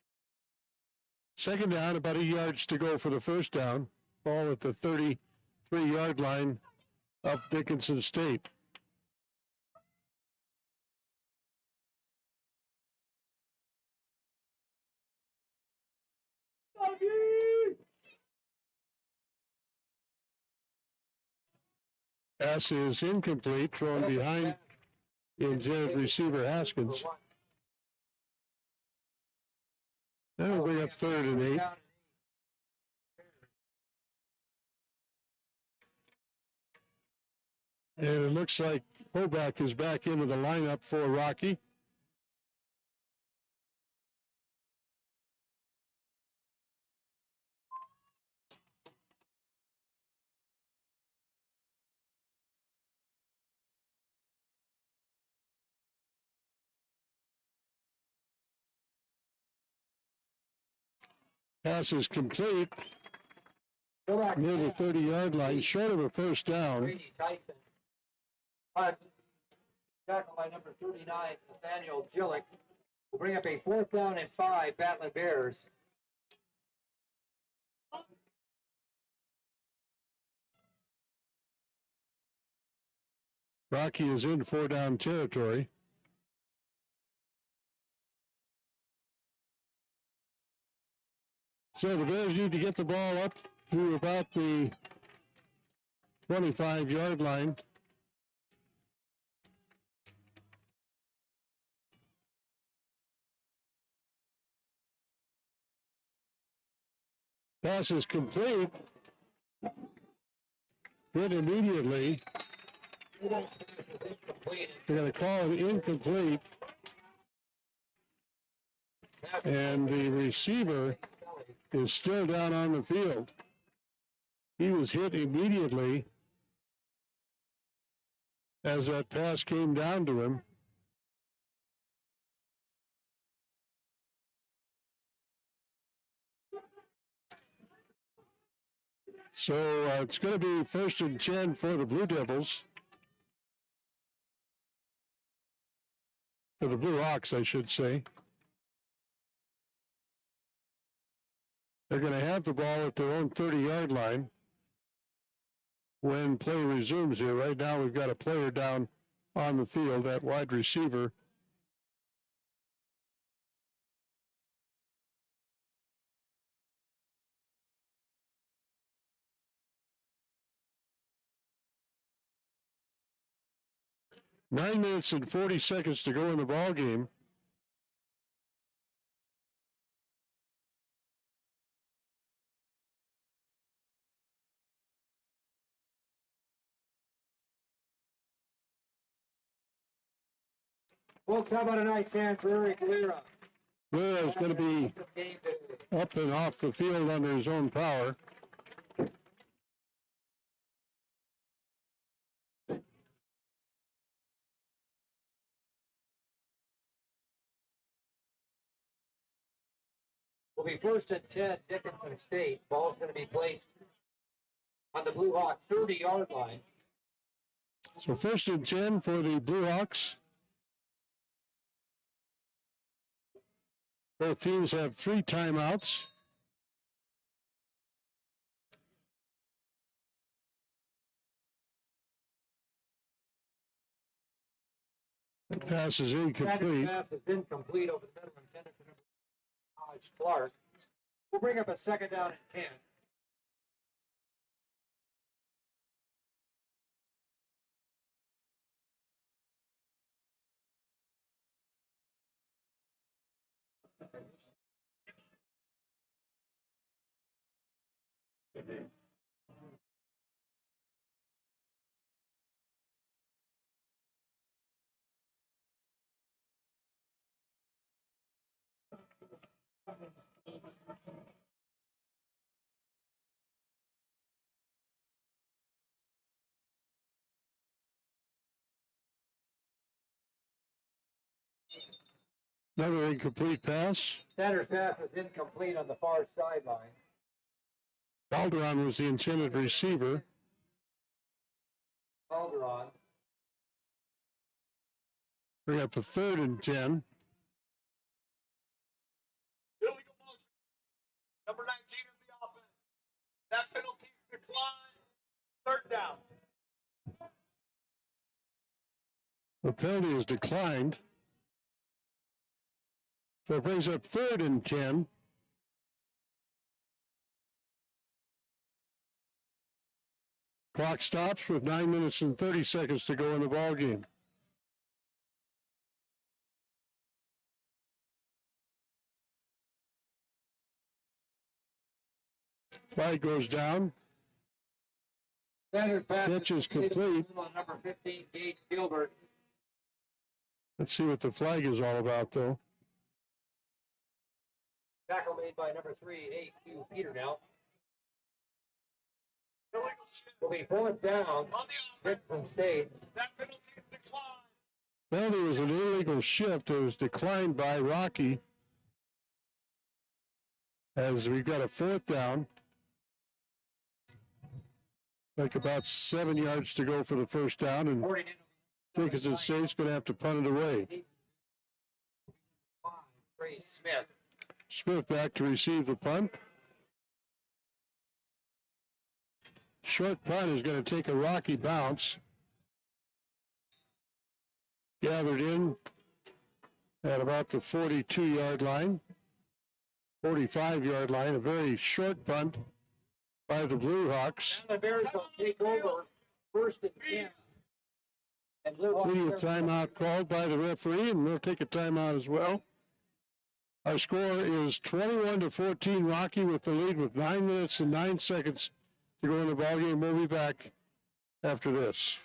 Second down, about 8 yards to go for the first down. Ball at the 33-yard line of Dickinson State. Pass is incomplete, thrown behind the intended receiver Haskins. That'll bring up 3rd and 8. And it looks like Hoback is back into the lineup for Rocky. Pass is complete near the 30-yard line, short of a first down. Brady Tyson. Punt. Tackle by number 39, Nathaniel Gillick. Will bring up a 4th down and 5, Battlin Bears. Rocky is in 4-down territory. So the Bears need to get the ball up to about the 25-yard line. Pass is complete. Hit immediately. They're going to call it incomplete. And the receiver is still down on the field. He was hit immediately as that pass came down to him. So it's going to be 1st and 10 for the Blue Devils. For the Blue Hawks, I should say. They're going to have the ball at their own 30-yard line when play resumes here. Right now we've got a player down on the field, that wide receiver. Nine minutes and 40 seconds to go in the ball game. Folks, how about a nice hand for Eric Lira? Lira is going to be up and off the field under his own power. Will be 1st and 10, Dickinson State. Ball's going to be placed on the Blue Hawks 30-yard line. So 1st and 10 for the Blue Hawks. Both teams have 3 timeouts. The pass is incomplete. Pass is incomplete over the middle, intended for number Clark. We'll bring up a 2nd down and 10. Another incomplete pass. Center's pass is incomplete on the far sideline. Calderon was the intended receiver. Calderon. Bring up a 3rd and 10. Illegal motion. Number 19 of the offense. That penalty declined. 3rd down. The penalty is declined. So it brings up 3rd and 10. Clock stops with 9 minutes and 30 seconds to go in the ball game. Flag goes down. Standard pass. Catch is complete. Number 15, Gage Gilbert. Let's see what the flag is all about, though. Tackle made by number 3, A.Q. Peter now. Illegal shift. Will be 4th down. On the offense. Dickinson State. That penalty is declined. Penalty was an illegal shift. It was declined by Rocky. As we've got a 4th down. Like about 7 yards to go for the 1st down, and Dickinson State's going to have to punt it away. Ray Smith. Smith back to receive the punt. Short punt is going to take a rocky bounce. Gathered in at about the 42-yard line, 45-yard line. A very short punt by the Blue Hawks. The Bears will take over 1st and 10. And Blue Hawks. Media timeout called by the referee, and we'll take a timeout as well. Our score is 21-14. Rocky with the lead with 9 minutes and 9 seconds to go in the ballgame. We'll be back after this.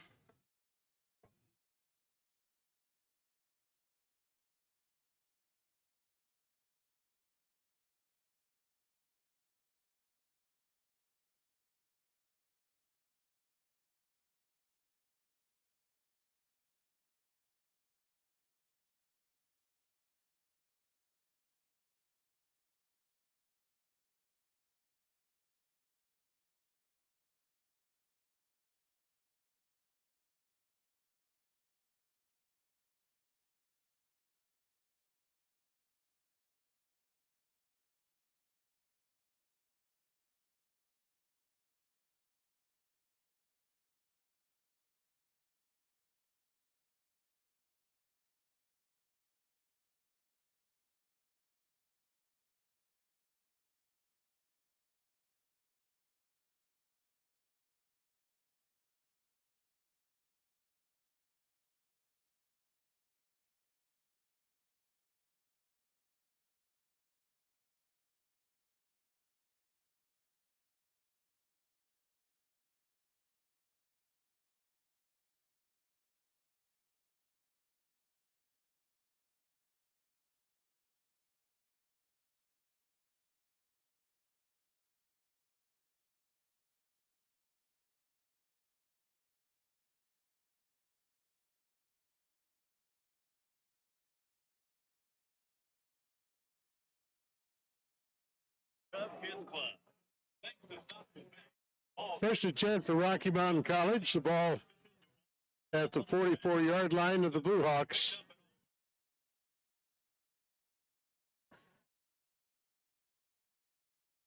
First and 10 for Rocky Mountain College. The ball at the 44-yard line of the Blue Hawks.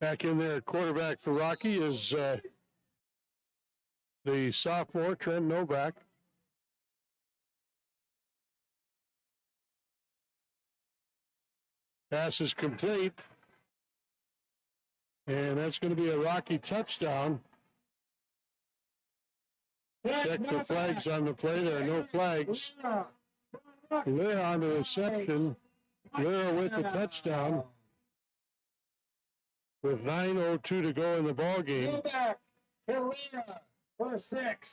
Back in there, quarterback for Rocky is the sophomore, Trent Novak. Pass is complete. And that's going to be a Rocky touchdown. Check for flags on the play. There are no flags. Lear on the reception. Lear with the touchdown. With 9:02 to go in the ball game. For 6.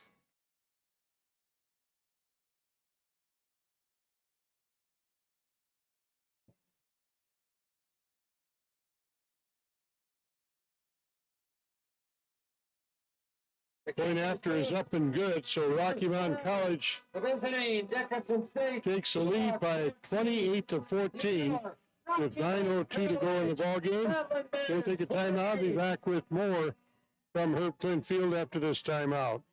Point after is up and good, so Rocky Mountain College Visiting Dickinson State. takes a lead by 28-14 with 9:02 to go in the ball game. We'll take a timeout. I'll be back with more from Herb Klindt Field after this timeout.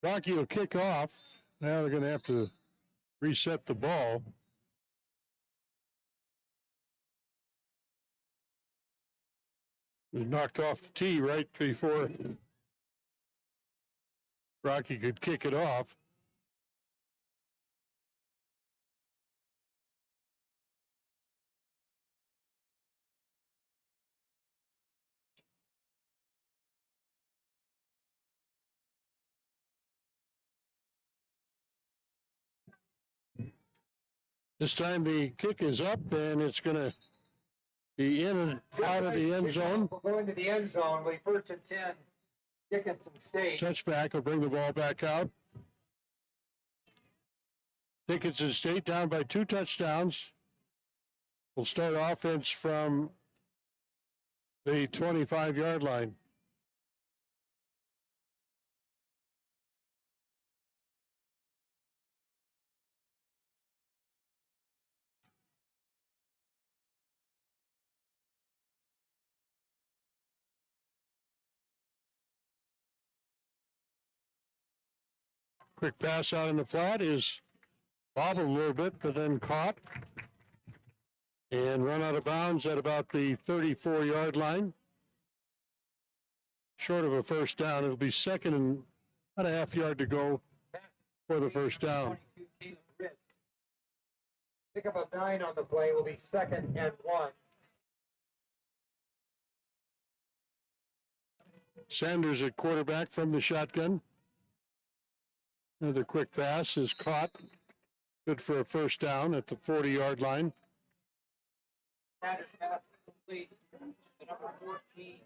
Rocky will kick off. Now they're going to have to reset the ball. It was knocked off the tee right before Rocky could kick it off. This time the kick is up and it's going to be in and out of the end zone. We'll go into the end zone. We first and 10, Dickinson State. Touchback will bring the ball back out. Dickinson State down by 2 touchdowns. We'll start offense from the 25-yard line. Quick pass out in the flat is bobbled a little bit, but then caught and run out of bounds at about the 34-yard line. Short of a first down. It'll be second and about a half yard to go for the first down. Pick up a 9 on the play. Will be second and 1. Sanders at quarterback from the shotgun. Another quick pass is caught. Good for a first down at the 40-yard line. Sanders pass complete to number 14,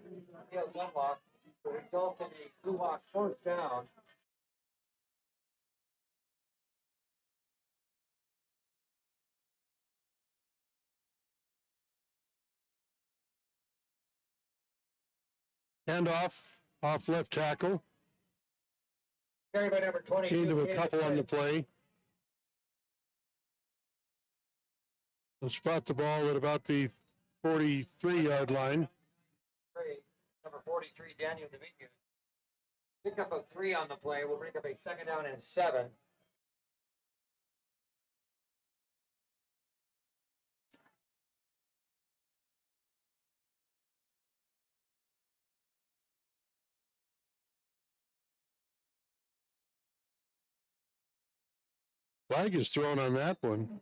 Field Dunlop, to result in a Blue Hawk first down. Handoff off left tackle. Carried by number 22. Into a couple on the play. They'll spot the ball at about the 43-yard line. Number 43, Daniel Dominguez. Pick up a 3 on the play. We'll bring up a second down and 7. Flag is thrown on that one.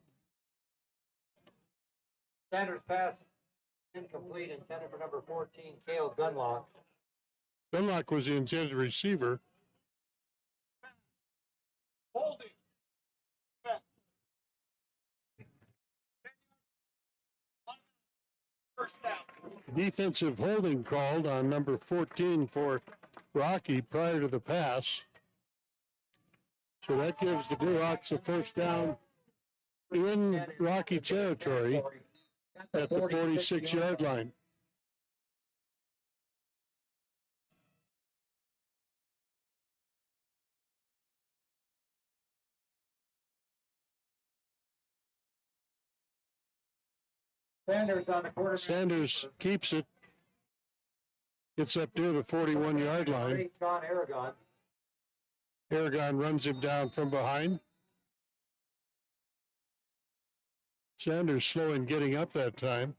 Sanders pass incomplete, intended for number 14, Cale Gunlock. Dunlock was the intended receiver. Holding. First down. Defensive holding called on number 14 for Rocky prior to the pass. So that gives the Blue Hawks a first down in Rocky territory at the 46-yard line. Sanders on the quarterback. Sanders keeps it. Gets up near the 41-yard line. John Aragon. Aragon runs him down from behind. Sanders slow in getting up that time.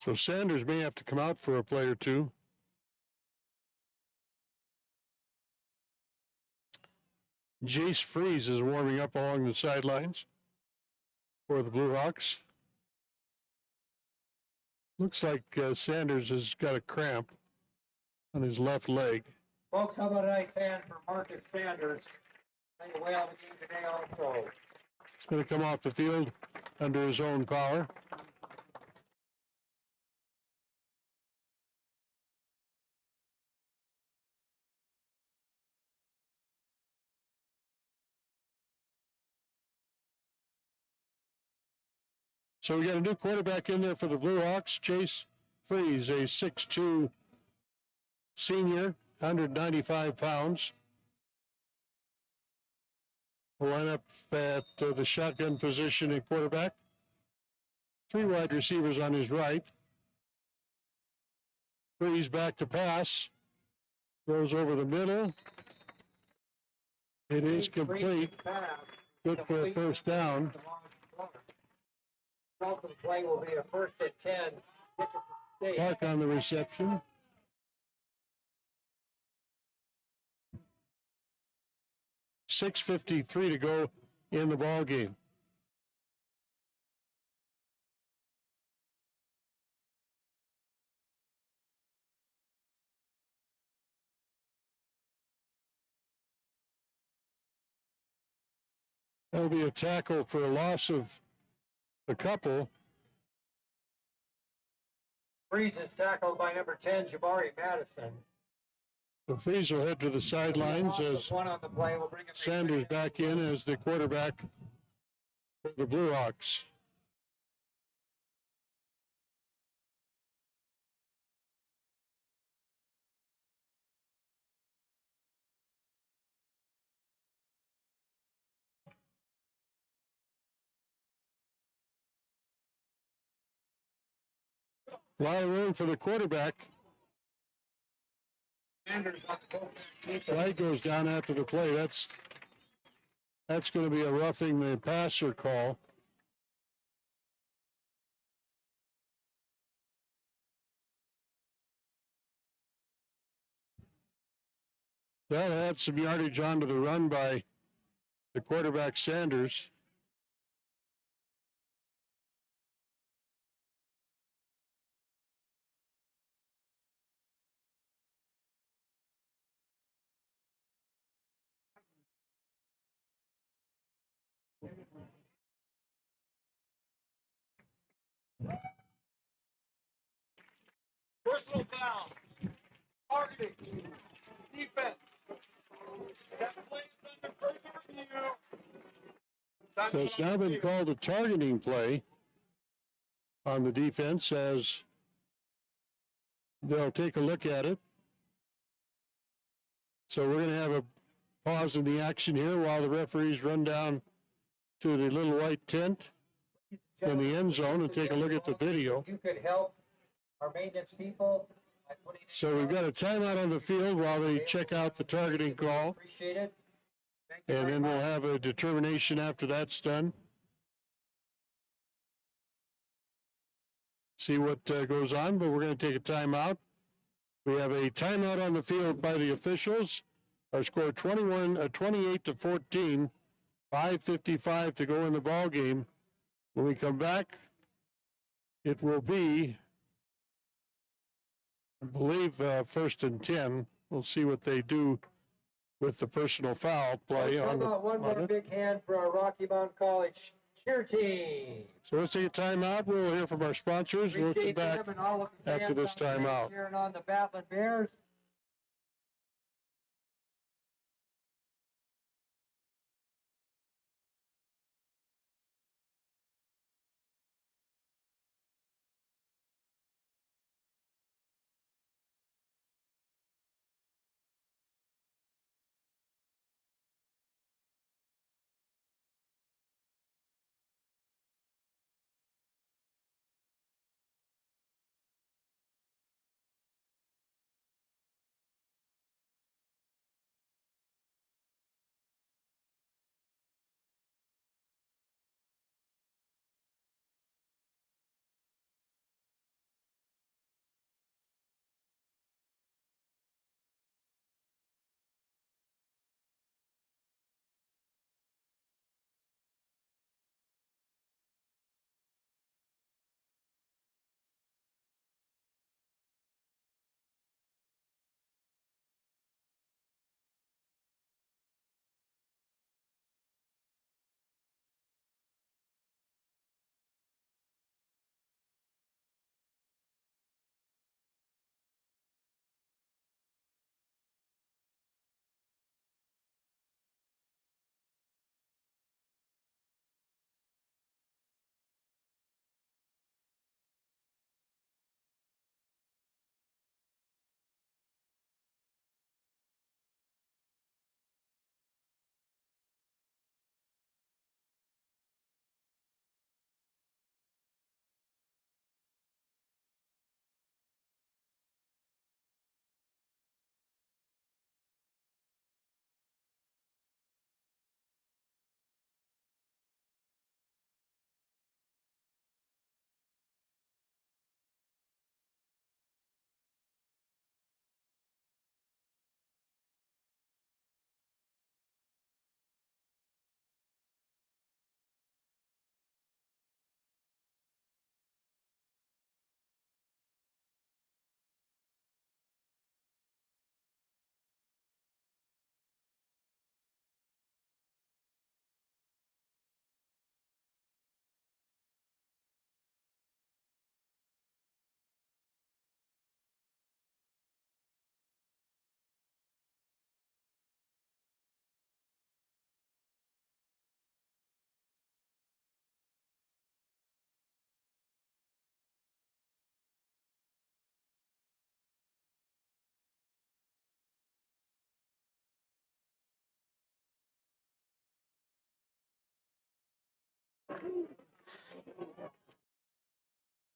So Sanders may have to come out for a play or two. Jace Freeze is warming up along the sidelines for the Blue Hawks. Looks like Sanders has got a cramp on his left leg. Folks, how about a nice hand for Marcus Sanders? Playing well the game today also. He's going to come off the field under his own power. So we got a new quarterback in there for the Blue Hawks, Chase Freeze, a 6'2" senior, 195 pounds. Will line up at the shotgun position at quarterback. 3 wide receivers on his right. Freeze back to pass. Goes over the middle. It is complete. Good for a first down. Result of the play will be a 1st and 10. Dickinson State. Clark on the reception. .653 to go in the ball game. That'll be a tackle for a loss of a couple. Freeze is tackled by number 10, Jabari Madison. The Freeze will head to the sidelines as One on the play will bring up Sanders back in as the quarterback for the Blue Hawks. A lot of room for the quarterback. Sanders on the fullback. Flag goes down after the play. That's going to be a roughing the passer call. That had some yardage onto the run by the quarterback Sanders. Personal foul. Targeting. Defense. That play is under further review. So it's now been called a targeting play on the defense as they'll take a look at it. So we're going to have a pause in the action here while the referees run down to the little white tent in the end zone and take a look at the video. You could help our maintenance people by putting. So we've got a timeout on the field while they check out the targeting call, Appreciate it. Thank you and very then we'll much. have a determination after that's done. See what goes on, but we're going to take a timeout. We have a timeout on the field by the officials. Our score 28 to 14, 5:55 to go in the ball game. When we come back, it will be, I believe, 1st and 10. We'll see what they do with the personal foul play How on the. about one on more it. big hand for our Rocky Mountain College cheer team. So let's take a timeout. We'll hear from our sponsors. We'll come Appreciate back them and all of the after fans this out there timeout. cheering on the Battlin Bears.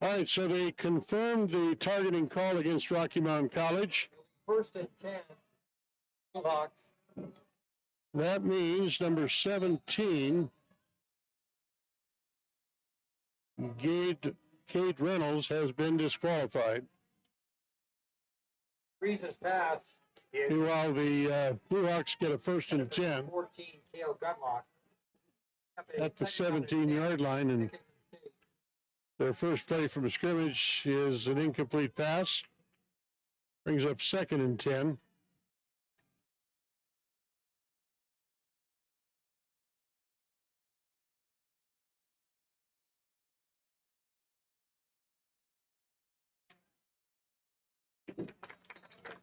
All right, so they confirmed the targeting call against Rocky Mountain College. 1st and 10. Blue Hawks. That means number 17, Cade Reynolds, has been disqualified. Reese's pass is While the Blue Hawks get a 1st and 10 14, Kale Gunlock. at the 17-yard line, and their first play from scrimmage is an incomplete pass. Brings up 2nd and 10.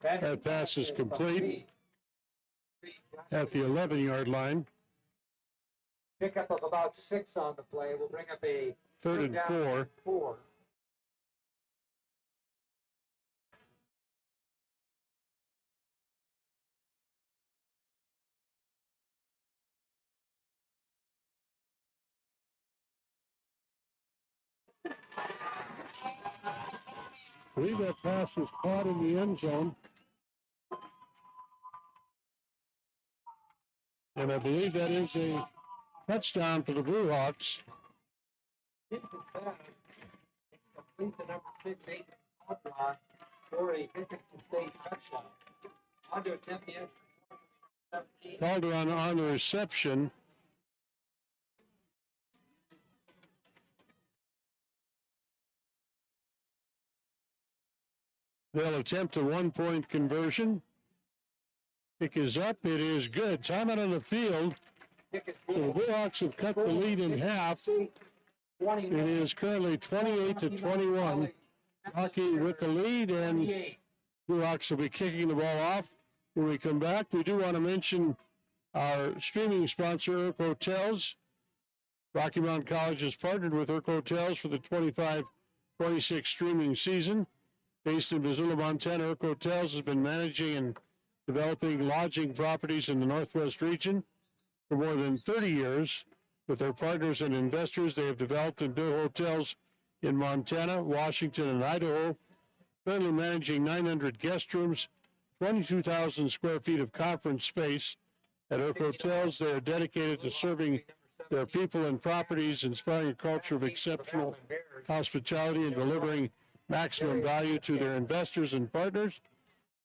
That pass is complete at the 11-yard line. Pickup of about 6 on the play. We'll bring up a 3rd and down 4. I believe that pass was caught in the end zone. And I believe that is a touchdown for the Blue Hawks. It's complete to number 6, 8, Conrad, for a Dickinson State touchdown. On to attempt the extra 17. Calderon on the reception. They'll attempt a 1-point conversion. Kick is up. It is good. Timeout on the field. So the Blue Hawks have cut the lead in half. It is currently 28-21. Rocky with the lead, and Blue Hawks will be kicking the ball off. When we come back, we do want to mention our streaming sponsor, Urk Hotels. Rocky Mountain College has partnered with Urk Hotels for the 25-26 streaming season. Based in Missoula, Montana, Urk Hotels has been managing and developing lodging properties in the Northwest region for more than 30 years. With their partners and investors, they have developed and built hotels in Montana, Washington, and Idaho, currently managing 900 guest rooms, 22,000 square feet of conference space. At Urk Hotels, they are dedicated to serving their people and properties, inspiring a culture of exceptional hospitality and delivering maximum value to their investors and partners.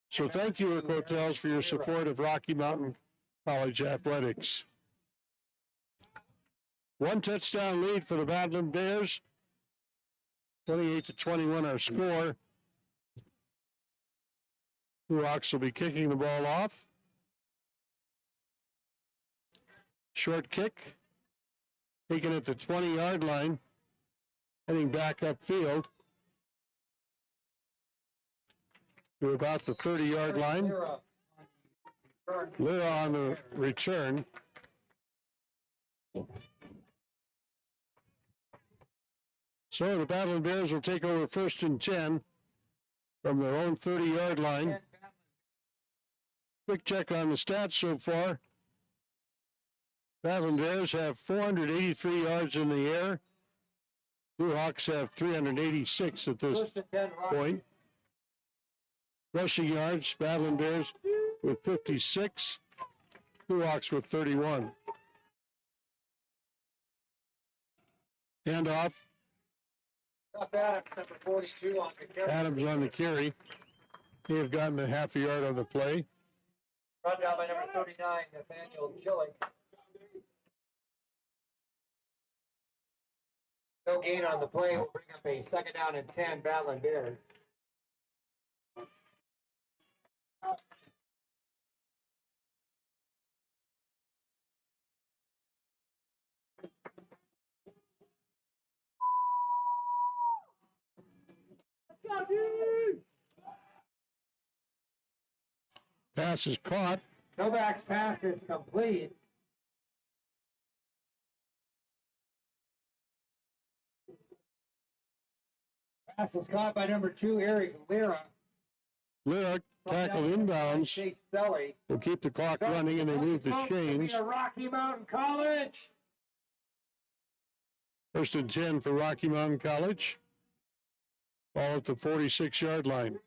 So thank you, Urk Hotels, for your support of Rocky Mountain College athletics. 1 touchdown lead for the Battlin Bears. 28-21 our score. Blue Hawks will be kicking the ball off. Short kick. Taken at the 20-yard line. Heading back upfield to about the 30-yard line. Lyra on the return. So the Battlin Bears will take over 1st and 10 from their own 30-yard line. Quick check on the stats so far. Battlin Bears have 483 yards in the air. Blue Hawks have 386 at this point. Rushing yards, Battlin Bears with 56, Blue Hawks with 31. Handoff. Adams, number 42 on the carry. Adams on the carry. They have gotten a half a yard on the play. Run down by number 39, Nathaniel Killick. No gain on the play. We'll bring up a 2nd down and 10, Battlin Bears. Pass is caught. Novak's pass is complete. Pass is caught by number 2, Eric Lyra. Lyra tackle inbounds. Chase Selly. Will keep the clock running, and they move the chains. Rocky Mountain College. 1st and 10 for Rocky Mountain College. Ball at the 46-yard line.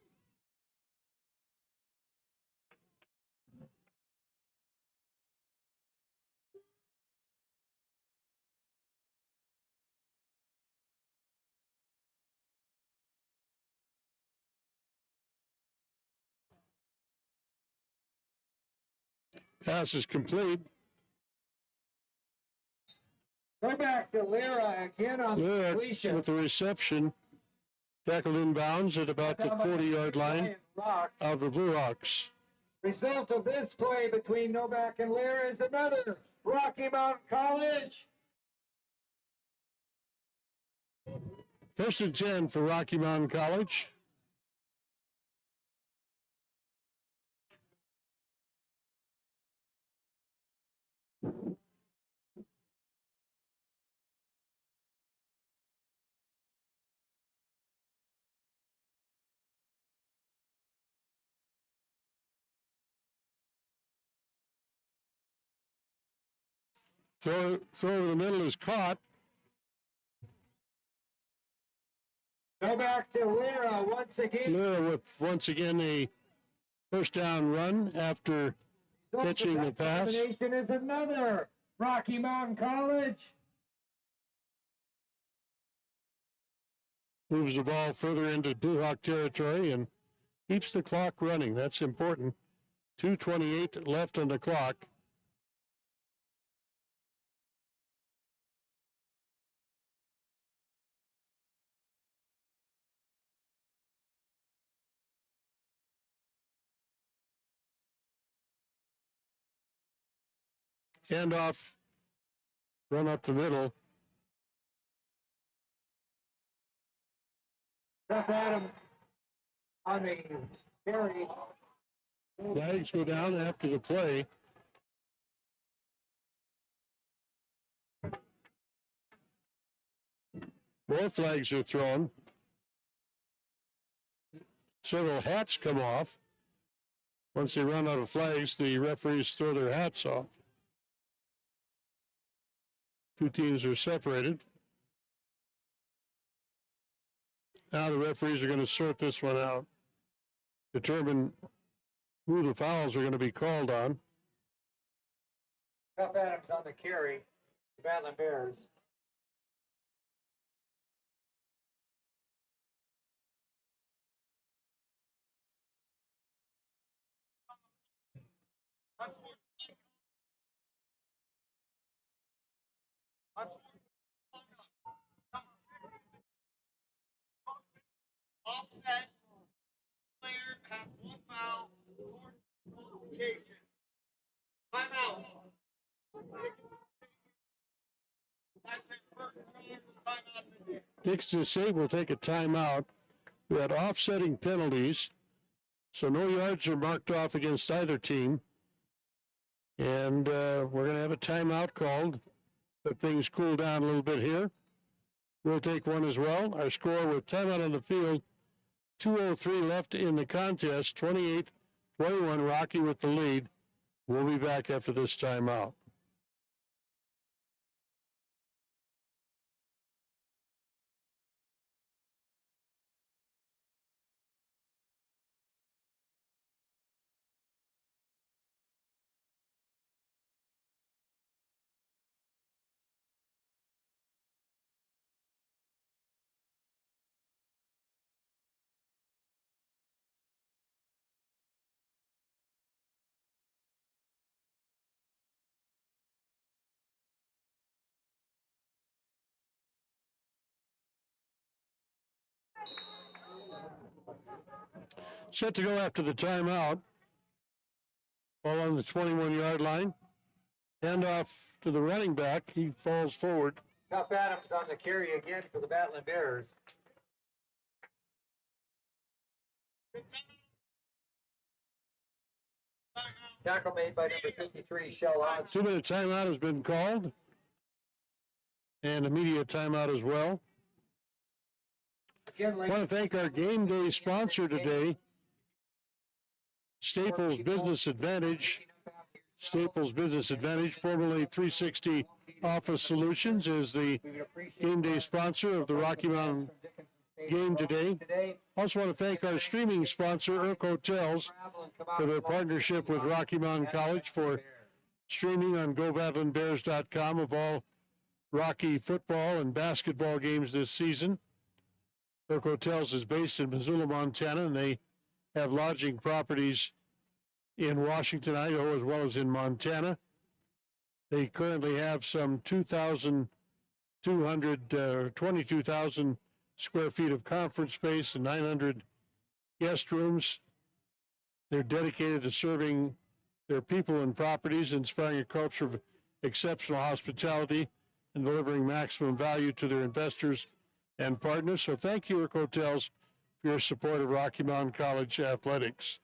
Pass is complete. Go back to Lyra again on the Lyra completion. with the reception. Tackled inbounds at about the 40-yard line of the Blue Hawks. Result of this play between Novak and Lyra is another Rocky Mountain College. First and 10 for Rocky Mountain College. Throw over the middle is caught. Go back to Lyra once again. Lyra with once again a first down run after catching the pass. Destination is another Rocky Mountain College. Moves the ball further into Blue Hawk territory and keeps the clock running. That's important. 2:28 left on the clock. Handoff, run up the middle. Step Adams on the carry. Flags go down after the play. More flags are thrown. Several hats come off. Once they run out of flags, the referees throw their hats off. Two teams are separated. Now the referees are going to sort this one out, determine who the fouls are going to be called on. Step Adams on the carry. The Battlin Bears. Offset, player has one foul, qualification. Timeout. Dickinson State will take a timeout. We had offsetting penalties, so no yards are marked off against either team. And we're going to have a timeout called. Let things cool down a little bit here. We'll take one as well. Our score with timeout on the field, 2:03 left in the contest, 28-21, Rocky with the lead. We'll be back after this timeout. Set to go after the timeout. Ball on the 21-yard line. Hand off to the running back. He falls forward. Step Adams on the carry again for the Battlin Bears. Tackle made by number 53, Shell Hodge. 2-minute timeout has been called. And immediate timeout as well. Again, I want to thank our game day sponsor today, Staples Business Advantage. Staples Business Advantage, formerly 360 Office Solutions, is the game day sponsor of the Rocky Mountain game today. Also want to thank our streaming sponsor, Herb Hotels, for their partnership with Rocky Mountain College for streaming on GoBattlinBears.com of all Rocky football and basketball games this season. Herb Hotels is based in Missoula, Montana, and they have lodging properties in Washington, Idaho, as well as in Montana. They currently have some 22,000 square feet of conference space and 900 guest rooms. They're dedicated to serving their people and properties, inspiring a culture of exceptional hospitality and delivering maximum value to their investors and partners. So thank you, Herb Hotels, for your support of Rocky Mountain College athletics.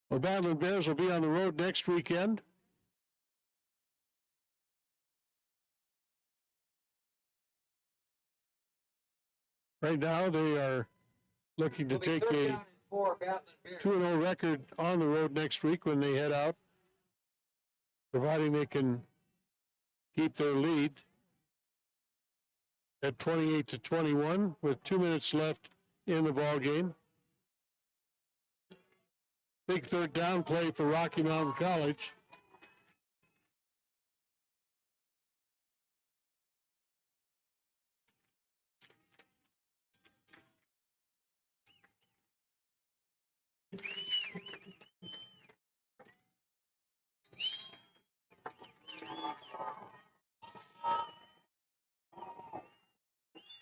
The Battlin Bears will be on the road next weekend. Right now, they are looking to take a 2-0 record on the road next week when they head out, providing they can keep their lead at 28-21 with 2 minutes left in the ball game. Big third down play for Rocky Mountain College.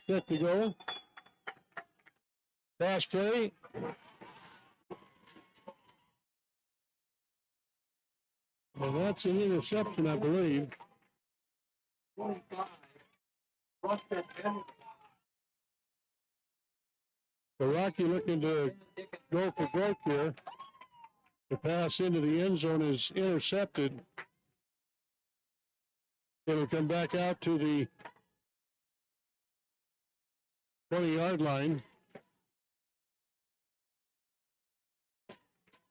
Set to go. Pass play. And that's an interception, I believe. 25. Rusted and So Rocky looking to go for broke here. The pass into the end zone is intercepted. It'll come back out to the 20-yard line.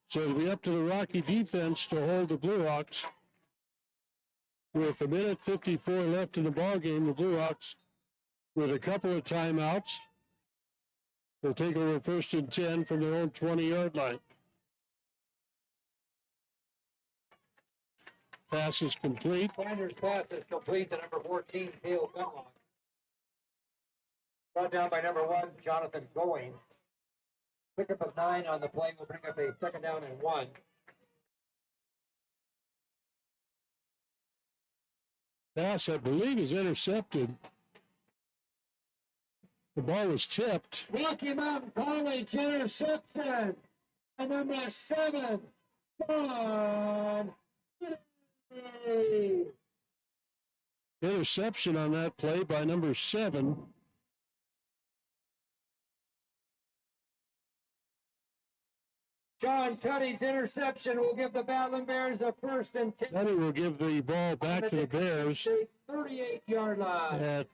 So it'll be up to the Rocky defense to hold the Blue Hawks. With 1:54 left in the ball game, the Blue Hawks, with a couple of timeouts, will take over 1st and 10 from their own 20-yard line. Pass is complete. Finder's pass is complete to number 14, Cale Gunlock. Brought down by number 1, Jonathan Going. Pickup of 9 on the play will bring up a 2nd down and 1. Pass, I believe, is intercepted. The ball was tipped. Rocky Mountain College interception. And number 7, John. Interception on that play by number 7. John Tuddy's interception will give the Battlin Bears a 1st and 10. Tuddy will give the ball back to the Bears 38-yard line. at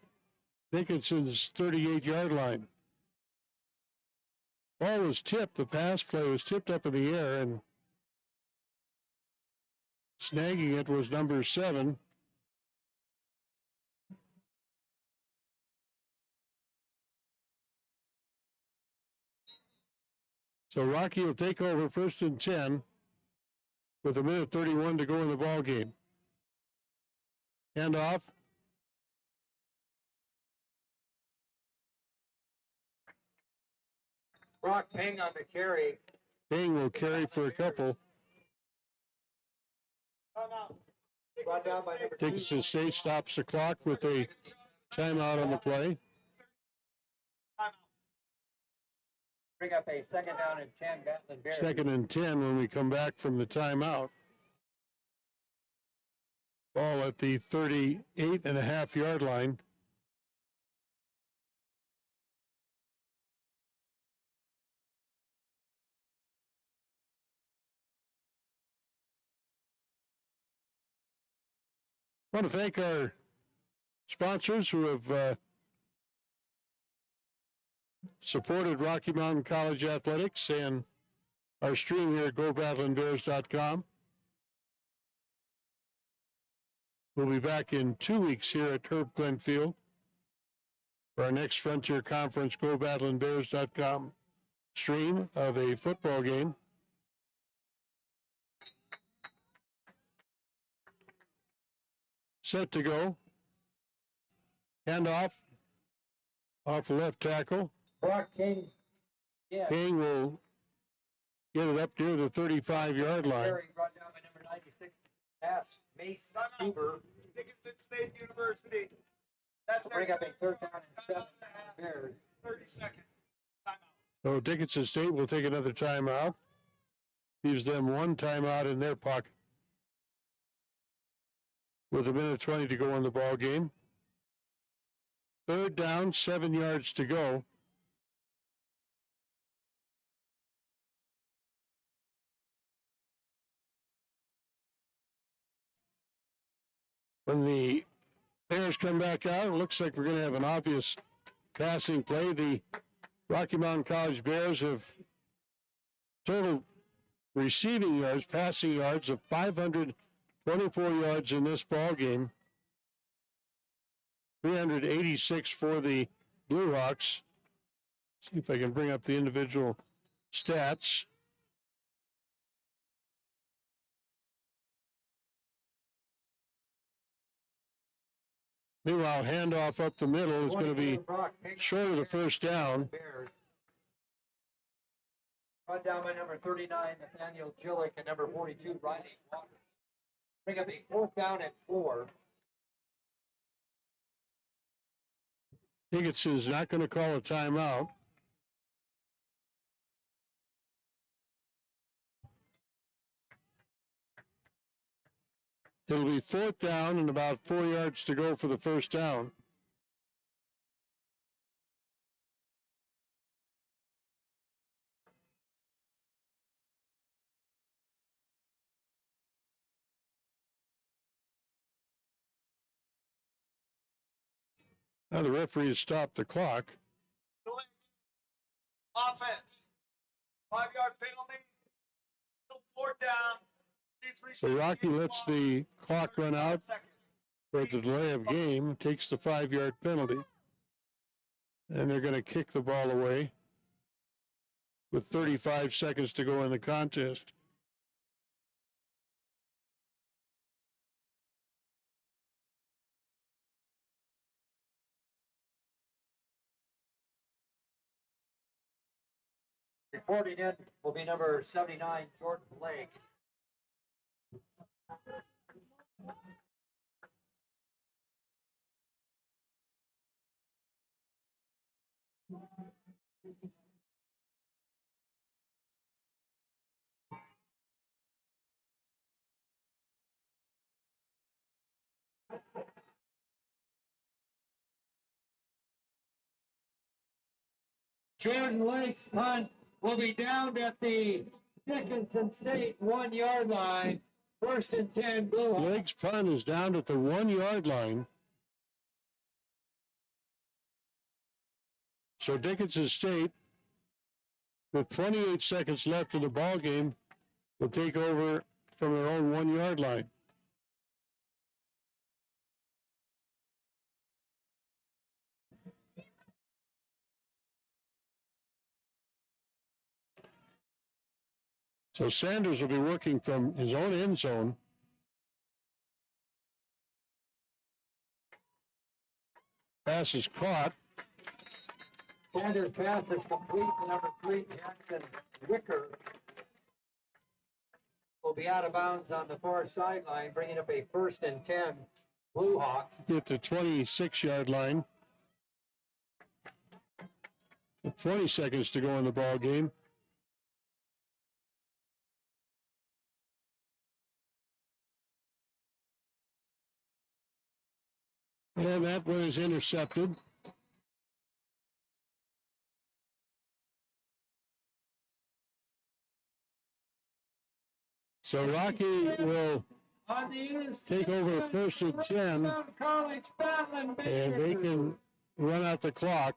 Dickinson's 38-yard line. Ball was tipped. The pass play was tipped up in the air, and snagging it was number 7. So Rocky will take over 1st and 10 with 1:31 to go in the ball game. Hand off. Brock Ping on the carry. Ping will carry for a couple. Brought down by number 2. Dickinson State stops the clock with a timeout on the play. Bring up a 2nd down and 10, Battlin Bears. 2nd and 10 when we come back from the timeout. Ball at the 38.5-yard line. I want to thank our sponsors who have supported Rocky Mountain College athletics and our stream here at GoBattlinBears.com. We'll be back in 2 weeks here at Herb Klindt Field. for our next Frontier Conference Go BattlinBears.com stream of a football game. Set to go. Handoff off the left tackle. Brock King. Yeah. King will get it up near the 35-yard line. Carry brought down by number 96. Pass. Mace Stuber. Dickinson State University. That's Bring up a third down and 7. Bears. 30 seconds. Timeout. So Dickinson State will take another timeout. Leaves them one timeout in their pocket. With 1:20 to go in the ball game. Third down, 7 yards to go. When the Bears come back out, it looks like we're going to have an obvious passing play. The Rocky Mountain College Bears have total receiving yards, passing yards of 524 yards in this ball game. 386 for the Blue Hawks. See if I can bring up the individual stats. Meanwhile, handoff up the middle is going to be short of the first down. Bears. Brought down by number 39, Nathaniel Gillick, and number 42, Riley Walker. Bring up a fourth down at 4. Dickinson's not going to call a timeout. It'll be fourth down and about 4 yards to go for the first down. Now the referee has stopped the clock. Offense. 5-yard penalty. Still 4th down. So Rocky lets the clock run out for the delay of game, takes the 5-yard penalty, and they're going to kick the ball away with 35 seconds to go in the contest. Reporting in will be number 79, Jordan Blake. Jordan Lake's punt will be downed at the Dickinson State 1-yard line. 1st and 10, Blue Hawks. Lake's punt is down at the 1-yard line. So Dickinson State, with 28 seconds left in the ball game, will take over from their own 1-yard line. So Sanders will be working from his own end zone. Pass is caught. Sanders pass is complete to number 3, Jackson Wicker. Will be out of bounds on the far sideline, bringing up a 1st and 10, Blue Hawks. At the 26-yard line. With 20 seconds to go in the ball game. And that one is intercepted. So Rocky will take over 1st and 10, and they can run out the clock.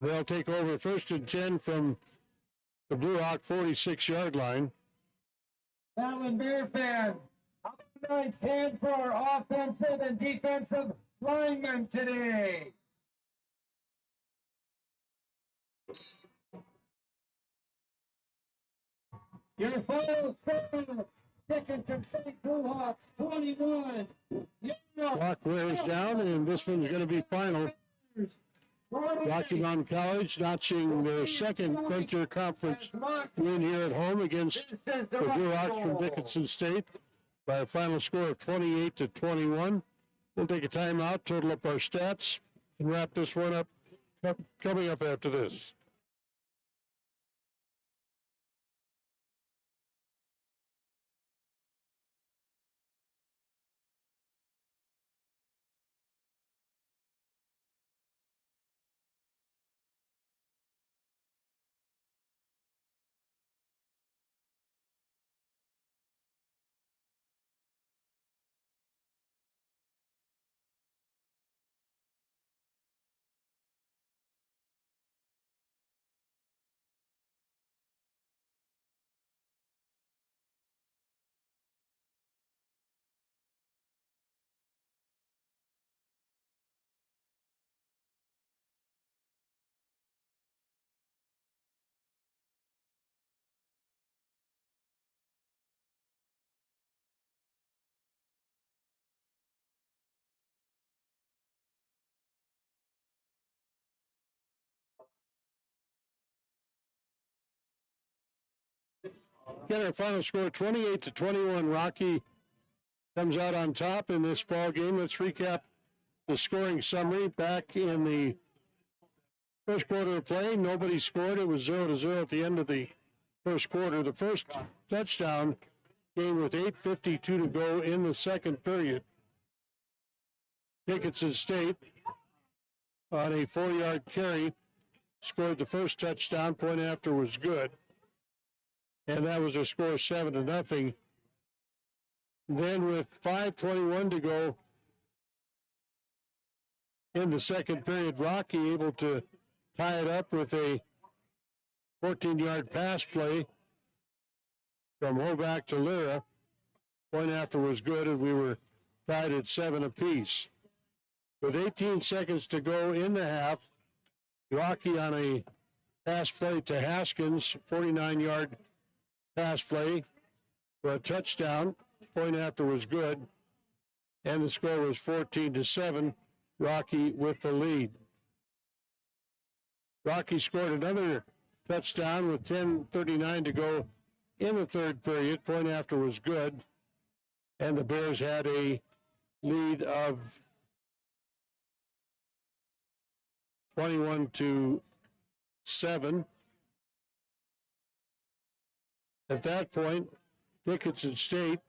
They'll take over 1st and 10 from the Blue Hawk 46-yard line. Battlin Bears fans, Nice hand for our offensive and defensive linemen today. Your final score, Dickinson State Blue Hawks 21. Clock wears down, and this one's going to be final. Rocky Mountain College notching their second Frontier Conference win here at home against the Blue Hawks from Dickinson State by a final score of 28-21. We'll take a timeout, total up our stats, and wrap this one up coming up after this. Again, our final score 28-21. Rocky comes out on top in this ball game. Let's recap the scoring summary. Back in the first quarter of play, nobody scored. It was 0-0 at the end of the first quarter. The first touchdown came with 8:52 to go in the second period. Dickinson State, on a 4-yard carry, scored the first touchdown. Point after was good. And that was a score 7-0. Then with 5:21 to go in the second period, Rocky able to tie it up with a 14-yard pass play from Hoback to Lyra. Point after was good, and we were tied at 7 apiece. With 18 seconds to go in the half, Rocky on a pass play to Haskins, 49-yard pass play for a touchdown. Point after was good, and the score was 14-7. Rocky with the lead. Rocky scored another touchdown with 10:39 to go in the third period. Point after was good, and the Bears had a lead of 21-7. At that point, Dickinson State,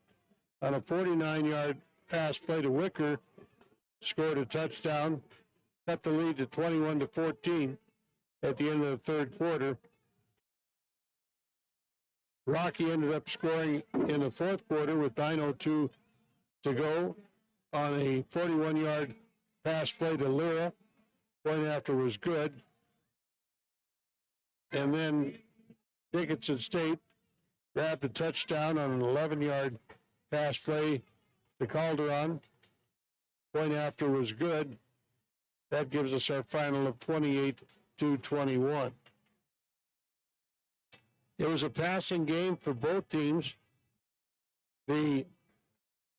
on a 49-yard pass play to Wicker, scored a touchdown, cut the lead to 21-14 at the end of the third quarter. Rocky ended up scoring in the fourth quarter with 9:02 to go on a 41-yard pass play to Lyra. Point after was good. And then Dickinson State grabbed the touchdown on an 11-yard pass play to Calderon. Point after was good. That gives us our final of 28-21. It was a passing game for both teams. The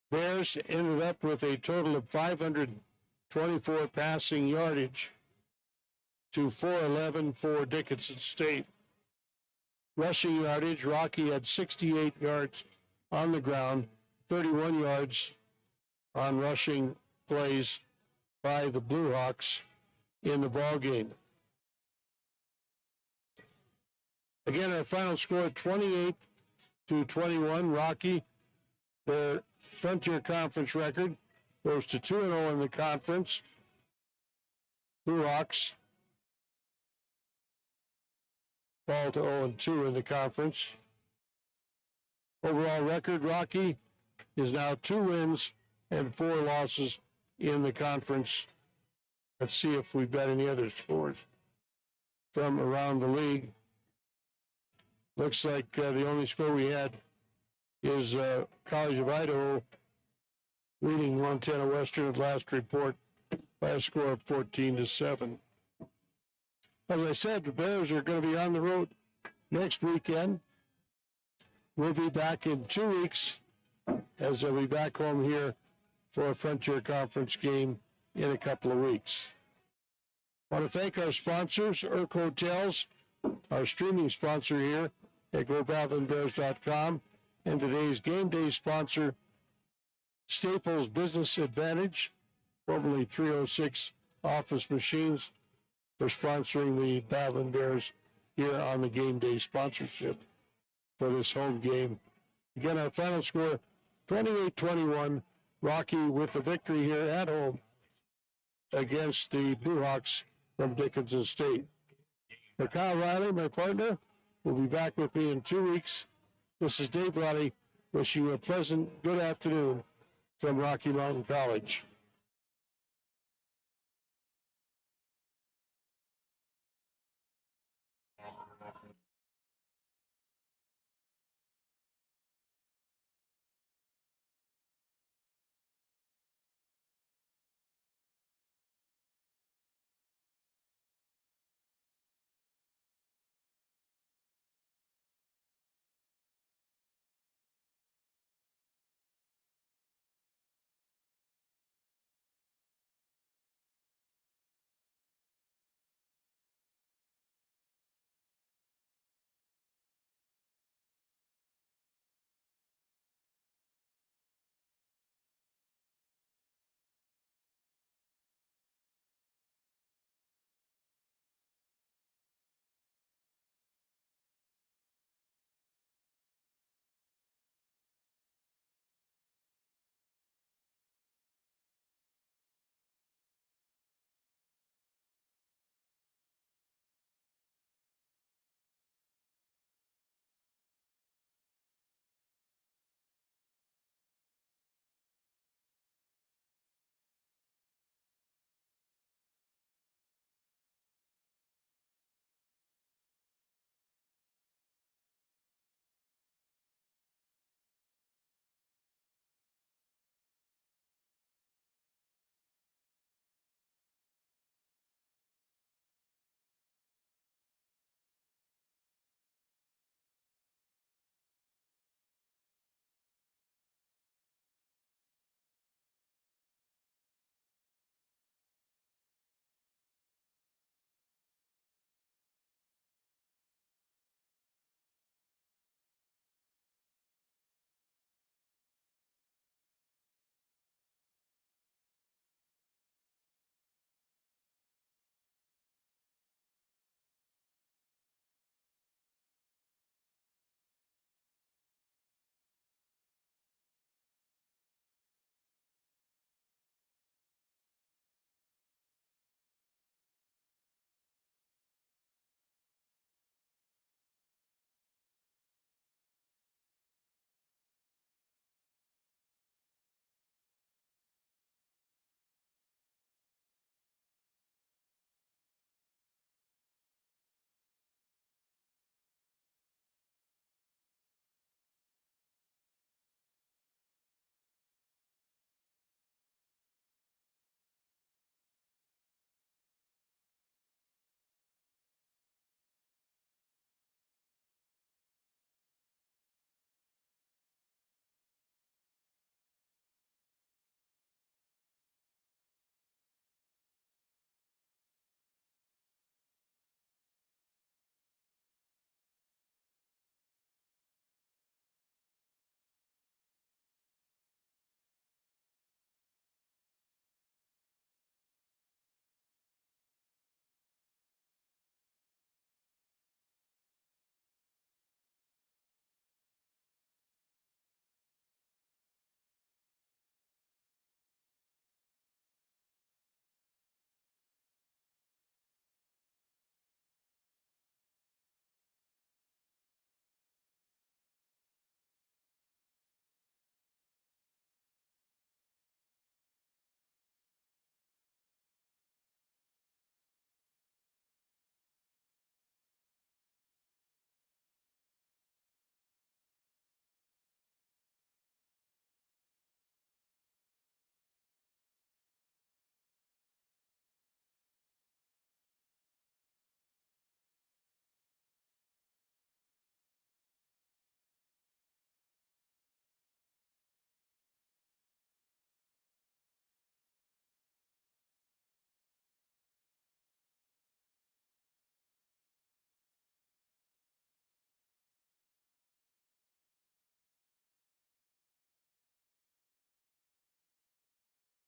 Bears ended up with a total of 524 passing yardage to 411 for Dickinson State. Rushing yardage, Rocky had 68 yards on the ground, 31 yards on rushing plays by the Blue Hawks in the ball game. Again, our final score 28-21. Rocky, their Frontier Conference record, goes to 2-0 in the conference. Blue Hawks fall to 0-2 in the conference. Overall record, Rocky is now 2 wins and 4 losses in the conference. Let's see if we've got any other scores from around the league. Looks like the only score we had is College of Idaho leading Montana Western at last report by a score of 14-7. As I said, the Bears are going to be on the road next weekend. We'll be back in 2 weeks as they'll be back home here for a Frontier Conference game in a couple of weeks. I want to thank our sponsors, Urk Hotels, our streaming sponsor here at GoBatlinBears.com, and today's game day sponsor, Staples Business Advantage, formerly 306 Office Machines, for sponsoring the Battlin Bears here on the game day sponsorship for this home game. Again, our final score, 28-21, Rocky with the victory here at home against the Blue Hawks from Dickinson State. For Kyle Riley, my partner, will be back with me in 2 weeks. This is Dave Riley wishing you a pleasant good afternoon from Rocky Mountain College.